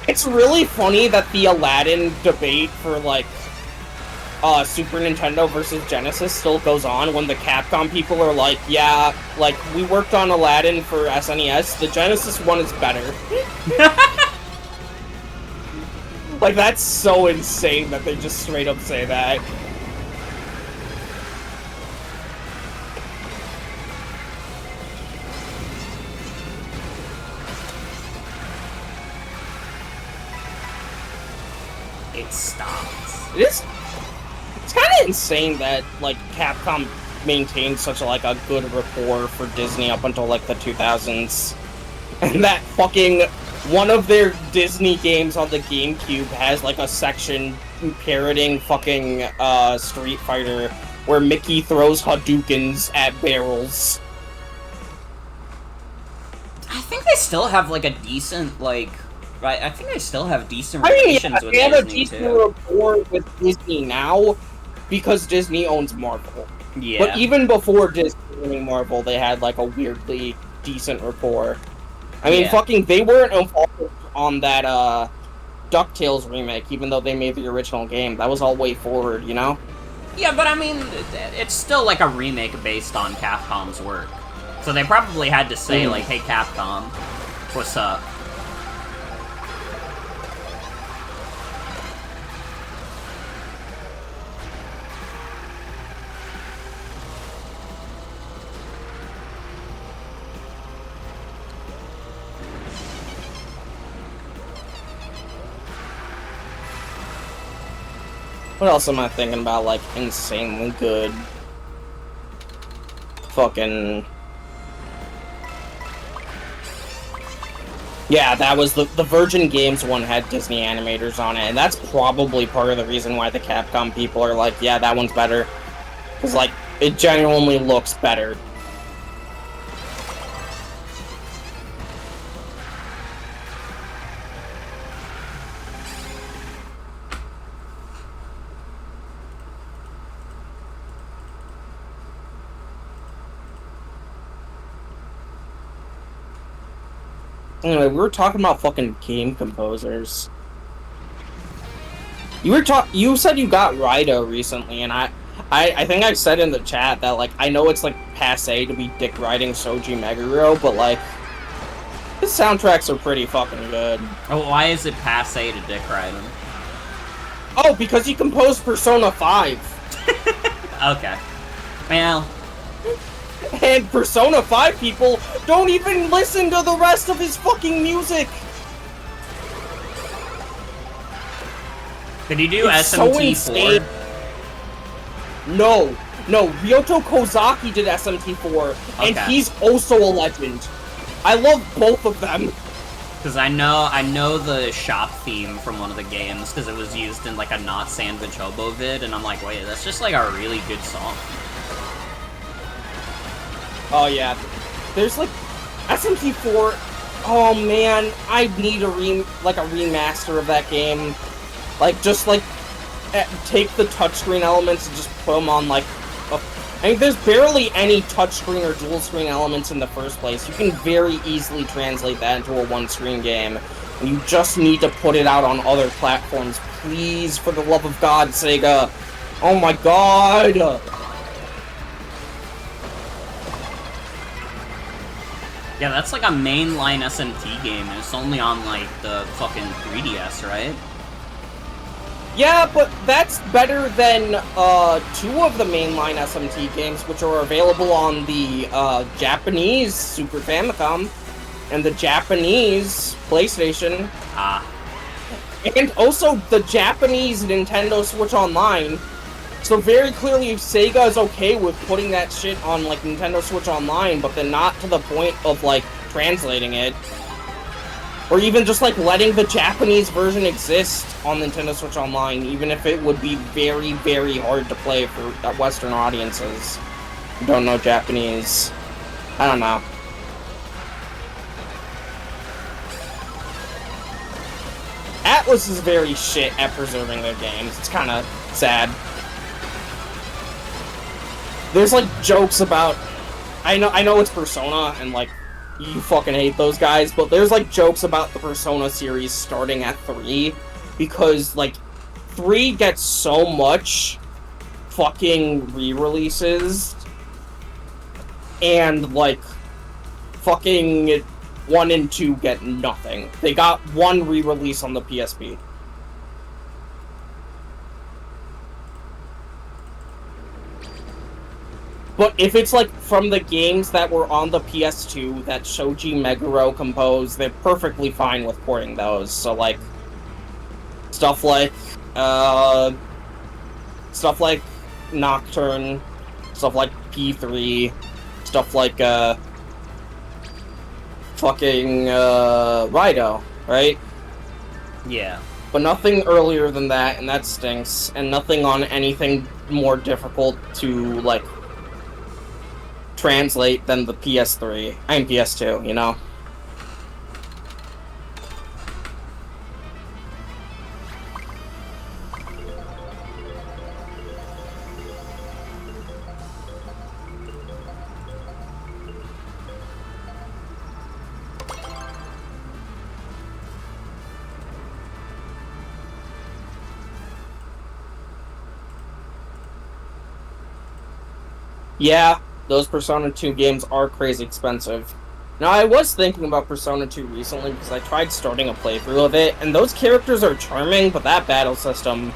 It's really funny that the Aladdin debate for, like, Super Nintendo versus Genesis still goes on when the Capcom people are like, yeah, like, we worked on Aladdin for SNES, the Genesis one is better. Like, that's so insane that they just straight up say that. It stops. It's kind of insane that, like, Capcom maintained such, like, a good rapport for Disney up until, like, the 2000s. And that fucking... one of their Disney games on the GameCube has, like, a section parroting fucking, Street Fighter where Mickey throws Hadoukens at barrels. I think they still have, like, a decent, like... Right, I think they still have decent relations with Disney, too. They have a decent rapport with Disney now, because Disney owns Marvel. Yeah. But even before Disney owning Marvel, they had, like, a weirdly decent rapport. I mean, fucking, they weren't involved on that, DuckTales remake, even though they made the original game. That was all way forward, you know? Yeah, but I mean, it's still, like, a remake based on Capcom's work. So they probably had to say, like, hey, Capcom, what's up? What else am I thinking about, like, insanely good? Fucking... Yeah, that was the Virgin Games one had Disney animators on it, and that's probably part of the reason why the Capcom people are like, yeah, that one's better. Because, like, it genuinely looks better. Anyway, we were talking about fucking game composers. You said you got Raida recently, and I think I said in the chat that, like, I know it's, like, passe to be dick riding Soji Meguro, but, like, his soundtracks are pretty fucking good. Oh, why is it passe to dick ride him? Oh, because he composed Persona 5. Okay. Well... And Persona 5 people don't even listen to the rest of his fucking music! Did he do it's SMT4? So no, Ryoto Kozaki did SMT4, and he's also a legend. I love both of them. Because I know the shop theme from one of the games, because it was used in, like, a Not Sandwich Hobo vid, and I'm like, wait, that's just, like, a really good song. Oh, yeah. There's, like, SMT4... Oh, man, I need a remaster of that game. Like, just, like, take the touchscreen elements and just put them on, like, I mean, there's barely any touchscreen or dual-screen elements in the first place. You can very easily translate that into a one-screen game. And you just need to put it out on other platforms. Please, for the love of God, Sega. Oh, my God! Yeah, that's like a mainline SMT game, and it's only on, like, the fucking 3DS, right? Yeah, but that's better than, 2 of the mainline SMT games, which are available on the, Japanese Super Famicom, and the Japanese PlayStation. And also the Japanese Nintendo Switch Online. So very clearly Sega is okay with putting that shit on, like, Nintendo Switch Online, but then not to the point of, like, translating it. Or even just, like, letting the Japanese version exist on Nintendo Switch Online, even if it would be very, very hard to play for Western audiences who don't know Japanese. I don't know. Atlas is very shit at preserving their games. It's kind of sad. There's, like, jokes about... I know it's Persona, and, like, you fucking hate those guys, but there's, like, jokes about the Persona series starting at 3, because, like, 3 gets so much fucking re-releases, and, like, fucking 1 and 2 get nothing. They got 1 re-release on the PSP. But if it's, like, from the games that were on the PS2 that Shoji Meguro composed, they're perfectly fine with porting those. So, like, stuff like Nocturne, stuff like P3, stuff like, fucking, Rido, right? Yeah. But nothing earlier than that, and that stinks, and nothing on anything more difficult to, like, translate than the PS3. I mean PS2, you know? Yeah, those Persona 2 games are crazy expensive. Now, I was thinking about Persona 2 recently because I tried starting a playthrough of it, and those characters are charming, but that battle system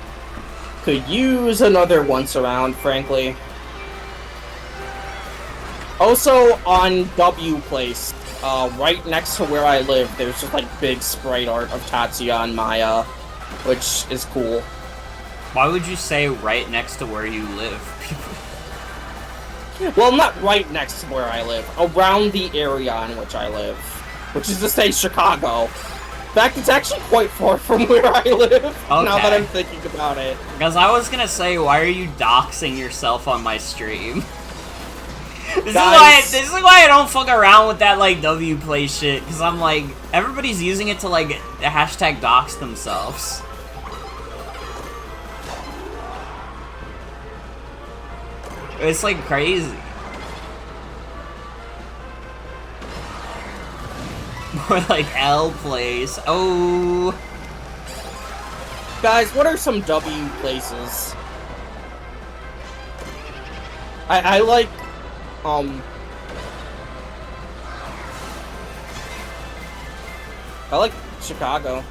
could use another once-around, frankly. Also, on W Place, right next to where I live, there's just, like, big sprite art of Tatsuya and Maya, which is cool. Why would you say right next to where you live? Well, not right next to where I live. Around the area in which I live. Which is to say Chicago. In fact, it's actually quite far from where I live, now that I'm thinking about it. Because I was gonna say, why are you doxing yourself on my stream? This is why I don't fuck around with that, like, W Play shit. Because I'm like, everybody's using it to, like, hashtag dox themselves. It's, like, crazy. More like L Place. Oh. Guys, what are some W places? I like, I like Chicago.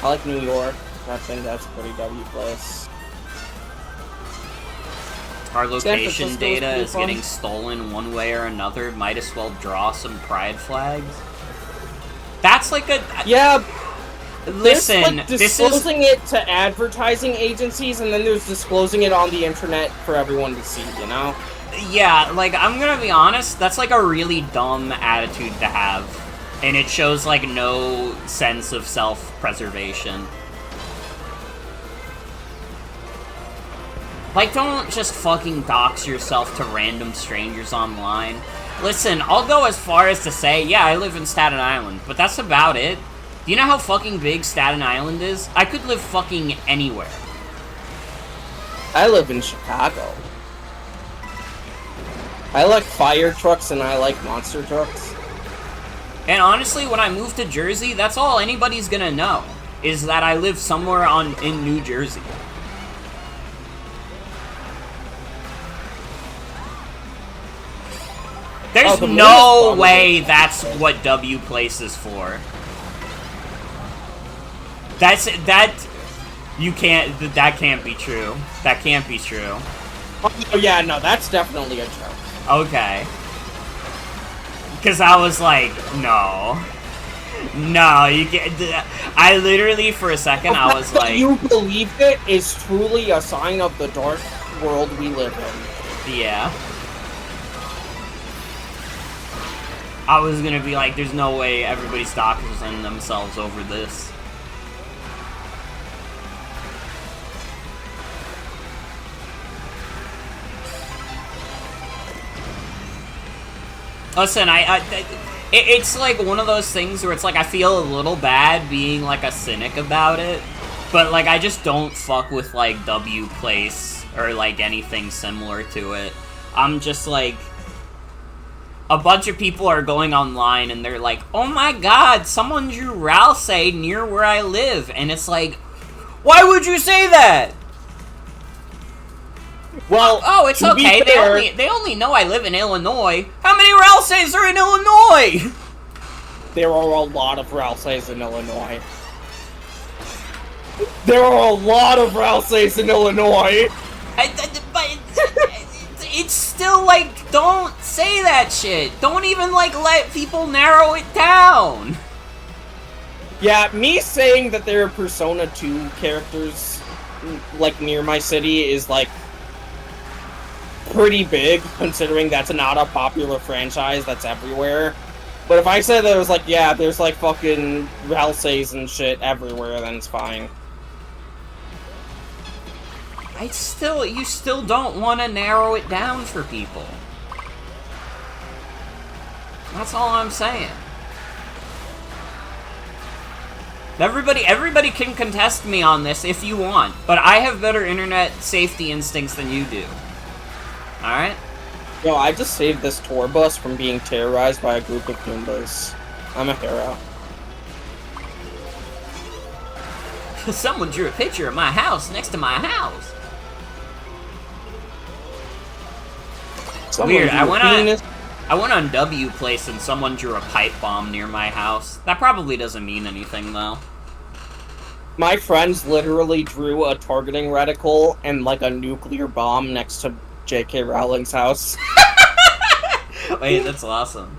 I like New York. I think that's a pretty W place. Our location data is getting stolen one way or another. Might as well draw some pride flags. That's like a... Yeah, listen, like disclosing it to advertising agencies, and then there's disclosing it on the internet for everyone to see, you know? Yeah, like, I'm gonna be honest, that's like a really dumb attitude to have. And it shows, like, no sense of self-preservation. Like, don't just fucking dox yourself to random strangers online. Listen, I'll go as far as to say, yeah, I live in Staten Island, but that's about it. Do you know how fucking big Staten Island is? I could live fucking anywhere. I live in Chicago. I like fire trucks and I like monster trucks. And honestly, when I move to Jersey, that's all anybody's gonna know, is that I live somewhere in New Jersey. There's no way that's what W Place is for. That can't be true. That can't be true. Oh yeah, no, that's definitely a joke. Okay. Because I was like, no. No, you can't. I literally, for a second, I was like, you believed it is truly a sign of the dark world we live in. yeah. I was gonna be like, there's no way everybody's doxing themselves over this. Listen, it's like one of those things where it's like I feel a little bad being like a cynic about it, but like I just don't fuck with like W place or like anything similar to it. I'm just like, a bunch of people are going online and they're like, oh my god, someone drew Ralsei near where I live, and it's like, why would you say that? Well, oh, it's okay. They only know I live in Illinois. How many Ralseis are in Illinois? There are a lot of Ralseis in Illinois. There are a lot of Ralseis in Illinois. But it's still like, don't say that shit. Don't even like let people narrow it down. Yeah, me saying that there are Persona 2 characters like near my city is like pretty big, considering that's not a popular franchise that's everywhere. But if I said that it was like, yeah, there's like fucking Ralseis and shit everywhere, then it's fine. You still don't want to narrow it down for people. That's all I'm saying. Everybody can contest me on this if you want, but I have better internet safety instincts than you do. Alright? Yo, I just saved this tour bus from being terrorized by a group of Goombas. I'm a hero. Someone drew a picture of my house next to my house. Weird, I went on W Place and someone drew a pipe bomb near my house. That probably doesn't mean anything, though. My friends literally drew a targeting reticle and, like, a nuclear bomb next to J.K. Rowling's house. Wait, that's awesome.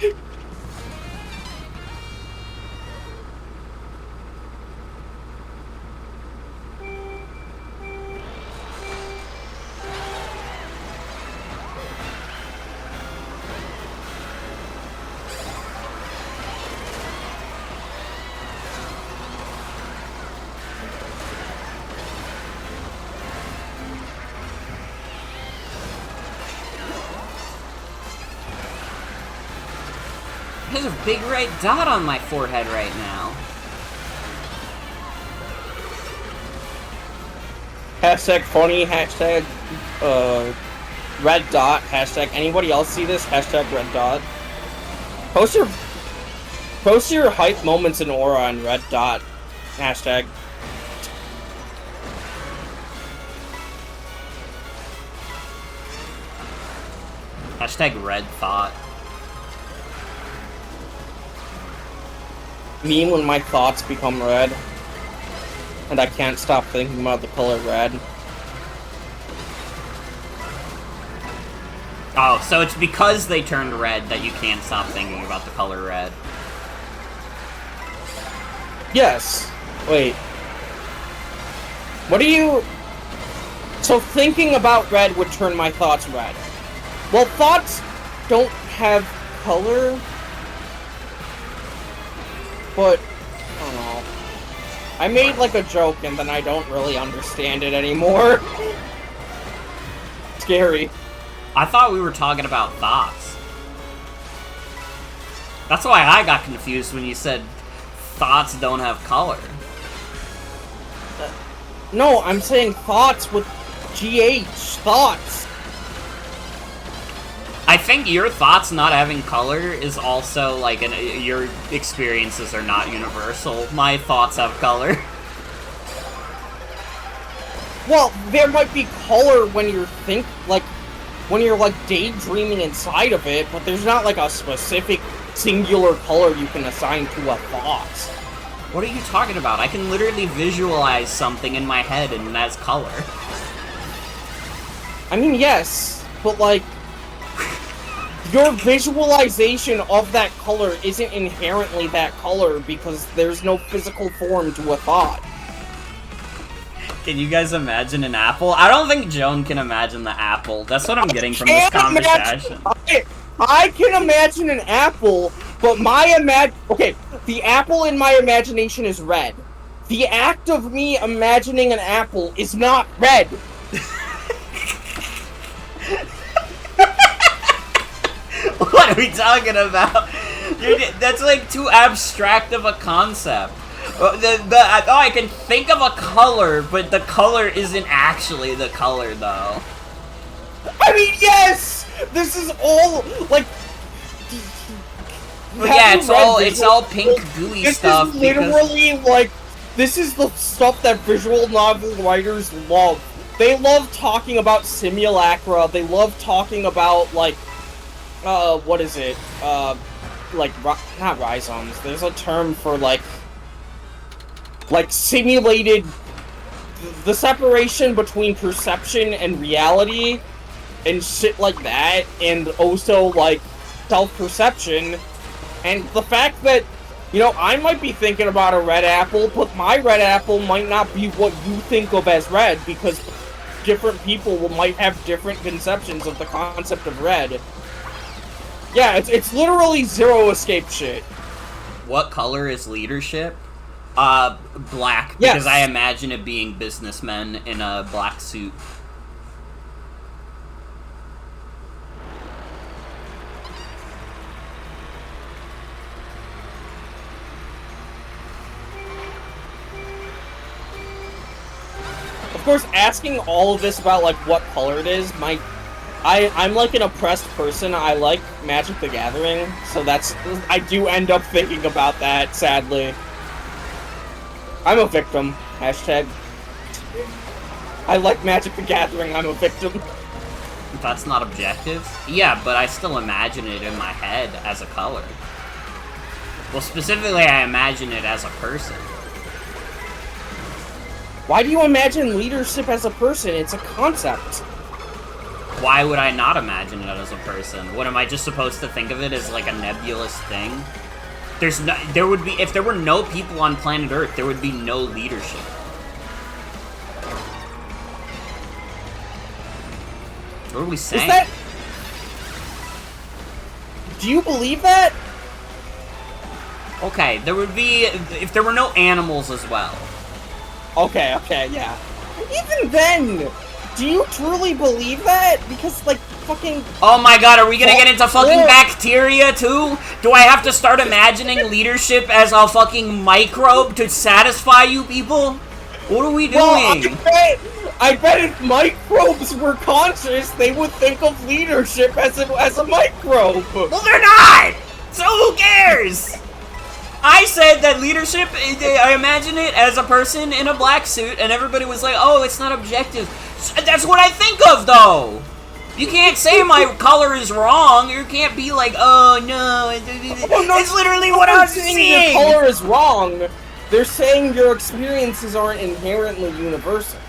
There's a big red dot on my forehead right now. Hashtag funny, hashtag, red dot, hashtag anybody else see this? Hashtag red dot. Post your hype moments in Aura on red dot, hashtag. Hashtag red thought. Me when my thoughts become red, and I can't stop thinking about the color red. Oh, so it's because they turned red that you can't stop thinking about the color red. Yes. Wait. What do you... So thinking about red would turn my thoughts red. Well, thoughts don't have color... But, I don't know. I made, like, a joke, and then I don't really understand it anymore. Scary. I thought we were talking about thoughts. That's why I got confused when you said thoughts don't have color. No, I'm saying thoughts with GH. Thoughts. I think your thoughts not having color is also, like, your experiences are not universal. My thoughts have color. Well, there might be color when you're when you're, like, daydreaming inside of it, but there's not, like, a specific singular color you can assign to a thought. What are you talking about? I can literally visualize something in my head and that's color. I mean, yes, but, like... your visualization of that color isn't inherently that color because there's no physical form to a thought. Can you guys imagine an apple? I don't think Joan can imagine the apple. That's what I'm getting from this conversation. I can imagine an apple, but the apple in my imagination is red. The act of me imagining an apple is not red. What are we talking about? That's like too abstract of a concept. I can think of a color, but the color isn't actually the color, though. I mean, yes! This is all, like... But yeah, it's all pink gooey stuff. This is literally, like, this is the stuff that visual novel writers love. They love talking about simulacra, they love talking about, like, what is it? Like, not rhizomes, there's a term for, like, simulated, the separation between perception and reality, and shit like that, and also, like, self-perception, and the fact that, you know, I might be thinking about a red apple, but my red apple might not be what you think of as red, because different people might have different conceptions of the concept of red. Yeah, it's literally zero escape shit. What color is leadership? Black, because I imagine it being businessmen in a black suit. Of course, asking all of this about, like, what color it is, I'm like an oppressed person. I like Magic the Gathering, so I do end up thinking about that, sadly. I'm a victim. Hashtag. I like Magic the Gathering, I'm a victim. That's not objective? Yeah, but I still imagine it in my head as a color. Well, specifically, I imagine it as a person. Why do you imagine leadership as a person? It's a concept. Why would I not imagine it as a person? What, am I just supposed to think of it as, like, a nebulous thing? There would be, if there were no people on planet Earth, there would be no leadership. What are we saying? Do you believe that? Okay, there would be, if there were no animals as well. Okay, yeah. Even then, do you truly believe that? Because, like, fucking... Oh my god, are we gonna get into fucking bacteria, too? Do I have to start imagining leadership as a fucking microbe to satisfy you people? What are we doing? Well, I bet if microbes were conscious, they would think of leadership as a microbe. Well, they're not! So who cares? I said that leadership, I imagine it as a person in a black suit, and everybody was like, oh, it's not objective. That's what I think of, though! You can't say my color is wrong. You can't be like, oh, no. It's literally what I'm seeing! Your color is wrong. They're saying your experiences aren't inherently universal.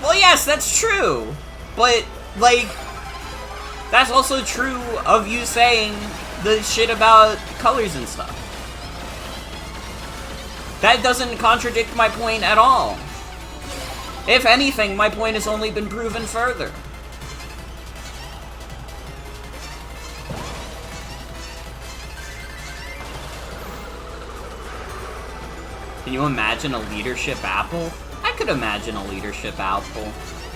Well, yes, that's true. But, like, that's also true of you saying the shit about colors and stuff. That doesn't contradict my point at all. If anything, my point has only been proven further. Can you imagine a leadership apple? I could imagine a leadership apple.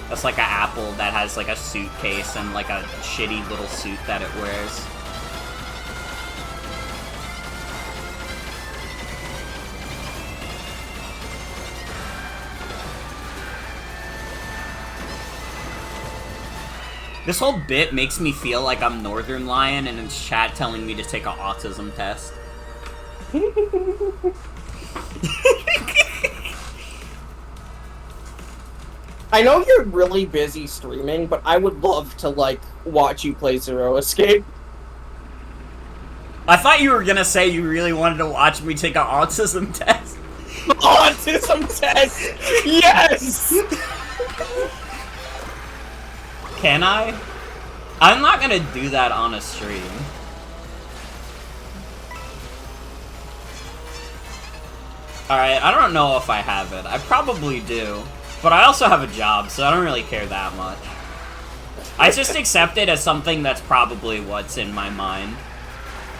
That's like an apple that has like a suitcase and like a shitty little suit that it wears. This whole bit makes me feel like I'm Northern Lion and it's chat telling me to take an autism test. I know you're really busy streaming, but I would love to, like, watch you play Zero Escape. I thought you were gonna say you really wanted to watch me take an autism test. Autism test! Yes! Can I? I'm not gonna do that on a stream. Alright, I don't know if I have it. I probably do. But I also have a job, so I don't really care that much. I just accept it as something that's probably what's in my mind.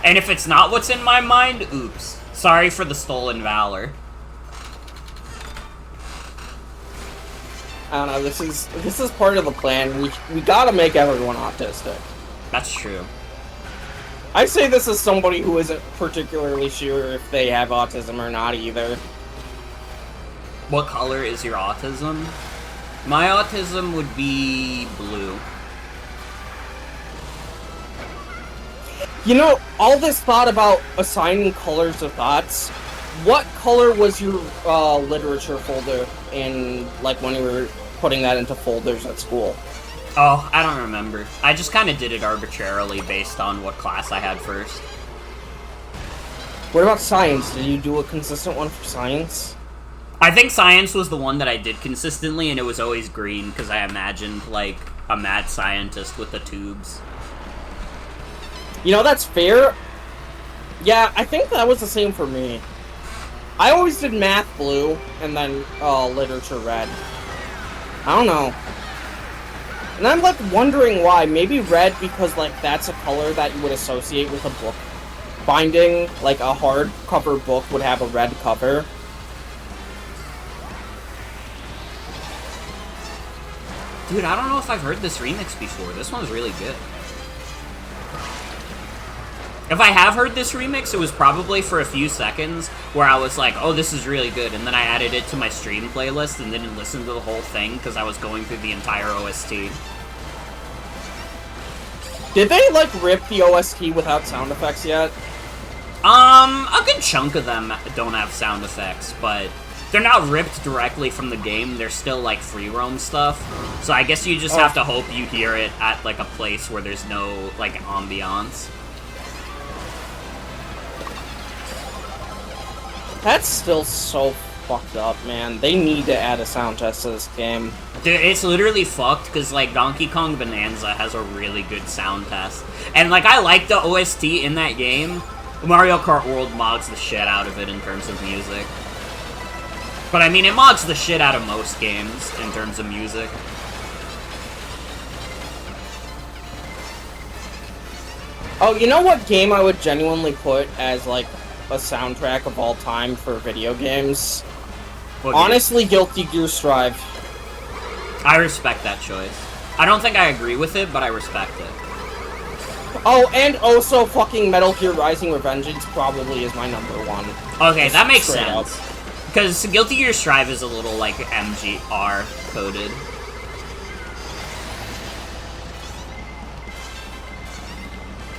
And if it's not what's in my mind, oops. Sorry for the stolen valor. I don't know, this is part of the plan. We gotta make everyone autistic. That's true. I say this as somebody who isn't particularly sure if they have autism or not either. What color is your autism? My autism would be blue. You know, all this thought about assigning colors to thoughts, what color was your literature folder in, like, when you were putting that into folders at school? Oh, I don't remember. I just kind of did it arbitrarily based on what class I had first. What about science? Did you do a consistent one for science? I think science was the one that I did consistently, and it was always green, because I imagined, like, a mad scientist with the tubes. You know, that's fair. Yeah, I think that was the same for me. I always did math blue, and then literature red. I don't know. And I'm, like, wondering why. Maybe red because, like, that's a color that you would associate with a book binding. Like, a hardcover book would have a red cover. Dude, I don't know if I've heard this remix before. This one's really good. If I have heard this remix, it was probably for a few seconds where I was like, oh, this is really good, and then I added it to my stream playlist and didn't listen to the whole thing because I was going through the entire OST. Did they, like, rip the OST without sound effects yet? A good chunk of them don't have sound effects, but they're not ripped directly from the game. They're still, like, free roam stuff. So I guess you just have to hope you hear it at, like, a place where there's no, like, ambiance. That's still so fucked up, man. They need to add a sound test to this game. Dude, it's literally fucked, because, like, Donkey Kong Bonanza has a really good sound test. And, like, I like the OST in that game. Mario Kart World mods the shit out of it in terms of music. But, I mean, it mods the shit out of most games in terms of music. Oh, you know what game I would genuinely put as, like, a soundtrack of all time for video games? Honestly, Guilty Gear Strive. I respect that choice. I don't think I agree with it, but I respect it. Oh, and also fucking Metal Gear Rising Revengeance probably is my number one. Okay, Just that makes straight sense. Because Guilty Gear Strive is a little, like, MGR coded.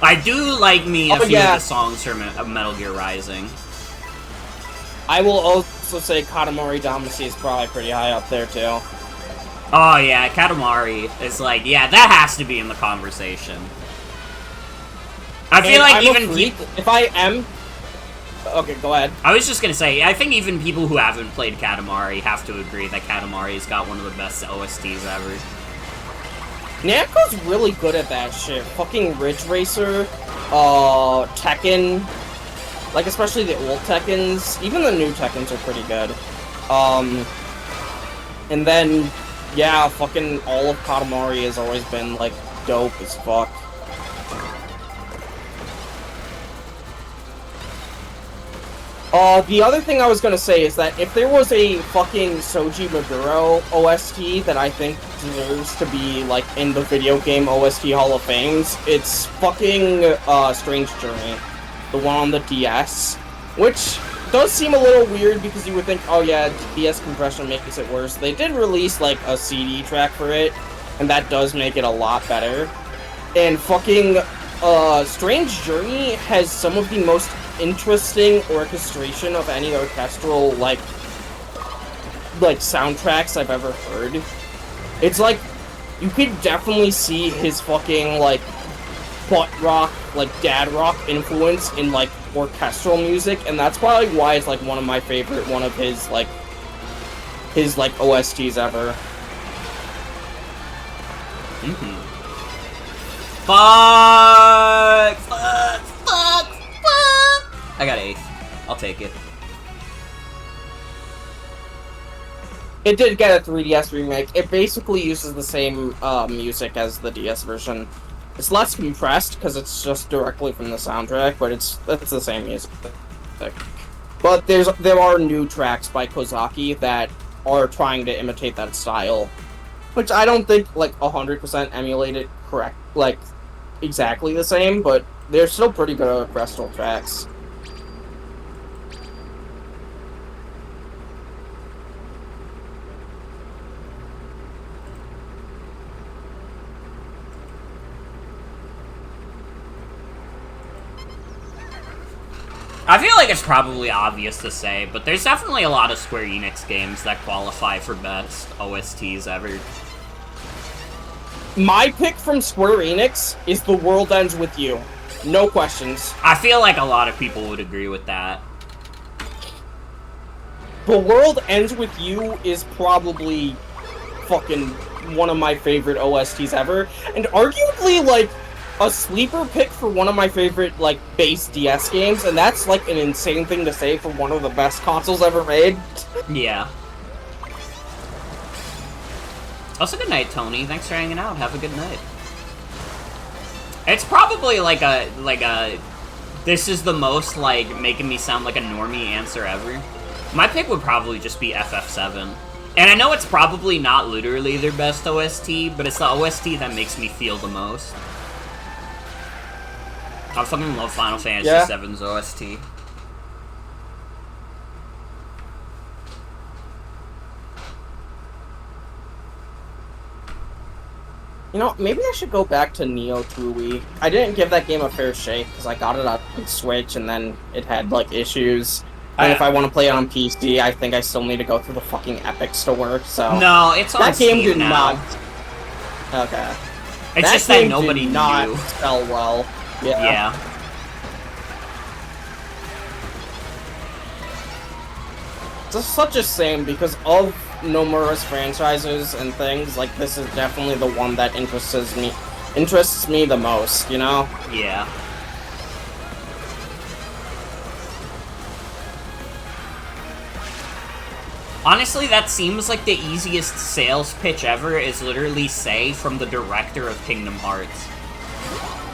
I do like me a few of the songs from Metal Gear Rising. I will also say Katamari Damacy is probably pretty high up there, too. Oh yeah, Katamari is like, yeah, that has to be in the conversation. I feel like even if I am... Okay, go ahead. I was just gonna say, I think even people who haven't played Katamari have to agree that Katamari's got one of the best OSTs ever. Namco's really good at that shit. Fucking Ridge Racer, Tekken, like especially the old Tekkens, even the new Tekkens are pretty good. And then, yeah, fucking all of Katamari has always been, like, dope as fuck. The other thing I was gonna say is that if there was a fucking Soji Meguro OST that I think deserves to be, like, in the video game OST Hall of Fames, it's fucking, Strange Journey. The one on the DS. Which does seem a little weird because you would think, oh yeah, DS compression makes it worse. They did release, like, a CD track for it, and that does make it a lot better. And fucking, Strange Journey has some of the most interesting orchestration of any orchestral, like soundtracks I've ever heard. It's like, you could definitely see his fucking, like, butt rock, like, dad rock influence in, like, orchestral music, and that's probably why it's, like, one of my favorite, one of his, like, OSTs ever. Fuck! Fuck! Fuck! Fuck! I got 8th. I'll take it. It did get a 3DS remake. It basically uses the same music as the DS version. It's less compressed because it's just directly from the soundtrack, but it's the same music. But there are new tracks by Kozaki that are trying to imitate that style, which I don't think like 100% emulate it correct, like exactly the same, but they're still pretty good orchestral tracks. I feel like it's probably obvious to say, but there's definitely a lot of Square Enix games that qualify for best OSTs ever. My pick from Square Enix is The World Ends With You. No questions. I feel like a lot of people would agree with that. The World Ends With You is probably fucking one of my favorite OSTs ever, and arguably, like, a sleeper pick for one of my favorite, like, base DS games, and that's, like, an insane thing to say for one of the best consoles ever made. Yeah. Also, good night, Tony. Thanks for hanging out. Have a good night. It's probably like a this is the most, like, making me sound like a normie answer ever. My pick would probably just be FF7. And I know it's probably not literally their best OST, but it's the OST that makes me feel the most. I fucking love Final Fantasy VII's OST. You know, maybe I should go back to Neo 2 I didn't give that game a fair shake, because I got it on Switch, and then it had, like, issues. And if I want to play it on PC, I think I still need to go through the fucking Epic Store, so... No, it's on Steam game did now. Not... Okay. It's that just that nobody did not knew. sell well. Yeah. It's such a shame, because of Nomura's franchises and things, like, this is definitely the one that interests me the most, you know? Yeah. Honestly, that seems like the easiest sales pitch ever is literally say from the director of Kingdom Hearts.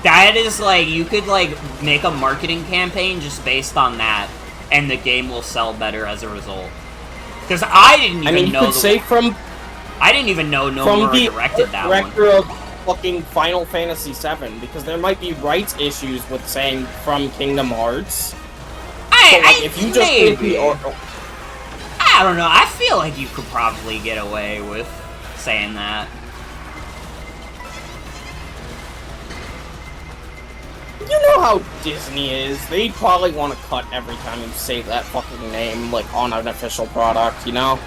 That is, like, you could, like, make a marketing campaign just based on that, and the game will sell better as a result. Because I didn't even know. I didn't even know Nomura directed that one. Director of fucking Final Fantasy VII, because there might be rights issues with saying from Kingdom Hearts. I don't know. I feel like you could probably get away with saying that. You know how Disney is. They probably want to cut every time you say that fucking name, like, on an official product, you know?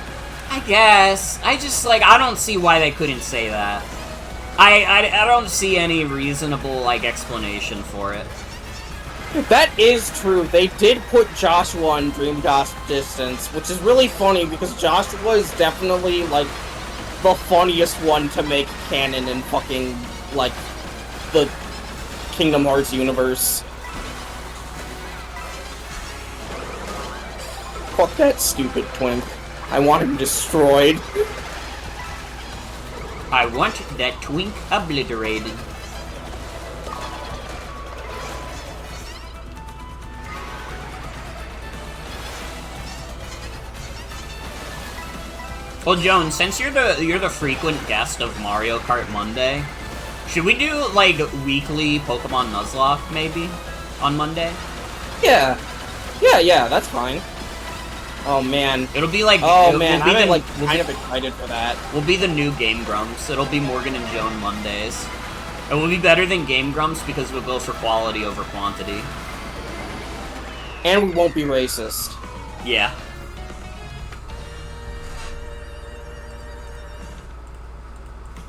I guess. I just, like, I don't see why they couldn't say that. I don't see any reasonable, like, explanation for it. That is true. They did put Joshua in Dream Drop Distance, which is really funny because Joshua is definitely, like, the funniest one to make canon in fucking, like, the Kingdom Hearts universe. Fuck that stupid twink. I want him destroyed. I want that twink obliterated. Well, Joan, since you're the frequent guest of Mario Kart Monday, should we do, like, weekly Pokemon Nuzlocke, maybe, on Monday? Yeah, that's fine. Oh, man. It'll be like... I'm, like, kind of excited for that. We'll be the new Game Grumps. It'll be Morgan and Joan Mondays. It will be better than Game Grumps because we'll go for quality over quantity. And we won't be racist. Yeah.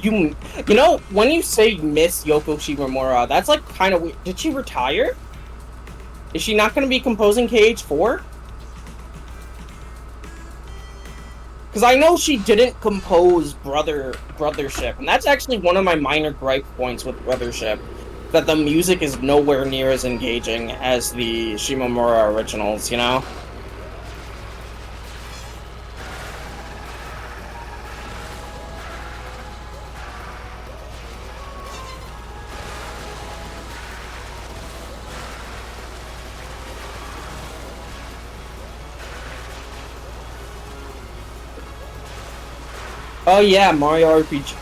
You know, when you say Miss Yoko Shimomura, that's, like, kind of weird. Did she retire? Is she not going to be composing KH4? Because I know she didn't compose Brothership, and that's actually one of my minor gripe points with Brothership. that the music is nowhere near as engaging as the Shimomura originals, you know? Oh yeah, Mario RPG.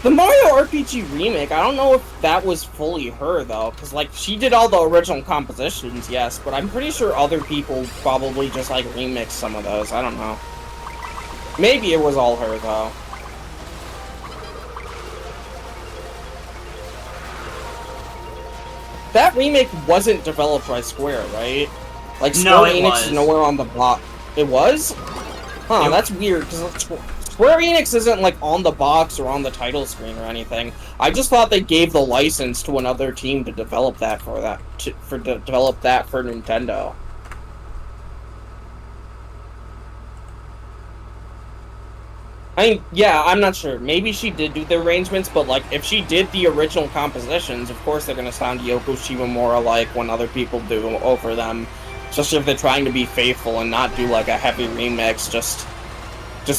The Mario RPG remake, I don't know if that was fully her, though, because, like, she did all the original compositions, yes, but I'm pretty sure other people probably just, like, remixed some of those, I don't know. Maybe it was all her, though. That remake wasn't developed by Square, right? Like, Square Enix is nowhere on the block. It was? Huh, that's weird, because Square Enix isn't, like, on the box or on the title screen or anything. I just thought they gave the license to another team to develop that for Nintendo. I mean, yeah, I'm not sure. Maybe she did do the arrangements, but, like, if she did the original compositions, of course they're gonna sound Yoko Shimomura-like when other people do over them. Especially if they're trying to be faithful and not do, like, a heavy remix, just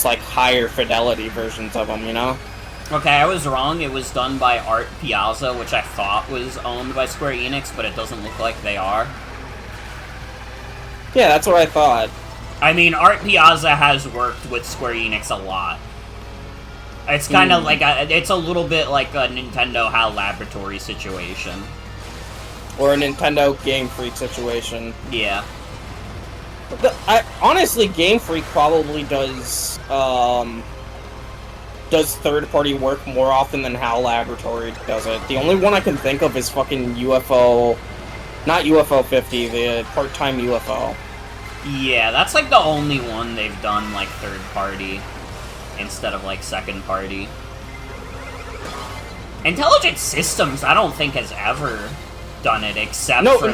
like higher fidelity versions of them, you know? Okay, I was wrong. It was done by Art Piazza, which I thought was owned by Square Enix, but it doesn't look like they are. Yeah, that's what I thought. I mean, Art Piazza has worked with Square Enix a lot. It's kind of like it's a little bit like a Nintendo HAL Laboratory situation. Or a Nintendo Game Freak situation. Yeah. Honestly, Game Freak probably does third-party work more often than HAL Laboratory does it. The only one I can think of is fucking UFO... Not UFO 50, the part-time UFO. Yeah, that's like the only one they've done, like, third-party instead of, like, second-party. Intelligent Systems, I don't think has ever done it, except for,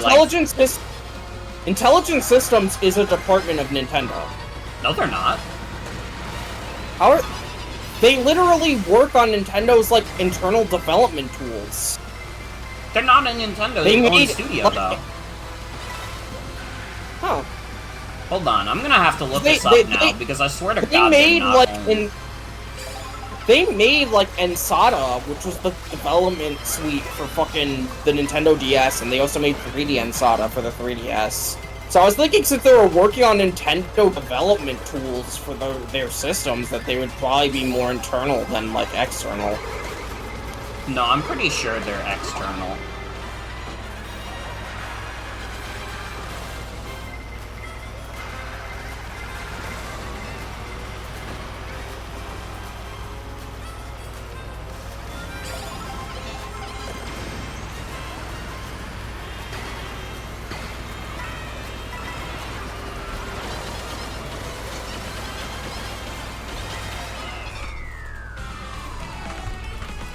Intelligent Systems is a department of Nintendo. No, they're not. They literally work on Nintendo's, like, internal development tools. They're not a Nintendo's own studio, though. Huh. Hold on, I'm gonna have to look this up now, because I swear to God they're not They made, like, Ensata, which was the development suite for fucking the Nintendo DS, and they also made 3D Ensata for the 3DS. So I was thinking, since they were working on Nintendo development tools for their systems, that they would probably be more internal than, like, external. No, I'm pretty sure they're external.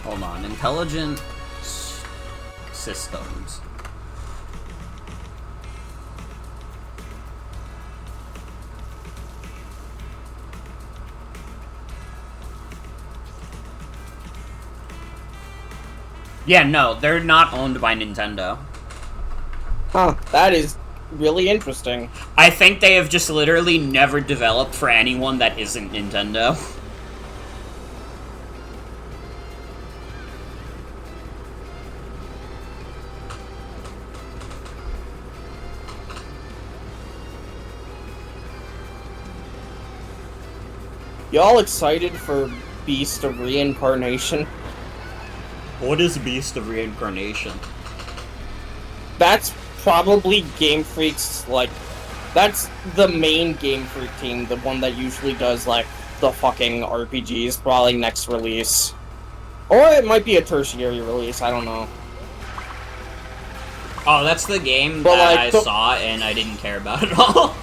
Hold on, Intelligent Systems. Yeah, no, they're not owned by Nintendo. Huh, that is really interesting. I think they have just literally never developed for anyone that isn't Nintendo. Y'all excited for Beast of Reincarnation? What is Beast of Reincarnation? That's probably Game Freak's, like... That's the main Game Freak team, the one that usually does, like, the fucking RPGs, probably next release. Or it might be a tertiary release, I don't know. Oh, that's the game that I saw and I didn't care about at all.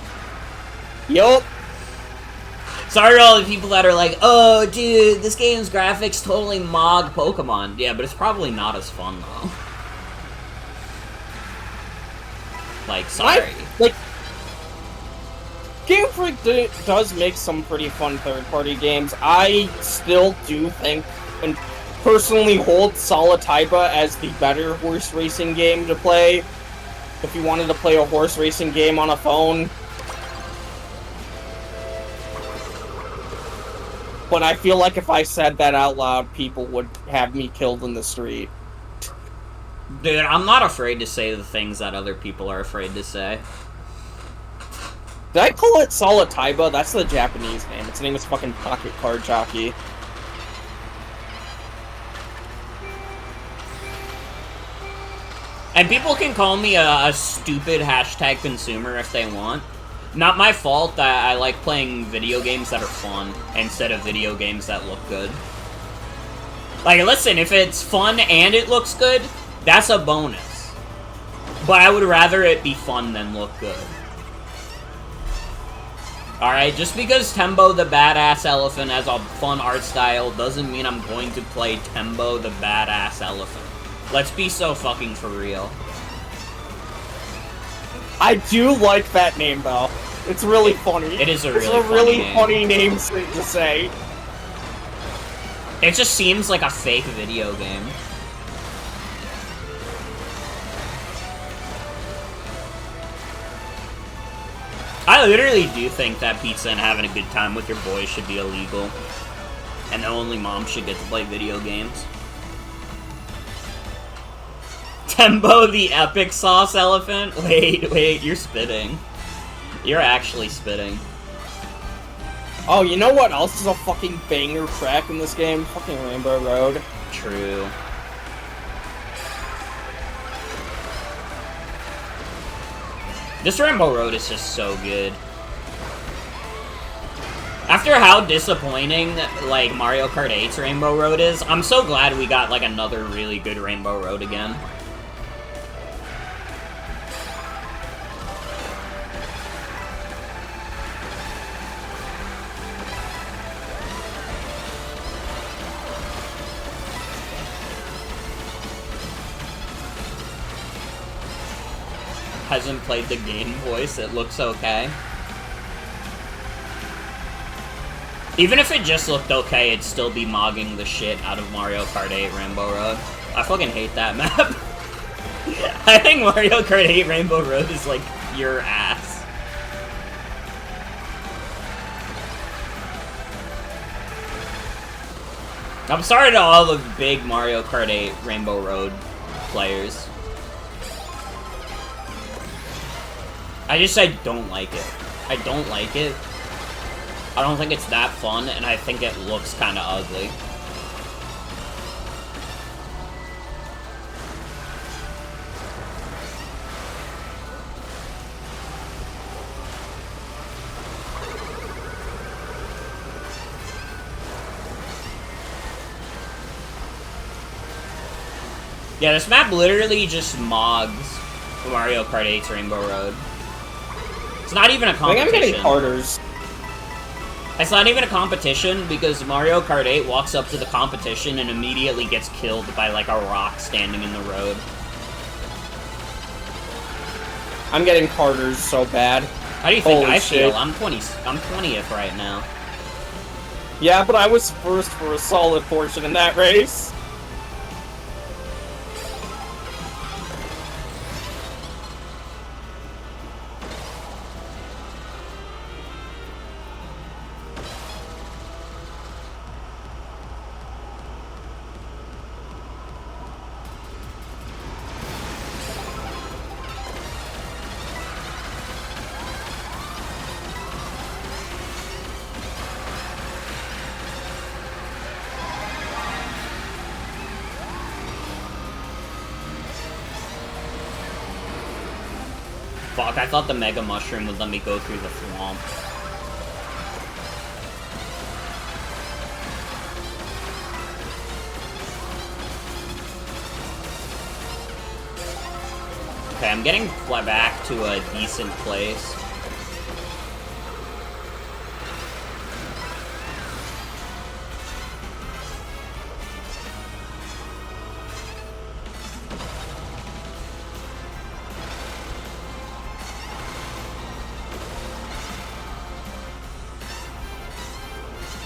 Yup. Sorry to all the people that are like, oh, dude, this game's graphics totally mog Pokemon. Yeah, but it's probably not as fun, though. Like, sorry. Game Freak does make some pretty fun third-party games. I still do think personally hold Solitaiba as the better horse racing game to play. If you wanted to play a horse racing game on a phone. But I feel like if I said that out loud, people would have me killed in the street. Dude, I'm not afraid to say the things that other people are afraid to say. Did I call it Solitaiba? That's the Japanese name. Its name is fucking Pocket Card Jockey. And people can call me a stupid hashtag consumer if they want. Not my fault that I like playing video games that are fun instead of video games that look good. Like, listen, if it's fun and it looks good, that's a bonus. But I would rather it be fun than look good. Alright, just because Tembo the Badass Elephant has a fun art style doesn't mean I'm going to play Tembo the Badass Elephant. Let's be so fucking for real. I do like that name, though. It's really funny. It is a funny name to say. It just seems like a fake video game. I literally do think that pizza and having a good time with your boys should be illegal. And only mom should get to play video games. Tembo the Epic Sauce Elephant? Wait, you're spitting. You're actually spitting. Oh, you know what else is a fucking banger track in this game? Fucking Rainbow Road. True. This Rainbow Road is just so good. After how disappointing, like, Mario Kart 8's Rainbow Road is, I'm so glad we got, like, another really good Rainbow Road again. Hasn't played the game voice, it looks okay. Even if it just looked okay, it'd still be mogging the shit out of Mario Kart 8 Rainbow Road. I fucking hate that map. I think Mario Kart 8 Rainbow Road is like your ass. I'm sorry to all the big Mario Kart 8 Rainbow Road players. I don't like it. I don't like it. I don't think it's that fun, and I think it looks kinda ugly. Yeah, this map literally just mogs Mario Kart 8's Rainbow Road. It's not even a competition. I think I'm getting Carters. It's not even a competition because Mario Kart 8 walks up to the competition and immediately gets killed by like a rock standing in the road. I'm getting Carters so bad. How do you think Holy I feel? shit. I'm 20th right now. Yeah, but I was first for a solid portion in that race. Fuck, I thought the Mega Mushroom would let me go through the swamp. Okay, I'm getting back to a decent place.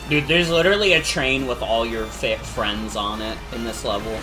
Dude, there's literally a train with all your friends on it in this level.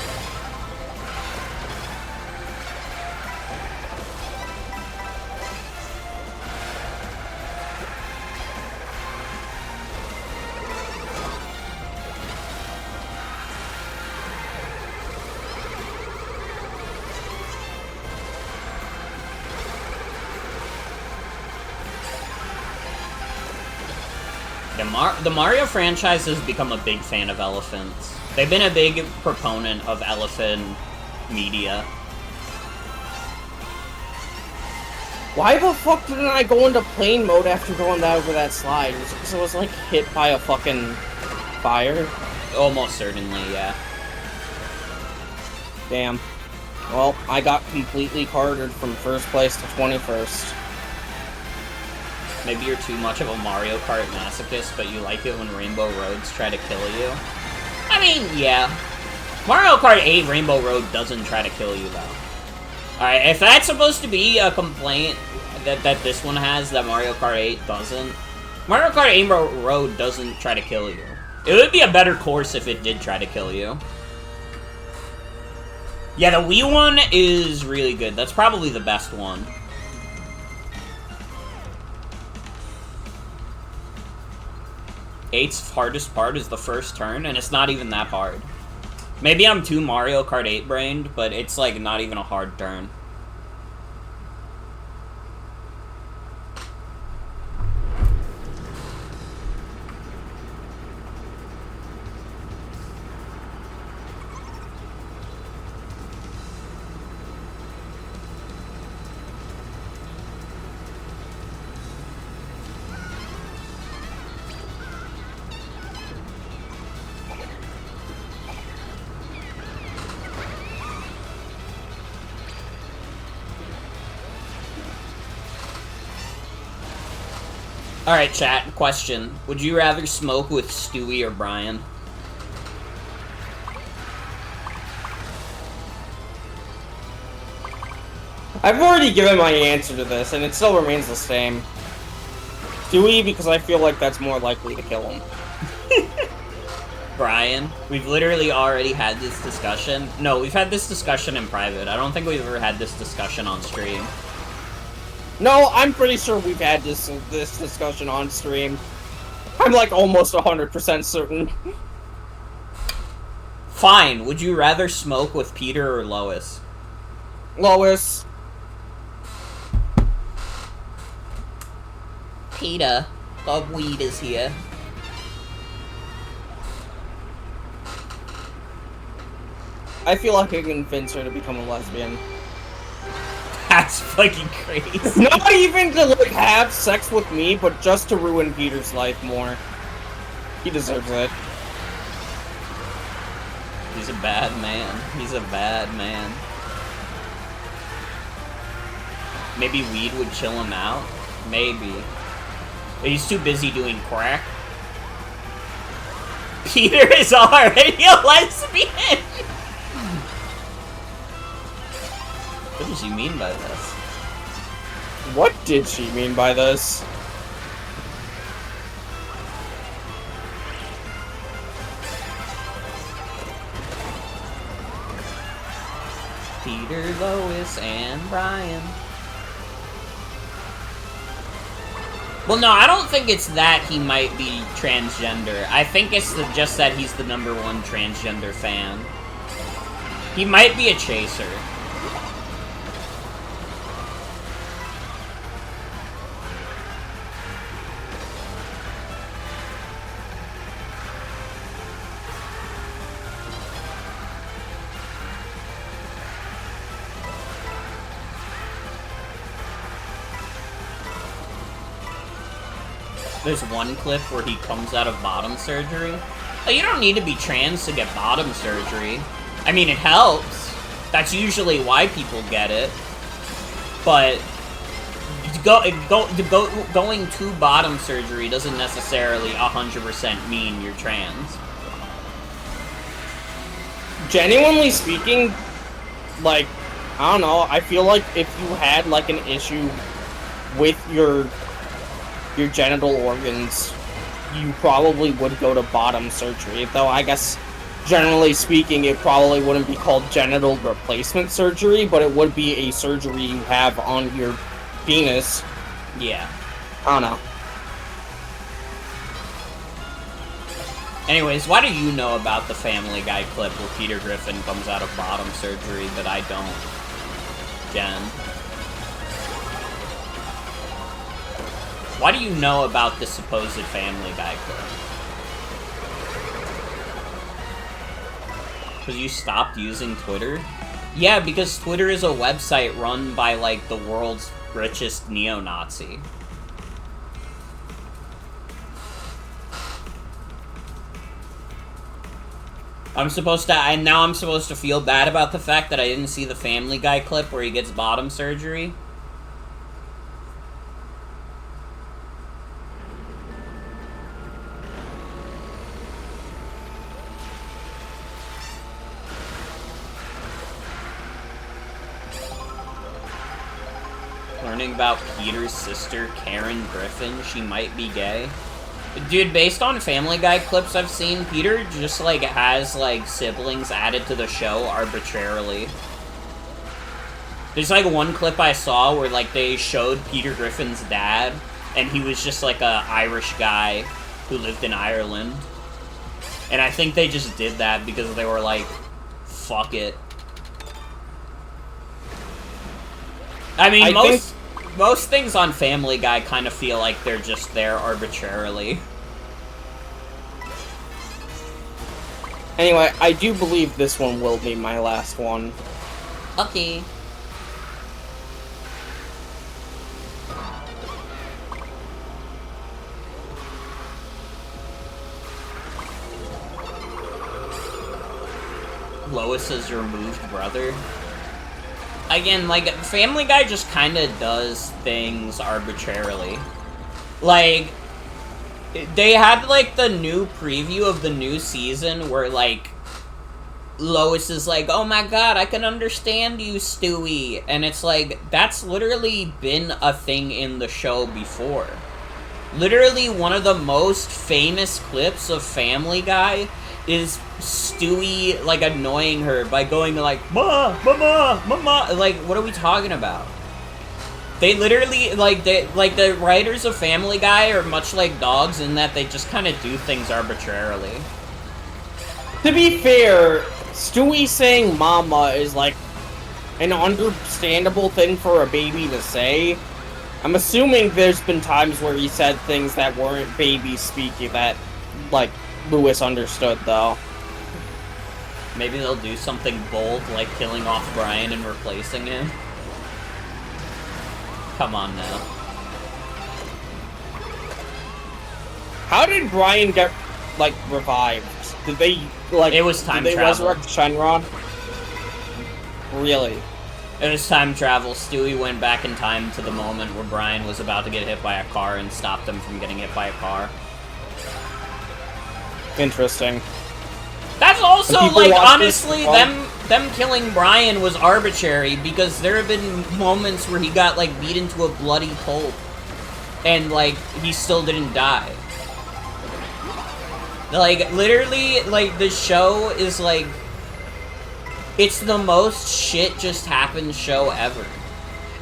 The Mario franchise has become a big fan of elephants. They've been a big proponent of elephant media. Why the fuck didn't I go into plane mode after going over that slide? Was it because I was, like, hit by a fucking fire? Almost certainly, yeah. Damn. Well, I got completely carded from first place to 21st. Maybe you're too much of a Mario Kart masochist, but you like it when Rainbow Roads try to kill you. I mean, yeah. Mario Kart 8 Rainbow Road doesn't try to kill you, though. Alright, if that's supposed to be a complaint that this one has that Mario Kart 8 doesn't, Mario Kart 8 Road doesn't try to kill you. It would be a better course if it did try to kill you. Yeah, the Wii one is really good. That's probably the best one. Eight's hardest part is the first turn, and it's not even that hard. Maybe I'm too Mario Kart 8 brained, but it's like not even a hard turn. Alright, chat, question. Would you rather smoke with Stewie or Brian? I've already given my answer to this, and it still remains the same. Stewie, because I feel like that's more likely to kill him. Brian, we've literally already had this discussion. No, we've had this discussion in private. I don't think we've ever had this discussion on stream. No, I'm pretty sure we've had this discussion on stream. I'm like almost 100% certain. Fine, would you rather smoke with Peter or Lois? Lois. Peter, Bob Weed is here. I feel like I can convince her to become a lesbian. That's fucking crazy. Not even to, like, have sex with me, but just to ruin Peter's life more. He deserves it. He's a bad man. He's a bad man. Maybe weed would chill him out? Maybe. But he's too busy doing crack. Peter is already a lesbian! What did she mean by this? What did she mean by this? Peter, Lois, and Brian. Well, no, I don't think it's that he might be transgender. I think it's just that he's the #1 transgender fan. He might be a chaser. There's one clip where he comes out of bottom surgery. Oh, you don't need to be trans to get bottom surgery. I mean, it helps. That's usually why people get it. But going to bottom surgery doesn't necessarily 100% mean you're trans. Genuinely speaking, like, I don't know, I feel like if you had, like, an issue with your genital organs, you probably would go to bottom surgery. Though I guess, generally speaking, it probably wouldn't be called genital replacement surgery, but it would be a surgery you have on your penis. Yeah. I don't know. Anyways, why do you know about the Family Guy clip where Peter Griffin comes out of bottom surgery, but I don't? Jen. Why do you know about the supposed Family Guy clip? Because you stopped using Twitter? Yeah, because Twitter is a website run by, like, the world's richest neo-Nazi. I'm supposed to feel bad about the fact that I didn't see the Family Guy clip where he gets bottom surgery. Learning about Peter's sister, Karen Griffin, she might be gay. Dude, based on Family Guy clips I've seen, Peter just, like, has, like, siblings added to the show arbitrarily. There's, like, one clip I saw where, like, they showed Peter Griffin's dad, and he was just, like, a Irish guy who lived in Ireland. And I think they just did that because they were like, fuck it. I mean, most things on Family Guy kind of feel like they're just there arbitrarily. Anyway, I do believe this one will be my last one. Okay. Lois's removed brother. Again, like, Family Guy just kind of does things arbitrarily. Like, they had, like, the new preview of the new season where, like, Lois is like, oh my god, I can understand you, Stewie. And it's like, that's literally been a thing in the show before. Literally, one of the most famous clips of Family Guy is Stewie, like, annoying her by going like, Ma, mama, mama. Like, what are we talking about? They literally, like, the writers of Family Guy are much like dogs in that they just kind of do things arbitrarily. To be fair, Stewie saying mama is, like, an understandable thing for a baby to say. I'm assuming there's been times where he said things that weren't baby speaking that, like, Lewis understood, though. Maybe they'll do something bold, like killing off Brian and replacing him. Come on now. How did Brian get, like, revived? Did they, like... It was time travel. Did they resurrect Shenron? Really? It was time travel. Stewie went back in time to the moment where Brian was about to get hit by a car and stopped him from getting hit by a car. Interesting. That's also, like, honestly, them killing Brian was arbitrary because there have been moments where he got, like, beat into a bloody pulp and, like, he still didn't die. Like, literally, like, the show is, like, it's the most shit just happened show ever.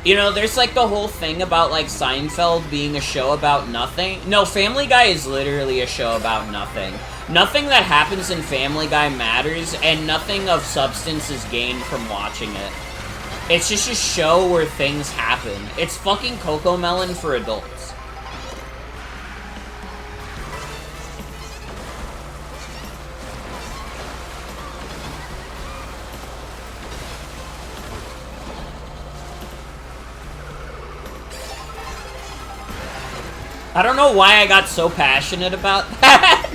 You know, there's, like, the whole thing about, like, Seinfeld being a show about nothing. No, Family Guy is literally a show about nothing. Nothing that happens in Family Guy matters, and nothing of substance is gained from watching it. It's just a show where things happen. It's fucking Cocomelon for adults. I don't know why I got so passionate about that.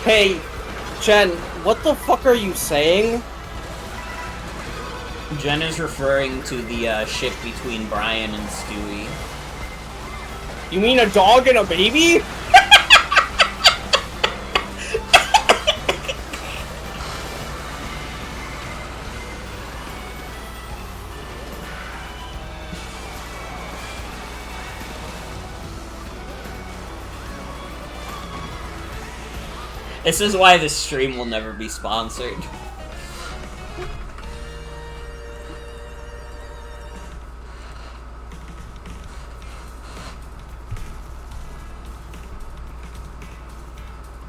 Hey, Jen, what the fuck are you saying? Jen is referring to the ship between Brian and Stewie. You mean a dog and a baby? This is why this stream will never be sponsored.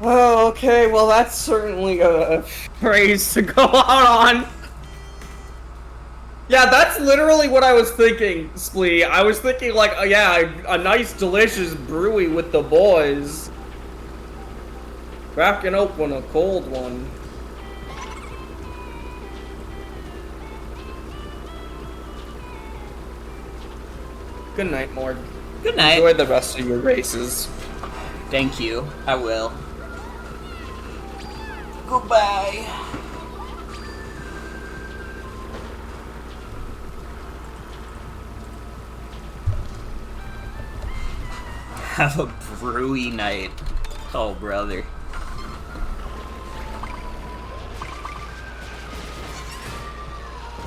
Oh, okay, well that's certainly a phrase to go out on. Yeah, that's literally what I was thinking, Splee. I was thinking like, yeah, a nice delicious brewy with the boys. Cracking open a cold one. Good night, Mord. Good night. Enjoy the rest of your races. Thank you. I will. Goodbye. Have a brewy night. Oh, brother.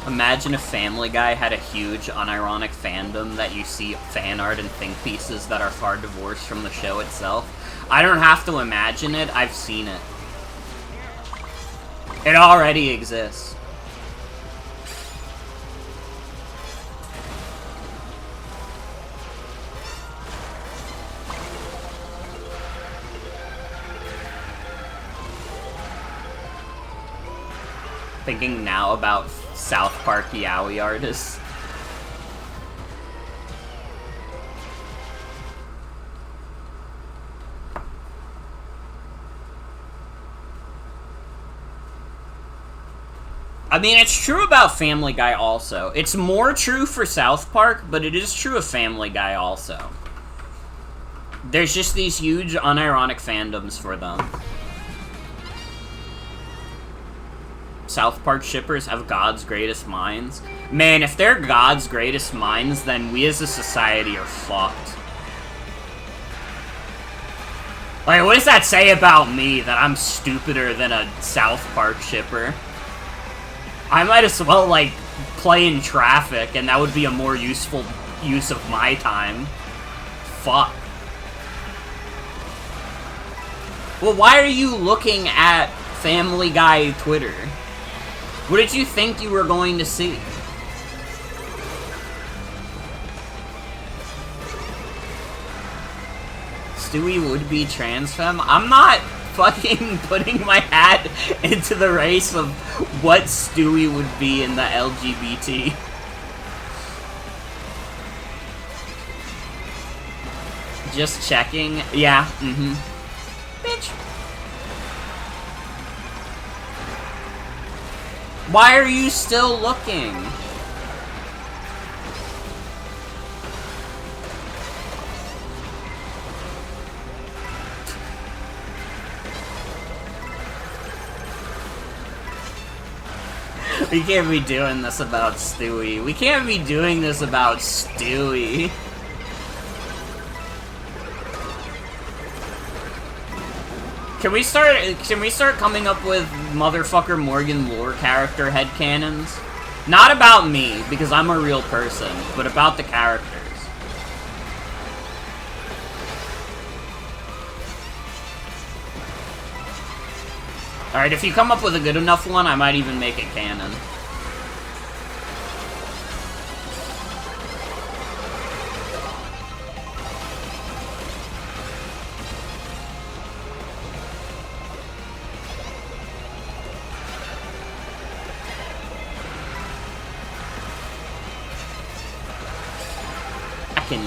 Imagine if Family Guy had a huge, unironic fandom that you see fan art and think pieces that are far divorced from the show itself. I don't have to imagine it, I've seen it. It already exists. Thinking now about South Park yaoi artists. I mean, it's true about Family Guy also. It's more true for South Park, but it is true of Family Guy also. There's just these huge, unironic fandoms for them. South Park shippers have God's greatest minds. Man, if they're God's greatest minds, then we as a society are fucked. Like, what does that say about me, that I'm stupider than a South Park shipper? I might as well, like, play in traffic, and that would be a more useful use of my time. Fuck. Well, why are you looking at Family Guy Twitter? What did you think you were going to see? Stewie would be trans femme? I'm not fucking putting my hat into the race of what Stewie would be in the LGBT. Just checking. Yeah, Bitch. Why are you still looking? We can't be doing this about Stewie. We can't be doing this about Stewie. Can we start coming up with motherfucker Morgan lore character headcanons? Not about me, because I'm a real person, but about the characters. Alright, if you come up with a good enough one, I might even make it canon.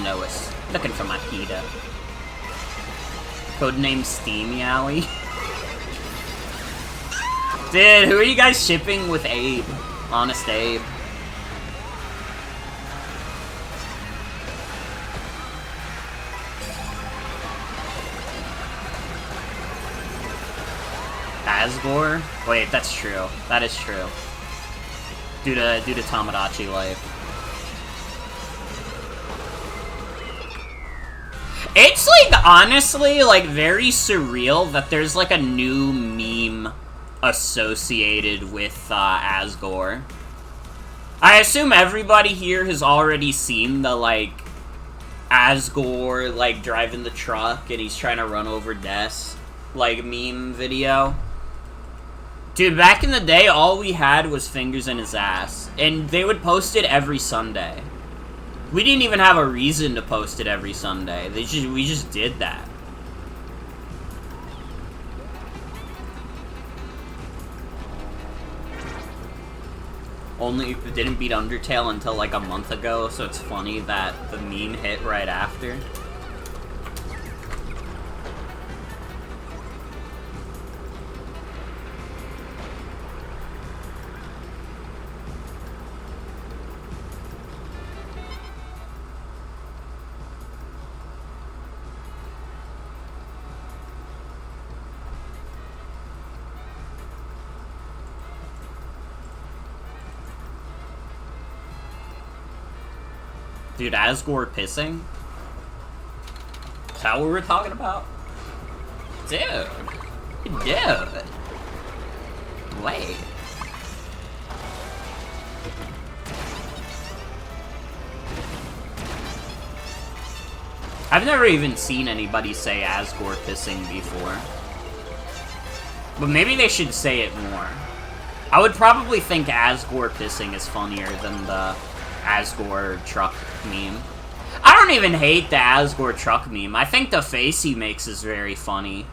Noah's looking for my Hida. Codename Steam Yowie. Dude, who are you guys shipping with Abe? Honest Abe. Asgore? Wait, that's true. That is true. Due to Tamagotchi life. It's, like, honestly, like, very surreal that there's, like, a new meme associated with, Asgore. I assume everybody here has already seen the, like, Asgore, like, driving the truck and he's trying to run over Des. like, meme video. Dude, back in the day, all we had was fingers in his ass. And they would post it every Sunday. We didn't even have a reason to post it every Sunday. We just did that. Only it didn't beat Undertale until like a month ago, so it's funny that the meme hit right after. Dude, Asgore pissing? Is that what we were talking about? Dude. Dude. Wait. I've never even seen anybody say Asgore pissing before. But maybe they should say it more. I would probably think Asgore pissing is funnier than the Asgore truck meme. I don't even hate the Asgore truck meme. I think the face he makes is very funny.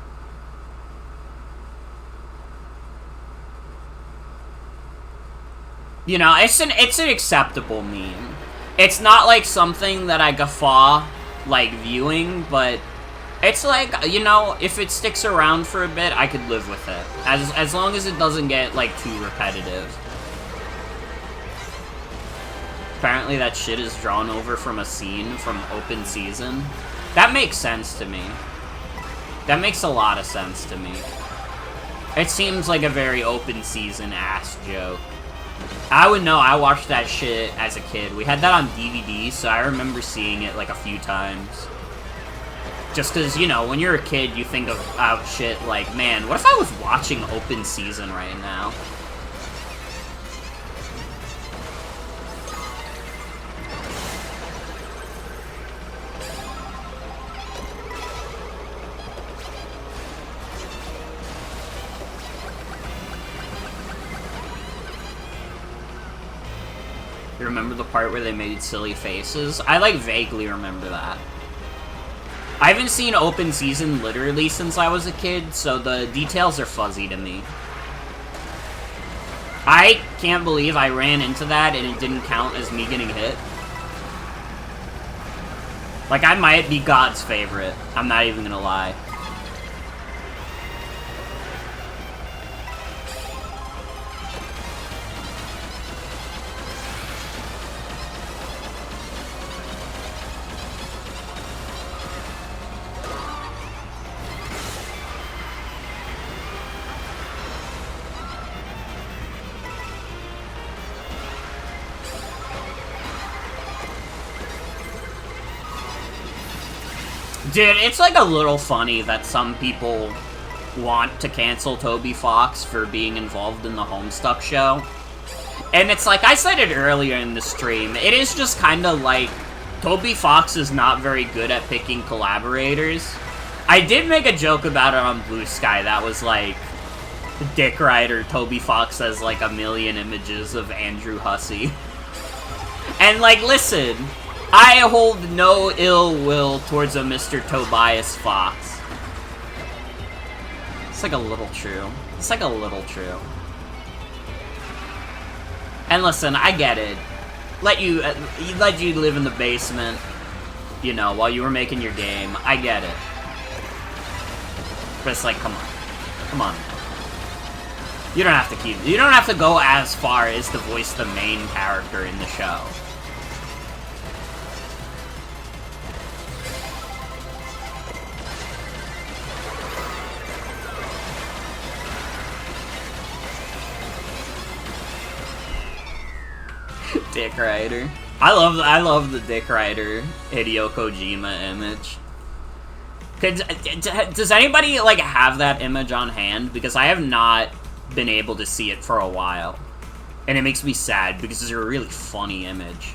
You know, it's an acceptable meme. It's not like something that I guffaw like viewing, but it's like, you know, if it sticks around for a bit, I could live with it. As long as it doesn't get like too repetitive. Apparently that shit is drawn over from a scene from Open Season. That makes sense to me. That makes a lot of sense to me. It seems like a very Open Season ass joke. I would know, I watched that shit as a kid. We had that on DVD, so I remember seeing it like a few times. Just cause, you know, when you're a kid, you think of shit like, man, what if I was watching Open Season right now? You remember the part where they made silly faces? I, like, vaguely remember that. I haven't seen Open Season literally since I was a kid, so the details are fuzzy to me. I can't believe I ran into that and it didn't count as me getting hit. Like, I might be God's favorite. I'm not even gonna lie. Dude, it's like a little funny that some people want to cancel Toby Fox for being involved in the Homestuck show. And it's like, I said it earlier in the stream, it is just kind of like, Toby Fox is not very good at picking collaborators. I did make a joke about it on Blue Sky that was like, Dick Rider, Toby Fox has like 1 million images of Andrew Hussey. And like, listen, I hold no ill will towards a Mr. Tobias Fox. It's like a little true. It's like a little true. And listen, I get it. Let you live in the basement, you know, while you were making your game. I get it. But it's like, come on. Come on. You don't have to go as far as to voice the main character in the show. Dick Rider. I love the Dick Rider Hideo Kojima image. Does anybody like have that image on hand? Because I have not been able to see it for a while. And it makes me sad because it's a really funny image.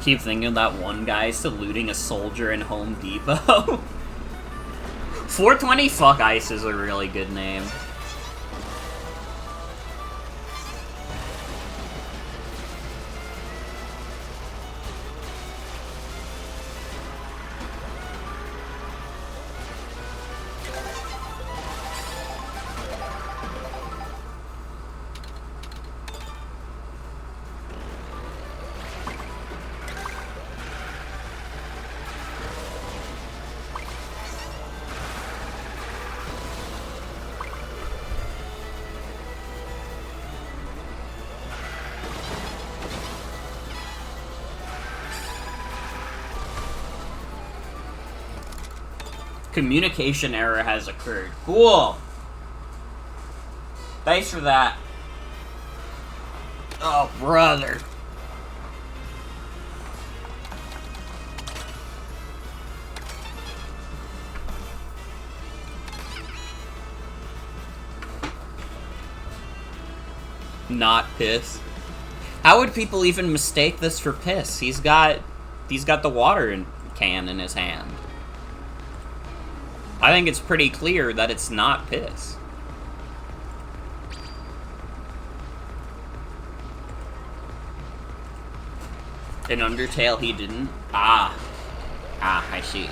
Keep thinking of that one guy saluting a soldier in Home Depot. 420 Fuck Ice is a really good name. Communication error has occurred. Cool. Thanks for that. Oh, brother. Not piss. How would people even mistake this for piss? He's got the water can in his hand. I think it's pretty clear that it's not piss. In Undertale, he didn't. Ah, I see.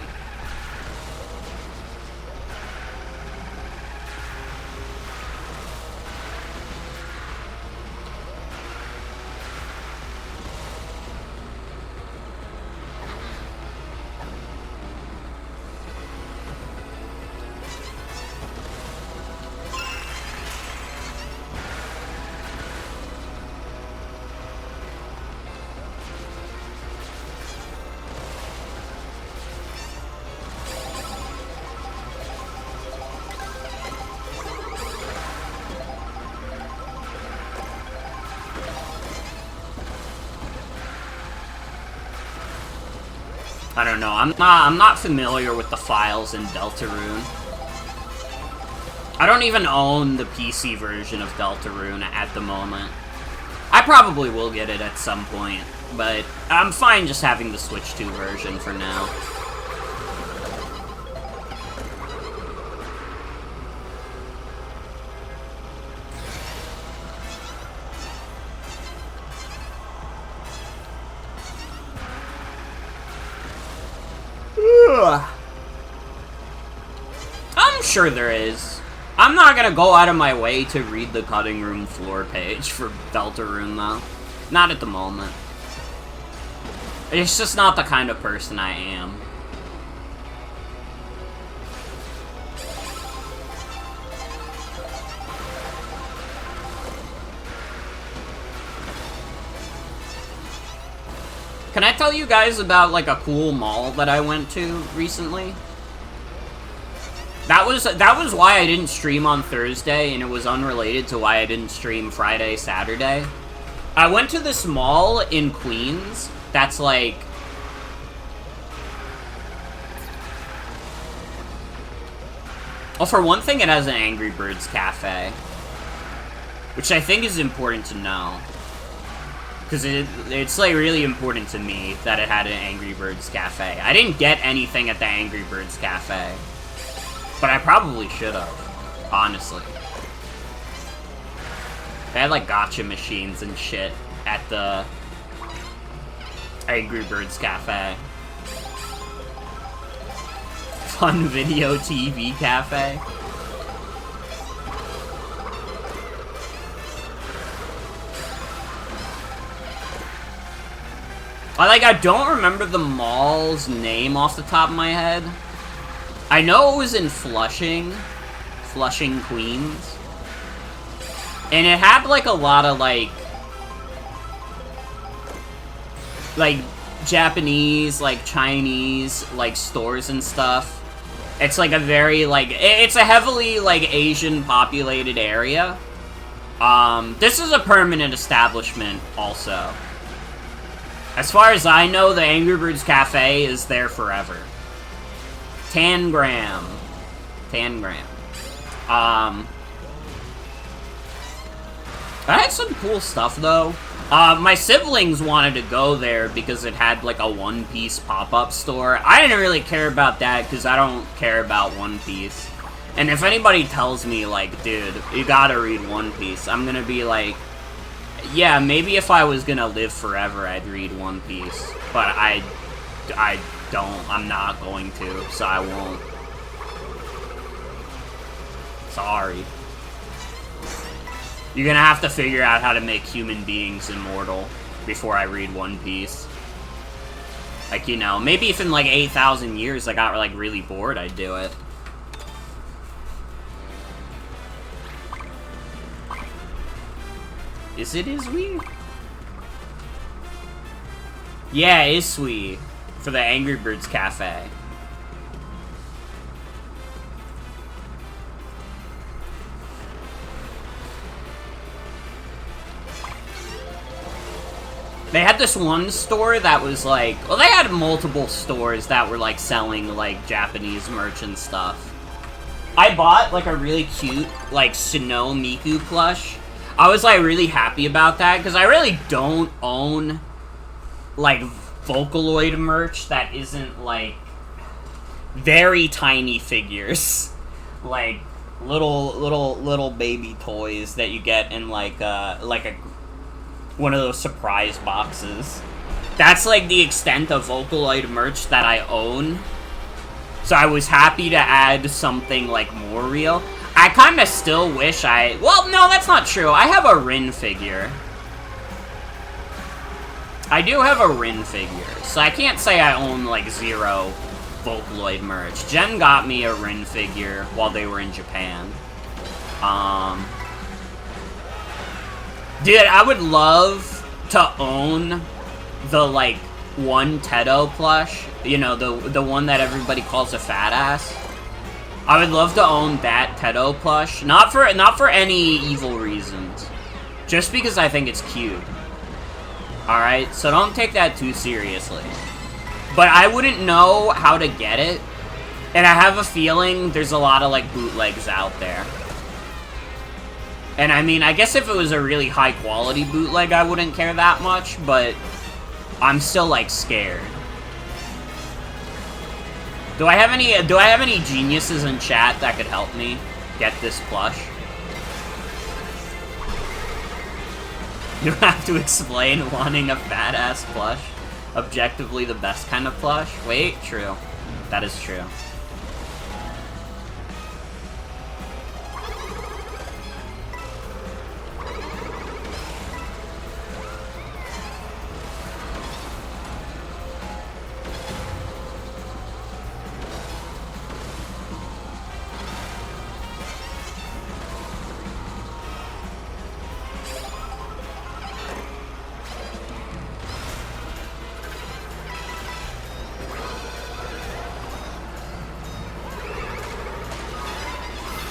I don't know. I'm not familiar with the files in Deltarune. I don't even own the PC version of Deltarune at the moment. I probably will get it at some point, but I'm fine just having the Switch 2 version for now. I'm sure there is. I'm not gonna go out of my way to read the cutting room floor page for Deltarune, though. Not at the moment. It's just not the kind of person I am. Can I tell you guys about, like, a cool mall that I went to recently? That was why I didn't stream on Thursday, and it was unrelated to why I didn't stream Friday, Saturday. I went to this mall in Queens that's, like... Well, for one thing, it has an Angry Birds cafe. Which I think is important to know. Because it's, like, really important to me that it had an Angry Birds cafe. I didn't get anything at the Angry Birds cafe. But I probably should have, honestly. They had, like, gacha machines and shit at the Angry Birds cafe. Fun Video TV cafe. I don't remember the mall's name off the top of my head. I know it was in Flushing, Queens. And it had, like, a lot of, like, Japanese, like, Chinese, like, stores and stuff. It's, like, a very, like, it's a heavily, like, Asian populated area. This is a permanent establishment, also. As far as I know, the Angry Birds Cafe is there forever. Tangram. I had some cool stuff, though. My siblings wanted to go there because it had, like, a One Piece pop-up store. I didn't really care about that because I don't care about One Piece. And if anybody tells me, like, dude, you gotta read One Piece, I'm gonna be like, yeah, maybe if I was gonna live forever, I'd read One Piece. But I don't. I'm not going to, so I won't. Sorry. You're gonna have to figure out how to make human beings immortal before I read One Piece. Like, you know, maybe if in, like, 8,000 years I got, like, really bored, I'd do it. Is it Isui? Yeah, Isui. For the Angry Birds Cafe. They had this one store that was like... Well, they had multiple stores that were like selling like Japanese merch and stuff. I bought like a really cute like Snow Miku plush. I was like really happy about that because I really don't own like Vocaloid merch that isn't like very tiny figures. Like little baby toys that you get in like a one of those surprise boxes. That's like the extent of Vocaloid merch that I own. So I was happy to add something like more real. I kind of still wish well, no, that's not true. I have a Rin figure. I do have a Rin figure, so I can't say I own like zero Vocaloid merch. Jen got me a Rin figure while they were in Japan. Dude, I would love to own the, like, one Tedo plush. You know, the one that everybody calls a fat ass. I would love to own that Tedo plush. Not for any evil reasons. Just because I think it's cute. Alright? So don't take that too seriously. But I wouldn't know how to get it. And I have a feeling there's a lot of, like, bootlegs out there. And I mean, I guess if it was a really high quality bootleg, I wouldn't care that much, but I'm still like scared. Do I have any geniuses in chat that could help me get this plush? You have to explain wanting a fat ass plush. Objectively the best kind of plush. Wait, true. That is true.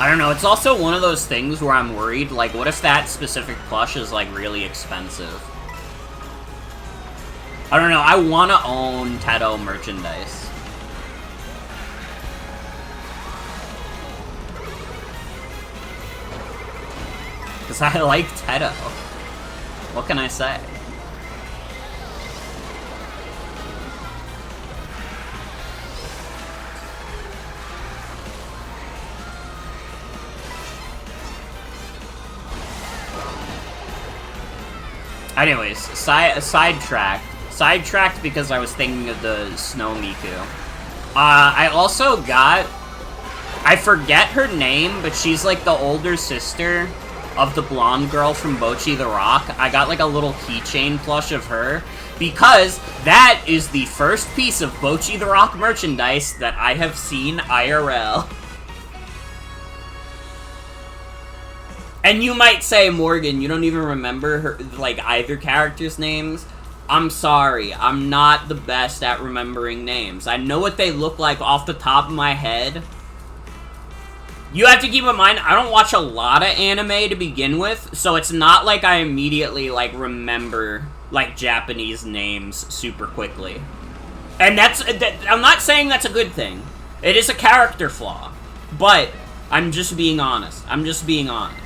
I don't know, it's also one of those things where I'm worried, like, what if that specific plush is, like, really expensive? I don't know, I want to own Tedo merchandise. Because I like Tedo. What can I say? Anyways, sidetracked. Sidetracked because I was thinking of the Snow Miku. I also got... I forget her name, but she's like the older sister of the blonde girl from Bocchi the Rock. I got like a little keychain plush of her because that is the first piece of Bocchi the Rock merchandise that I have seen IRL. And you might say, Morgan, you don't even remember her, like, either character's names? I'm sorry, I'm not the best at remembering names. I know what they look like off the top of my head. You have to keep in mind, I don't watch a lot of anime to begin with, so it's not like I immediately, like, remember, like, Japanese names super quickly. And I'm not saying that's a good thing. It is a character flaw. But, I'm just being honest. I'm just being honest.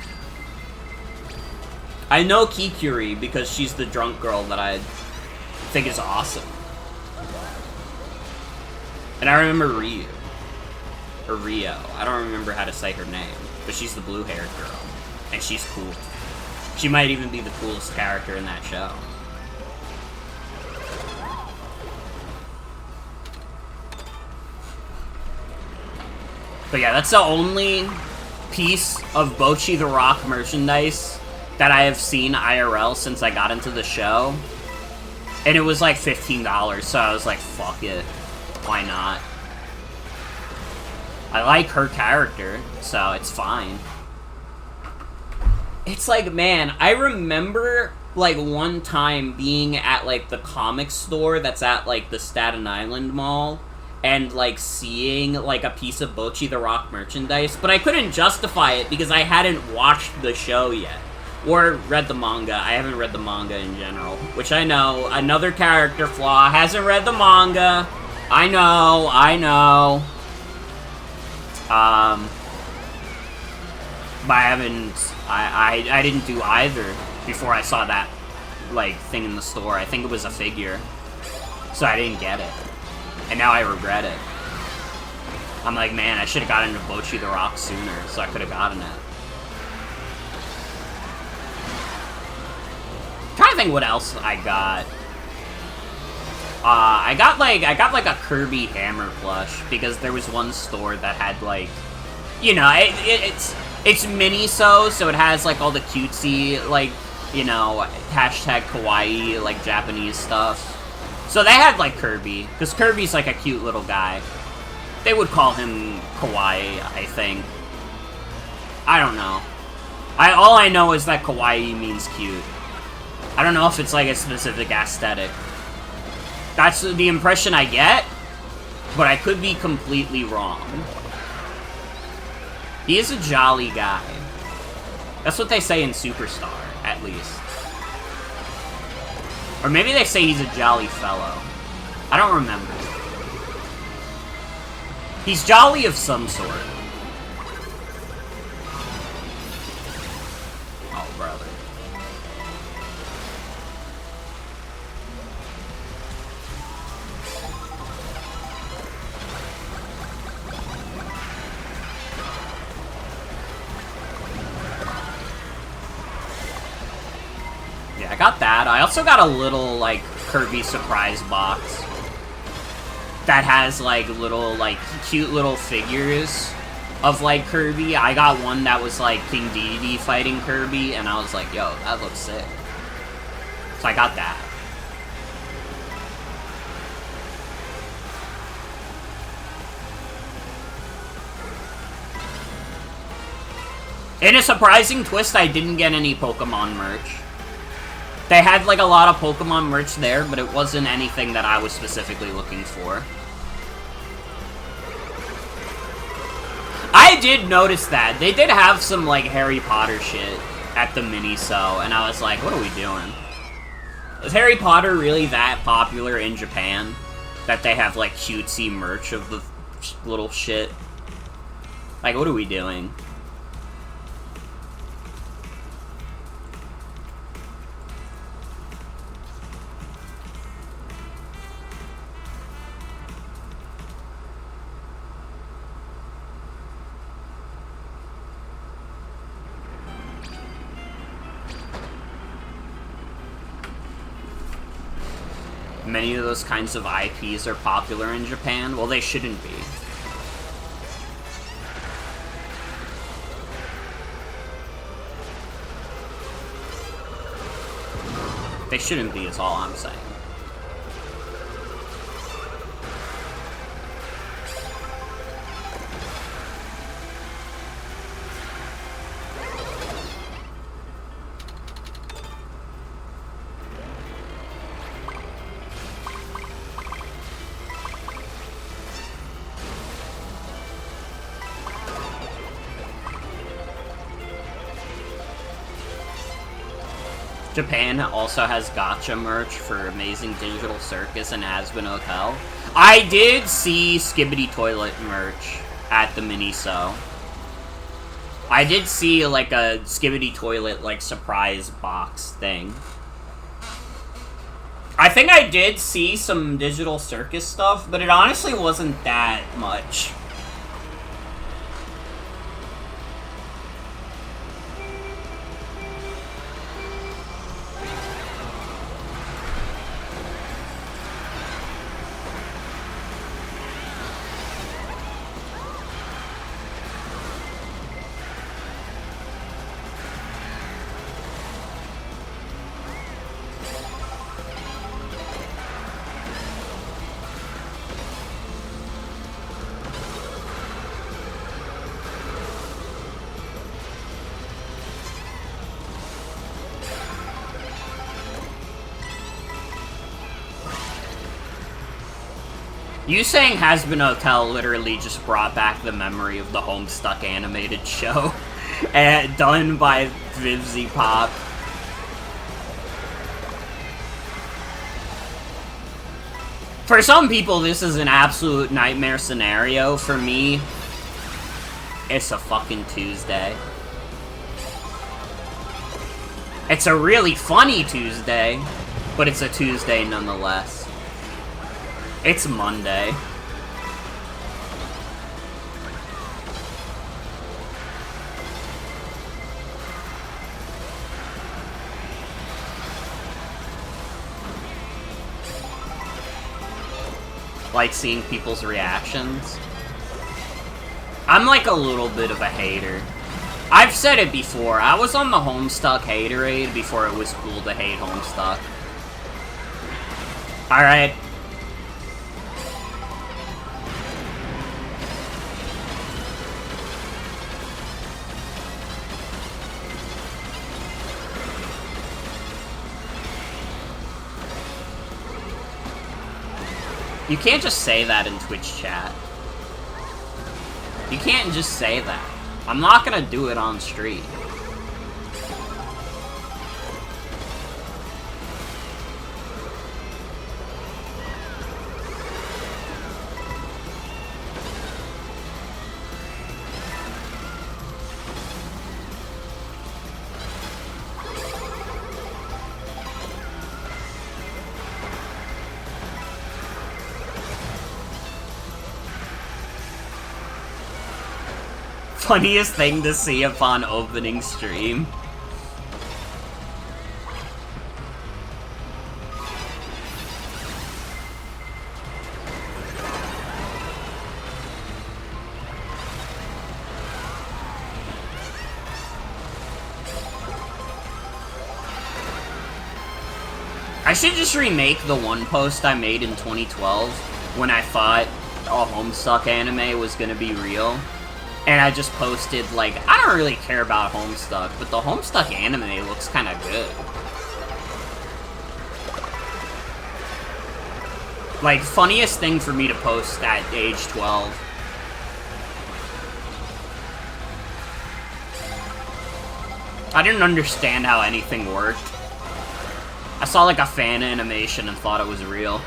I know Kikuri because she's the drunk girl that I think is awesome. And I remember Ryu. Or Rio. I don't remember how to say her name. But she's the blue-haired girl. And she's cool. She might even be the coolest character in that show. But yeah, that's the only piece of Bocchi the Rock merchandise that I have seen IRL since I got into the show. And it was like $15, so I was like, fuck it. Why not? I like her character, so it's fine. It's like, man, I remember, like, one time being at, like, the comic store that's at, like, the Staten Island Mall, and, like, seeing, like, a piece of Bocchi the Rock merchandise, but I couldn't justify it because I hadn't watched the show yet. Or read the manga. I haven't read the manga in general. Which I know, another character flaw, hasn't read the manga. I know. But I didn't do either before I saw that, like, thing in the store. I think it was a figure. So I didn't get it. And now I regret it. I'm like, man, I should have gotten into Bocchi the Rock sooner, so I could have gotten it. I'm trying to think what else I got. I got like a Kirby Hammer plush because there was one store that had, like, you know, it's Miniso, so it has like all the cutesy, like, you know, hashtag kawaii, like, Japanese stuff. So they had like Kirby, because Kirby's like a cute little guy. They would call him kawaii, I think. I don't know. All I know is that kawaii means cute. I don't know if it's like a specific aesthetic. That's the impression I get, but I could be completely wrong. He is a jolly guy. That's what they say in Superstar, at least. Or maybe they say he's a jolly fellow. I don't remember. He's jolly of some sort. Oh, brother. Yeah, I got that. I also got a little, like, Kirby surprise box that has, like, little, like, cute little figures of, like, Kirby. I got one that was, like, King Dedede fighting Kirby, and I was like, yo, that looks sick. So I got that. In a surprising twist, I didn't get any Pokemon merch. They had, like, a lot of Pokemon merch there, but it wasn't anything that I was specifically looking for. I did notice that. They did have some, like, Harry Potter shit at the Miniso, and I was like, what are we doing? Is Harry Potter really that popular in Japan? That they have, like, cutesy merch of the little shit? Like, what are we doing? Many of those kinds of IPs are popular in Japan. Well, they shouldn't be. They shouldn't be, is all I'm saying. Japan also has gacha merch for Amazing Digital Circus and Aspen Hotel. I did see Skibbity Toilet merch at the Miniso. I did see, like, a Skibidi Toilet, like, surprise box thing. I think I did see some Digital Circus stuff, but it honestly wasn't that much. You saying Has-Been Hotel literally just brought back the memory of the Homestuck animated show, done by Vivzy Pop. For some people, this is an absolute nightmare scenario. For me, it's a fucking Tuesday. It's a really funny Tuesday, but it's a Tuesday nonetheless. It's Monday. Like seeing people's reactions. I'm like a little bit of a hater. I've said it before, I was on the Homestuck haterade before it was cool to hate Homestuck. Alright. You can't just say that in Twitch chat. You can't just say that. I'm not gonna do it on stream. Funniest thing to see upon opening stream. I should just remake the one post I made in 2012 when I thought a Homestuck anime was gonna be real. And I just posted, like, I don't really care about Homestuck, but the Homestuck anime looks kind of good. Like, funniest thing for me to post at age 12. I didn't understand how anything worked. I saw, like, a fan animation and thought it was real.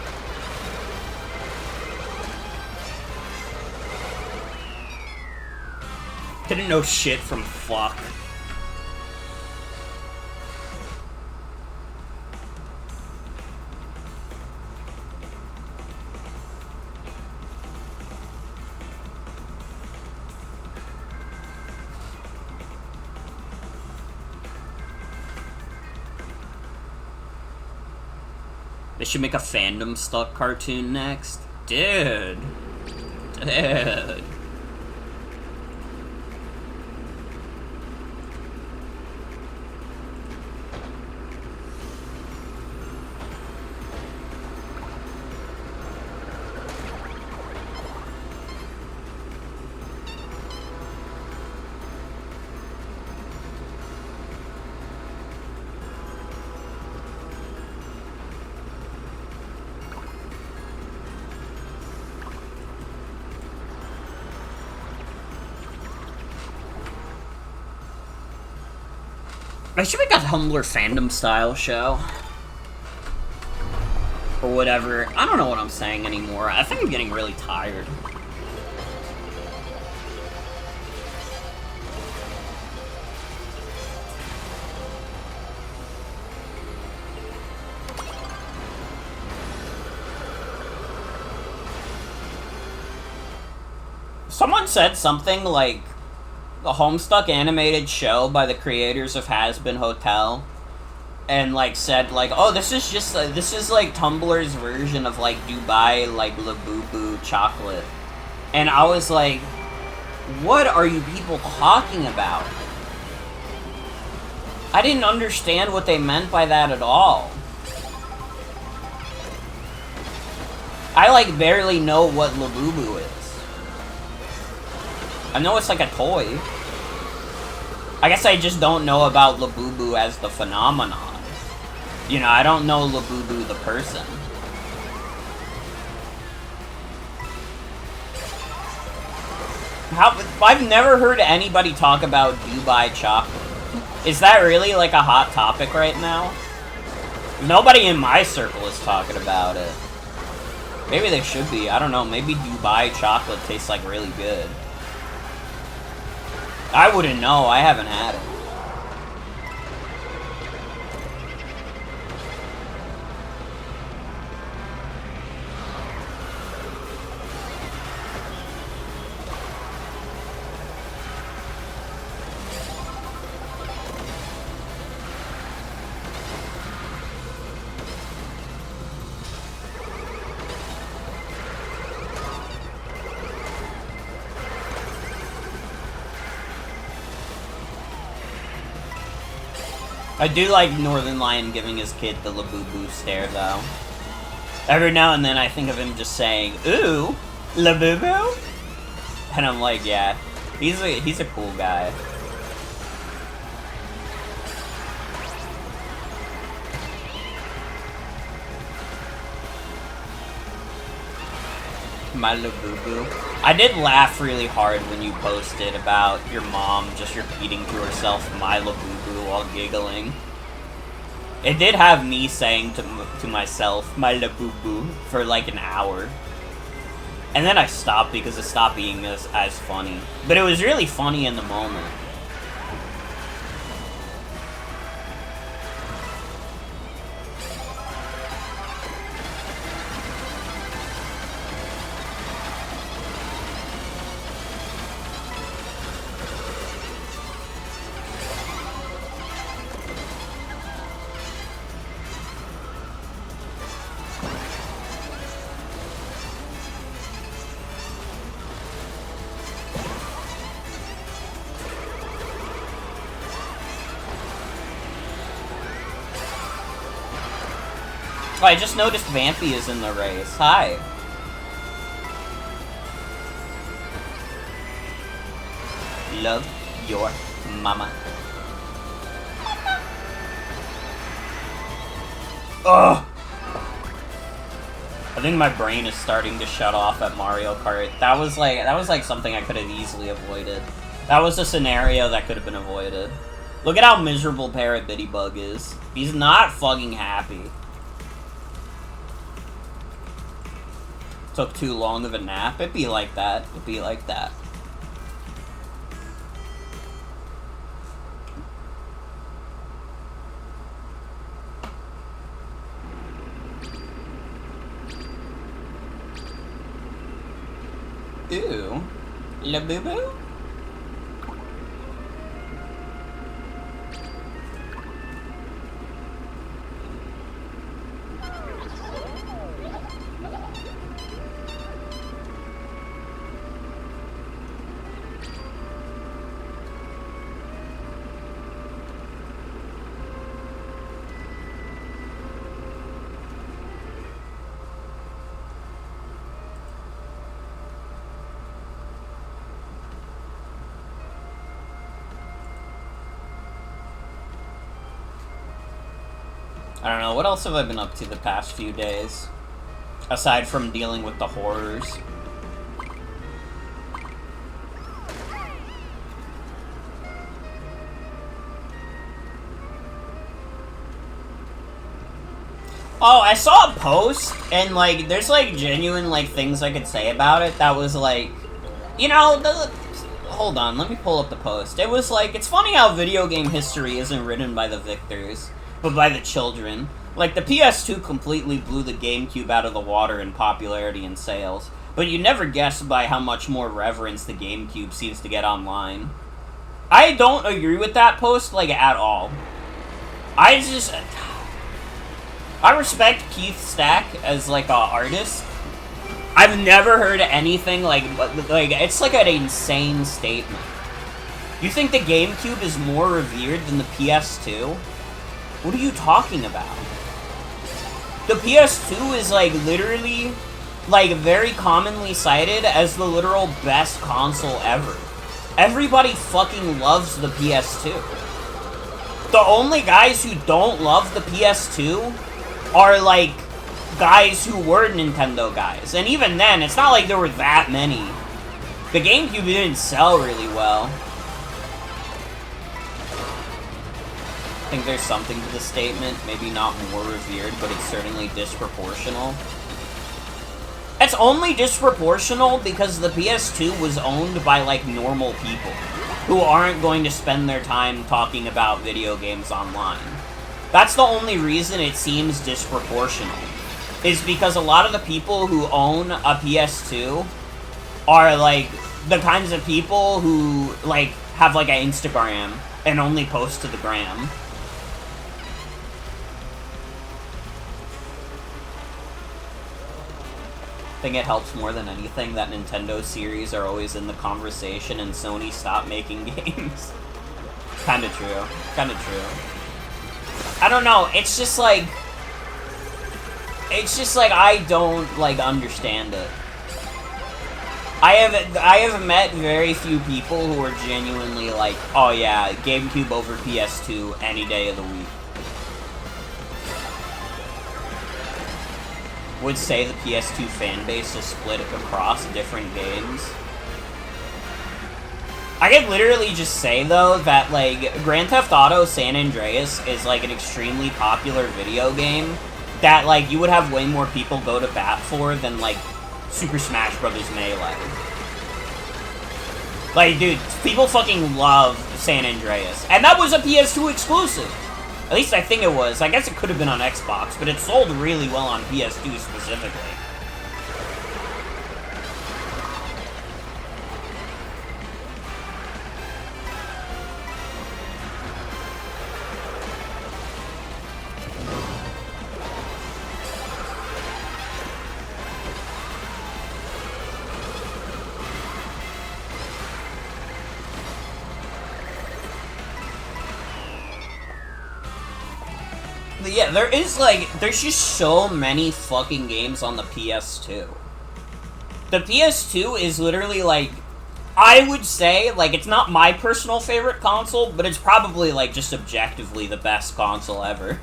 Didn't know shit from fuck. They should make a fandom stuck cartoon next. Dude. Dude. I should make a Tumblr fandom style show. Or whatever. I don't know what I'm saying anymore. I think I'm getting really tired. Someone said something like the Homestuck animated show by the creators of Has Been Hotel, and like said like, oh, this is just this is like Tumblr's version of like Dubai like Labubu chocolate, and I was like, what are you people talking about? I didn't understand what they meant by that at all. I like barely know what Labubu is. I know it's like a toy. I guess I just don't know about Labubu as the phenomenon. You know, I don't know Labubu the person. I've never heard anybody talk about Dubai chocolate. Is that really like a hot topic right now? Nobody in my circle is talking about it. Maybe they should be. I don't know. Maybe Dubai chocolate tastes like really good. I wouldn't know. I haven't had it. I do like Northern Lion giving his kid the Labubu stare, though. Every now and then I think of him just saying, ooh, Labubu? And I'm like, yeah, he's a cool guy. My Labubu. I did laugh really hard when you posted about your mom just repeating to herself my Labubu while giggling. It did have me saying to myself my Labubu for like an hour. And then I stopped because it stopped being as funny. But it was really funny in the moment. Oh, I just noticed Vampy is in the race. Hi. Love your mama. Ugh! I think my brain is starting to shut off at Mario Kart. That was like something I could have easily avoided. That was a scenario that could have been avoided. Look at how miserable Parabitty is. He's not fucking happy. Took too long of a nap. It'd be like that. It'd be like that. Ooh. Labubu? I don't know, what else have I been up to the past few days? Aside from dealing with the horrors. Oh, I saw a post, and, like, there's, like, genuine, like, things I could say about it that was, like, you know, hold on, let me pull up the post. It was, like, it's funny how video game history isn't written by the victors, but by the children. Like, the PS2 completely blew the GameCube out of the water in popularity and sales, But you never guess by how much more reverence the GameCube seems to get online. I don't agree with that post, like, at all. I respect Keith Stack as, like, an artist. I've never heard anything like, it's like an insane statement. You think the GameCube is more revered than the PS2? What are you talking about? The PS2 is, like, literally, like, very commonly cited as the literal best console ever. Everybody fucking loves the PS2. The only guys who don't love the PS2 are, like, guys who were Nintendo guys. And even then, it's not like there were that many. The GameCube didn't sell really well. I think there's something to the statement. Maybe not more revered, but it's certainly disproportional. It's only disproportional because the PS2 was owned by, like, normal people who aren't going to spend their time talking about video games online. That's the only reason it seems disproportional, is because a lot of the people who own a PS2 are, like, the kinds of people who, like, have, like, an Instagram and only post to the gram. I think it helps more than anything that Nintendo series are always in the conversation and Sony stopped making games. Kinda true. Kinda true. I don't know, it's just like, I don't, like, understand it. I have met very few people who are genuinely like, oh yeah, GameCube over PS2 any day of the week. Would say the PS2 fanbase is split across different games. I could literally just say, though, that, like, Grand Theft Auto San Andreas is, like, an extremely popular video game that, like, you would have way more people go to bat for than, like, Super Smash Bros. Melee. Like, dude, people fucking love San Andreas. And that was a PS2 exclusive! At least I think it was. I guess it could have been on Xbox, but it sold really well on PS2 specifically. Yeah, there's just so many fucking games on the PS2. The PS2 is literally, like, I would say, like, it's not my personal favorite console, but it's probably, like, just objectively the best console ever.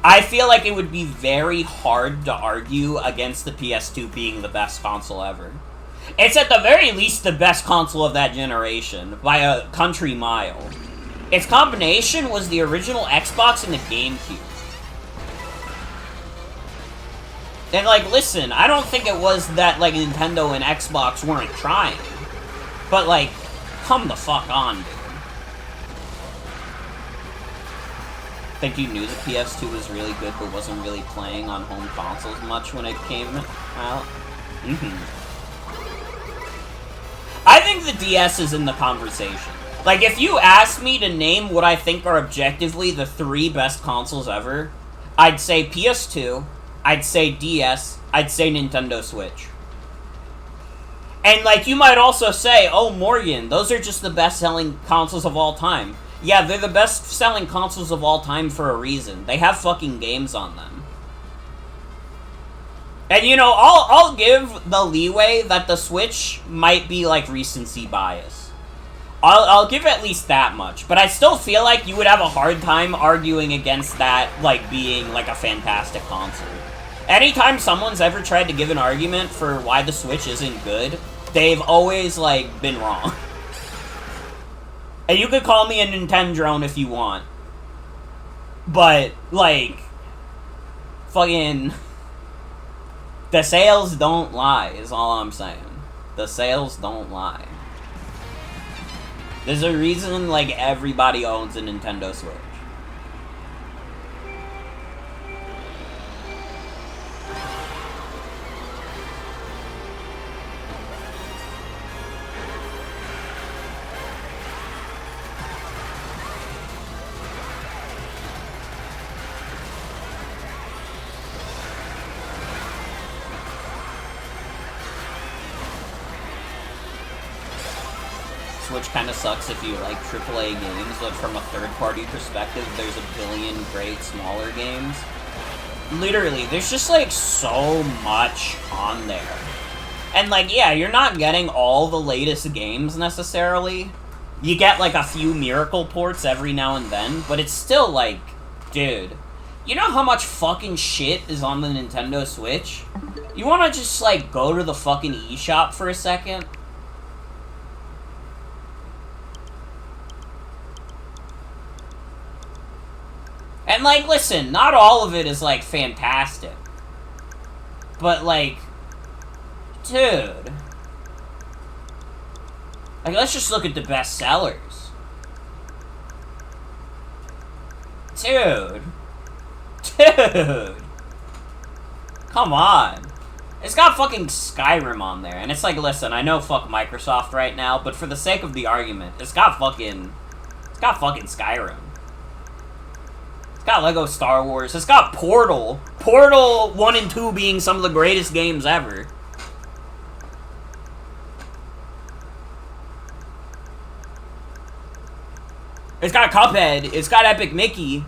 I feel like it would be very hard to argue against the PS2 being the best console ever. It's at the very least the best console of that generation, by a country mile. Its combination was the original Xbox and the GameCube. And, like, listen, I don't think it was that, like, Nintendo and Xbox weren't trying. But, like, come the fuck on, dude. Think you knew the PS2 was really good but wasn't really playing on home consoles much when it came out? I think the DS is in the conversation. Like, if you ask me to name what I think are objectively the 3 best consoles ever, I'd say PS2, I'd say DS, I'd say Nintendo Switch. And, like, you might also say, oh, Morgan, those are just the best-selling consoles of all time. Yeah, they're the best-selling consoles of all time for a reason. They have fucking games on them. And, you know, I'll give the leeway that the Switch might be, like, recency bias. I'll give at least that much, but I still feel like you would have a hard time arguing against that, like, being, like, a fantastic console. Anytime someone's ever tried to give an argument for why the Switch isn't good, they've always, like, been wrong. And you could call me a Nintendrone if you want. But, like, fucking, the sales don't lie, is all I'm saying. The sales don't lie. There's a reason, like, everybody owns a Nintendo Switch. Switch kind of sucks if you like AAA games, but from a third-party perspective, there's a billion great smaller games. Literally, there's just, like, so much on there. And, like, yeah, you're not getting all the latest games, necessarily. You get, like, a few Miracle ports every now and then, but it's still, like, dude, you know how much fucking shit is on the Nintendo Switch? You wanna just, like, go to the fucking eShop for a second? And, like, listen, not all of it is, like, fantastic. But, like, dude. Like, let's just look at the best sellers. Dude. Dude. Come on. It's got fucking Skyrim on there. And it's like, listen, I know fuck Microsoft right now, but for the sake of the argument, it's got fucking Skyrim. It's got Lego Star Wars. It's got Portal. Portal 1 and 2 being some of the greatest games ever. It's got Cuphead. It's got Epic Mickey.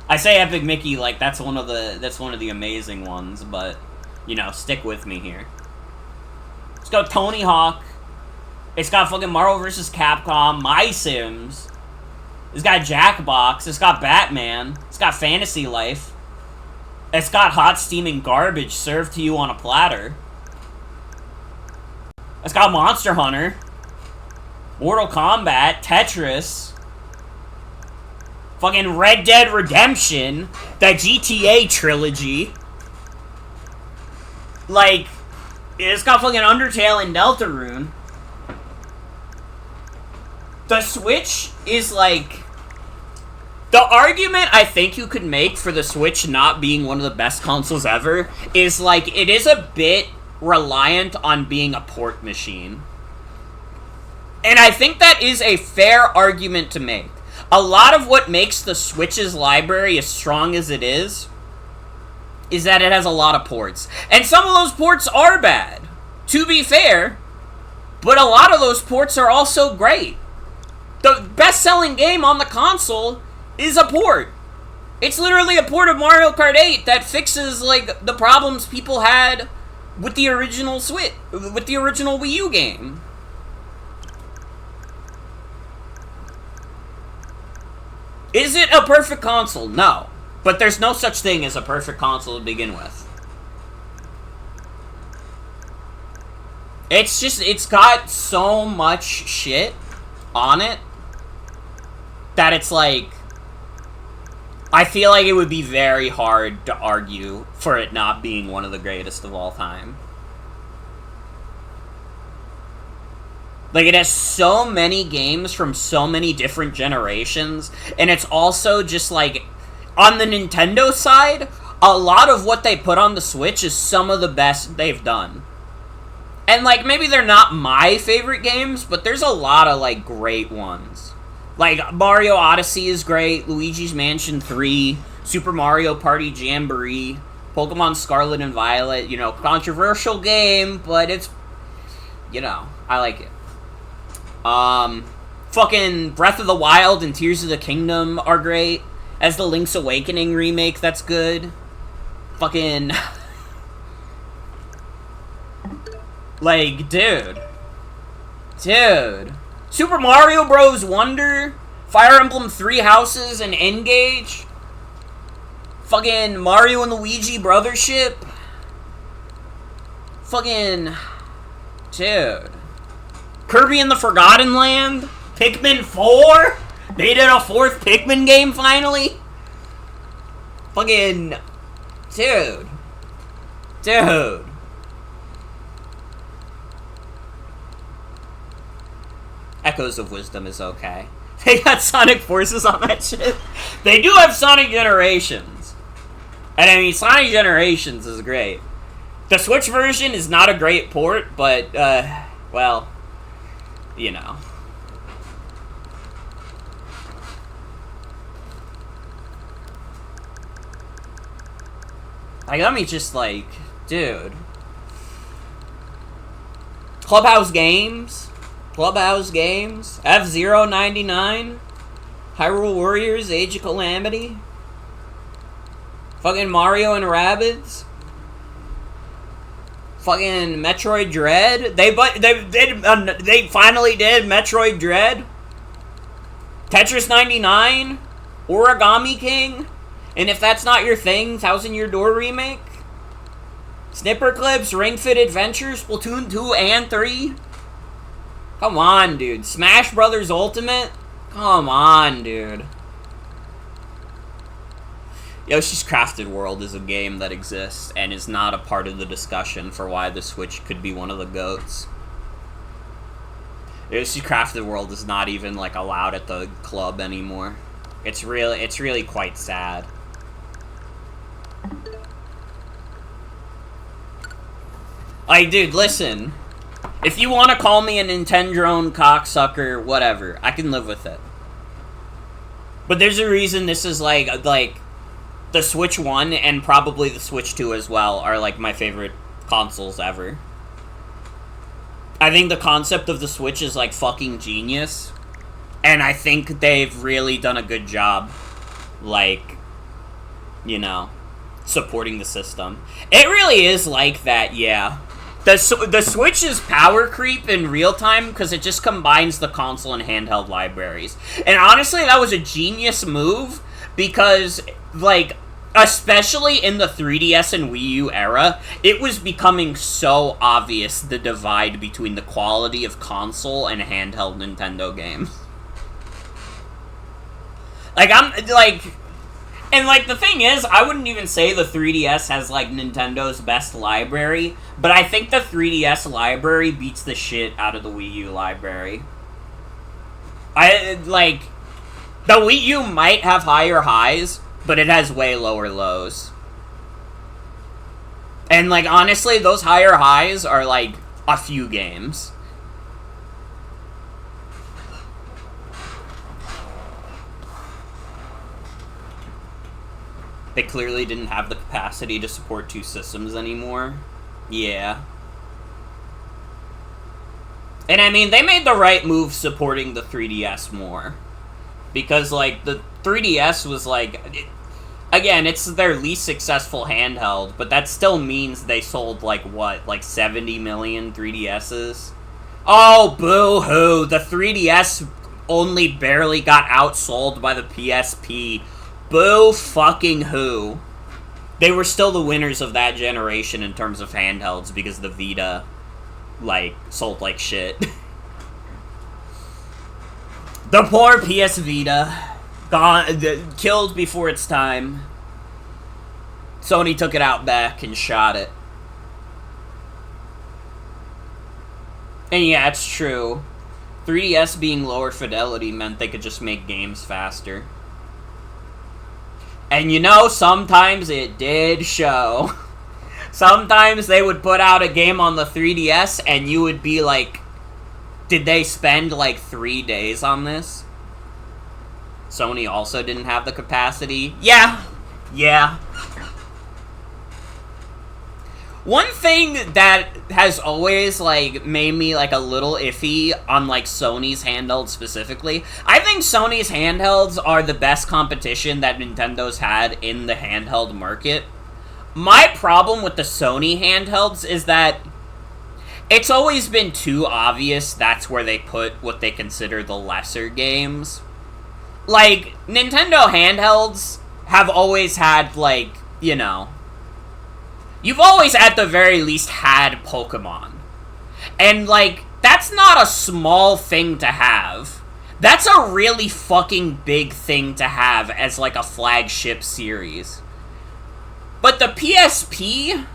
I say Epic Mickey like that's one of the amazing ones, but you know, stick with me here. It's got Tony Hawk. It's got fucking Marvel vs. Capcom, My Sims. It's got Jackbox. It's got Batman. It's got Fantasy Life. It's got hot steaming garbage served to you on a platter. It's got Monster Hunter. Mortal Kombat. Tetris. Fucking Red Dead Redemption. The GTA trilogy. Like, it's got fucking Undertale and Deltarune. The Switch is like... The argument I think you could make for the Switch not being one of the best consoles ever is like, it is a bit reliant on being a port machine. And I think that is a fair argument to make. A lot of what makes the Switch's library as strong as it is that it has a lot of ports. And some of those ports are bad, to be fair, but a lot of those ports are also great. The best-selling game on the console is a port. It's literally a port of Mario Kart 8 that fixes, like, the problems people had with the original Switch, with the original Wii U game. Is it a perfect console? No. But there's no such thing as a perfect console to begin with. It's just, it's got so much shit on it that it's like, I feel like it would be very hard to argue for it not being one of the greatest of all time. Like, it has so many games from so many different generations, and it's also just, like, on the Nintendo side, a lot of what they put on the Switch is some of the best they've done. And, like, maybe they're not my favorite games, but there's a lot of, like, great ones. Like, Mario Odyssey is great, Luigi's Mansion 3, Super Mario Party Jamboree, Pokemon Scarlet and Violet, you know, controversial game, but it's, you know, I like it. Fucking Breath of the Wild and Tears of the Kingdom are great. As the Link's Awakening remake, that's good. Fucking... like, dude. Dude. Super Mario Bros. Wonder, Fire Emblem 3 Houses and N-Gage. Fucking Mario and Luigi Brothership. Fucking... dude. Kirby and the Forgotten Land? Pikmin 4? They did a 4th Pikmin game, finally? Fucking... dude. Dude. Echoes of Wisdom is okay. They got Sonic Forces on that shit. They do have Sonic Generations. And I mean, Sonic Generations is great. The Switch version is not a great port, but, well... you know. Like, let me just, like, dude. Clubhouse Games, Clubhouse Games, F-Zero 99, Hyrule Warriors, Age of Calamity, fucking Mario and Rabbids, fucking Metroid Dread. They finally did Metroid Dread, Tetris 99, Origami King, and if that's not your thing, Thousand Year Door Remake, Snipper Clips, Ring Fit Adventure, Splatoon 2 and 3. Come on, dude. Smash Brothers Ultimate? Come on, dude. Yoshi's Crafted World is a game that exists and is not a part of the discussion for why the Switch could be one of the GOATs. Yoshi's Crafted World is not even, like, allowed at the club anymore. It's really quite sad. Like, dude, listen. If you want to call me a Nintendrone cocksucker, whatever, I can live with it. But there's a reason this is like the Switch 1 and probably the Switch 2 as well are like my favorite consoles ever. I think the concept of the Switch is like fucking genius, and I think they've really done a good job, like, you know, supporting the system. It really is like that, yeah. The Switch is power creep in real time because it just combines the console and handheld libraries. And honestly, that was a genius move because, like, especially in the 3DS and Wii U era, it was becoming so obvious the divide between the quality of console and handheld Nintendo games. Like, and, like, the thing is, I wouldn't even say the 3DS has, like, Nintendo's best library, but I think the 3DS library beats the shit out of the Wii U library. The Wii U might have higher highs, but it has way lower lows. And, like, honestly, those higher highs are, like, a few games. They clearly didn't have the capacity to support two systems anymore. Yeah. And I mean, they made the right move supporting the 3DS more. Because, like, the 3DS was, like... Again, it's their least successful handheld, but that still means they sold, like, what? Like, 70 million 3DSs? Oh, boo-hoo! The 3DS only barely got outsold by the PSP. Boo fucking who. They were still the winners of that generation in terms of handhelds because the Vita, like, sold like shit. The poor PS Vita. Killed before its time. Sony took it out back and shot it. And yeah, it's true. 3DS being lower fidelity meant they could just make games faster. And you know, sometimes it did show. Sometimes they would put out a game on the 3DS and you would be like, did they spend like 3 days on this? Sony also didn't have the capacity. Yeah. One thing that has always, like, made me, like, a little iffy on, like, Sony's handheld specifically, I think Sony's handhelds are the best competition that Nintendo's had in the handheld market. My problem with the Sony handhelds is that it's always been too obvious that's where they put what they consider the lesser games. Like, Nintendo handhelds have always had, like, you know... You've always, at the very least, had Pokemon. And, like, that's not a small thing to have. That's a really fucking big thing to have as, like, a flagship series. But the PSP...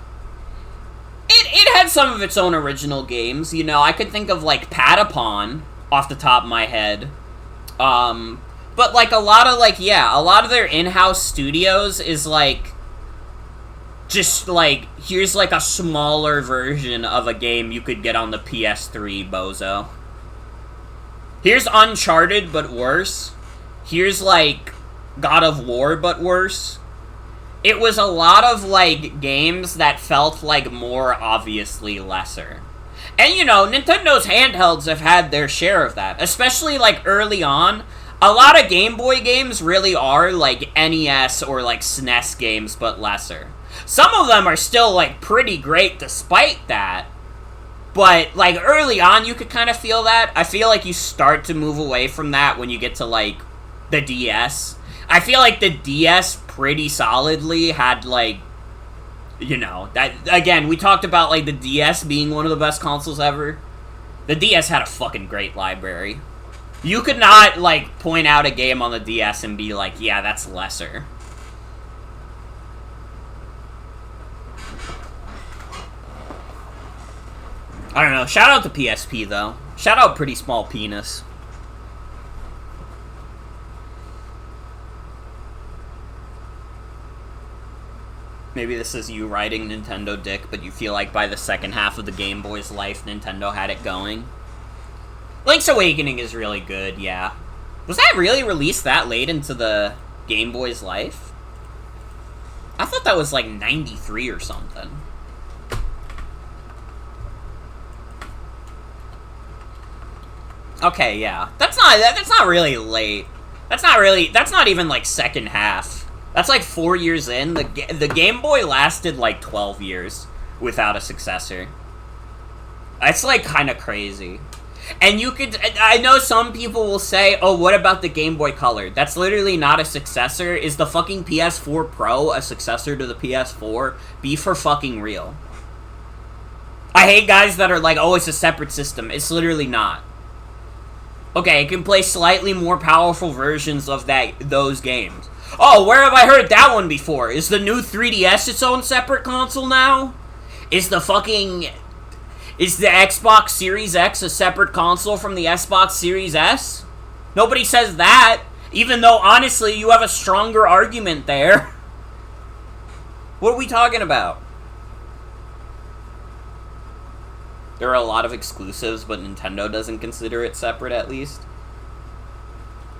It had some of its own original games, you know. I could think of, like, Patapon off the top of my head. But, like, a lot of their in-house studios is, like... Just, like, here's, like, a smaller version of a game you could get on the PS3, bozo. Here's Uncharted, but worse. Here's, like, God of War, but worse. It was a lot of, like, games that felt, like, more obviously lesser. And, you know, Nintendo's handhelds have had their share of that. Especially, like, early on. A lot of Game Boy games really are, like, NES or, like, SNES games, but lesser. Some of them are still, like, pretty great despite that. But, like, early on, you could kind of feel that. I feel like you start to move away from that when you get to, like, the DS. I feel like the DS pretty solidly had, like, you know, that, again, we talked about, like, the DS being one of the best consoles ever. The DS had a fucking great library. You could not, like, point out a game on the DS and be like, yeah, that's lesser. I don't know. Shout out to PSP, though. Shout out Pretty Small Penis. Maybe this is you riding Nintendo dick, but you feel like by the second half of the Game Boy's life, Nintendo had it going. Link's Awakening is really good, yeah. Was that really released that late into the Game Boy's life? I thought that was like 93 or something. Okay, yeah. That's not really late. That's not even like second half. That's like 4 years in. The Game Boy lasted like 12 years without a successor. That's like kind of crazy. And you could, I know some people will say, oh, what about the Game Boy Color? That's literally not a successor. Is the fucking PS4 Pro a successor to the PS4? Be for fucking real. I hate guys that are like, oh, it's a separate system. It's literally not. Okay, it can play slightly more powerful versions of those games. Oh, where have I heard that one before? Is the new 3DS its own separate console now? Is the Xbox Series X a separate console from the Xbox Series S? Nobody says that, even though, honestly, you have a stronger argument there. What are we talking about? There are a lot of exclusives, but Nintendo doesn't consider it separate, at least.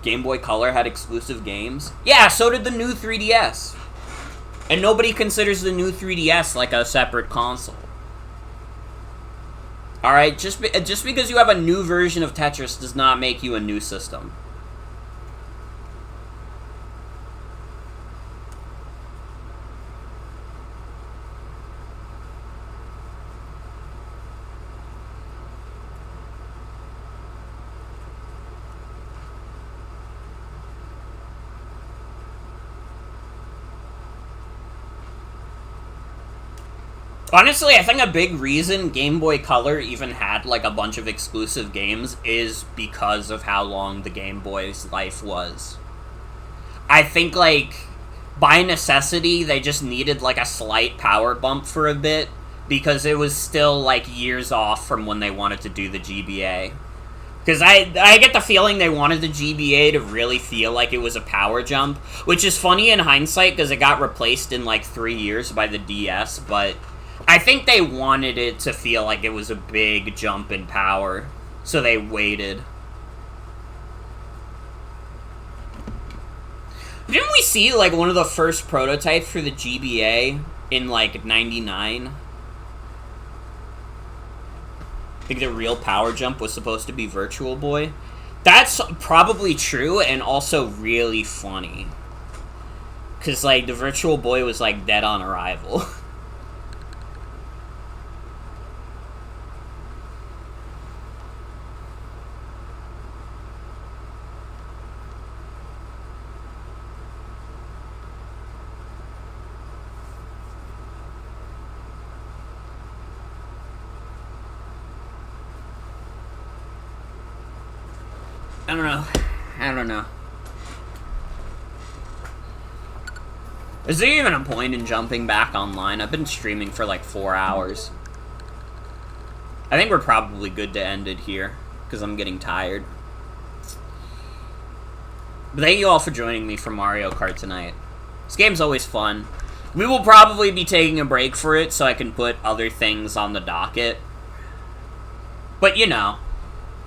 Game Boy Color had exclusive games. Yeah, so did the new 3DS. And nobody considers the new 3DS like a separate console. Alright, just because you have a new version of Tetris does not make you a new system. Honestly, I think a big reason Game Boy Color even had, like, a bunch of exclusive games is because of how long the Game Boy's life was. I think, like, by necessity, they just needed, like, a slight power bump for a bit, because it was still, like, years off from when they wanted to do the GBA. Because I get the feeling they wanted the GBA to really feel like it was a power jump, which is funny in hindsight, because it got replaced in, like, 3 years by the DS, but I think they wanted it to feel like it was a big jump in power, so they waited. Didn't we see, like, one of the first prototypes for the GBA in, like, 99? I think the real power jump was supposed to be Virtual Boy. That's probably true, and also really funny. Because, like, the Virtual Boy was, like, dead on arrival. I don't know. Is there even a point in jumping back online? I've been streaming for like 4 hours. I think we're probably good to end it here, because I'm getting tired. But thank you all for joining me for Mario Kart tonight. This game's always fun. We will probably be taking a break for it so I can put other things on the docket. But you know,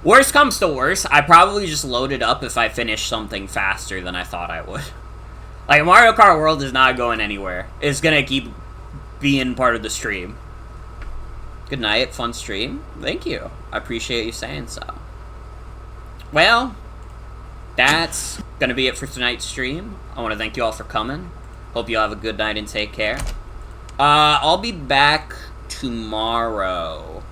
worst comes to worst, I probably just load it up if I finish something faster than I thought I would. Like, Mario Kart World is not going anywhere. It's gonna keep being part of the stream. Good night. Fun stream. Thank you. I appreciate you saying so. Well, that's gonna be it for tonight's stream. I want to thank you all for coming. Hope you all have a good night and take care. I'll be back tomorrow.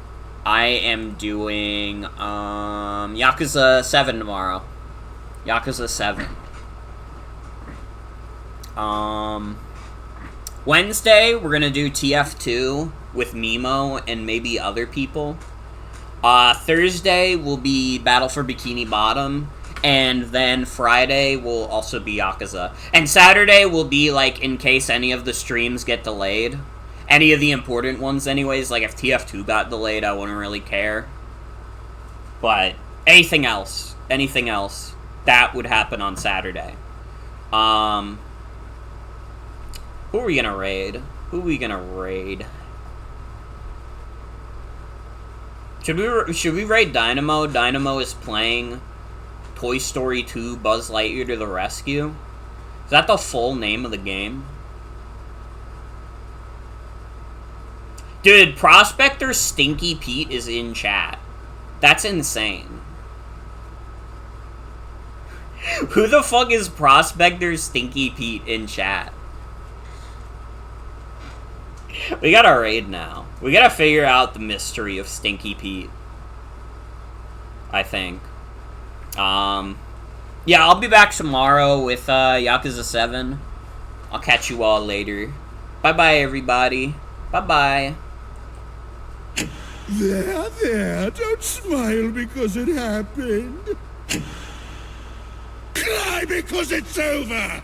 I am doing Yakuza 7 tomorrow. Yakuza 7. Wednesday, we're gonna do TF2 with Mimo and maybe other people. Thursday will be Battle for Bikini Bottom, and then Friday will also be Yakuza. And Saturday will be, like, in case any of the streams get delayed. Any of the important ones, anyways. Like, if TF2 got delayed, I wouldn't really care. But anything else, that would happen on Saturday. Who are we gonna raid? Should we raid Dynamo? Dynamo is playing Toy Story 2 Buzz Lightyear to the Rescue. Is that the full name of the game? Dude, Prospector Stinky Pete is in chat. That's insane. Who the fuck is Prospector Stinky Pete in chat? We gotta raid now. We gotta figure out the mystery of Stinky Pete. I think. Yeah, I'll be back tomorrow with Yakuza 7. I'll catch you all later. Bye-bye, everybody. Bye-bye. There, don't smile because it happened. Cry because it's over!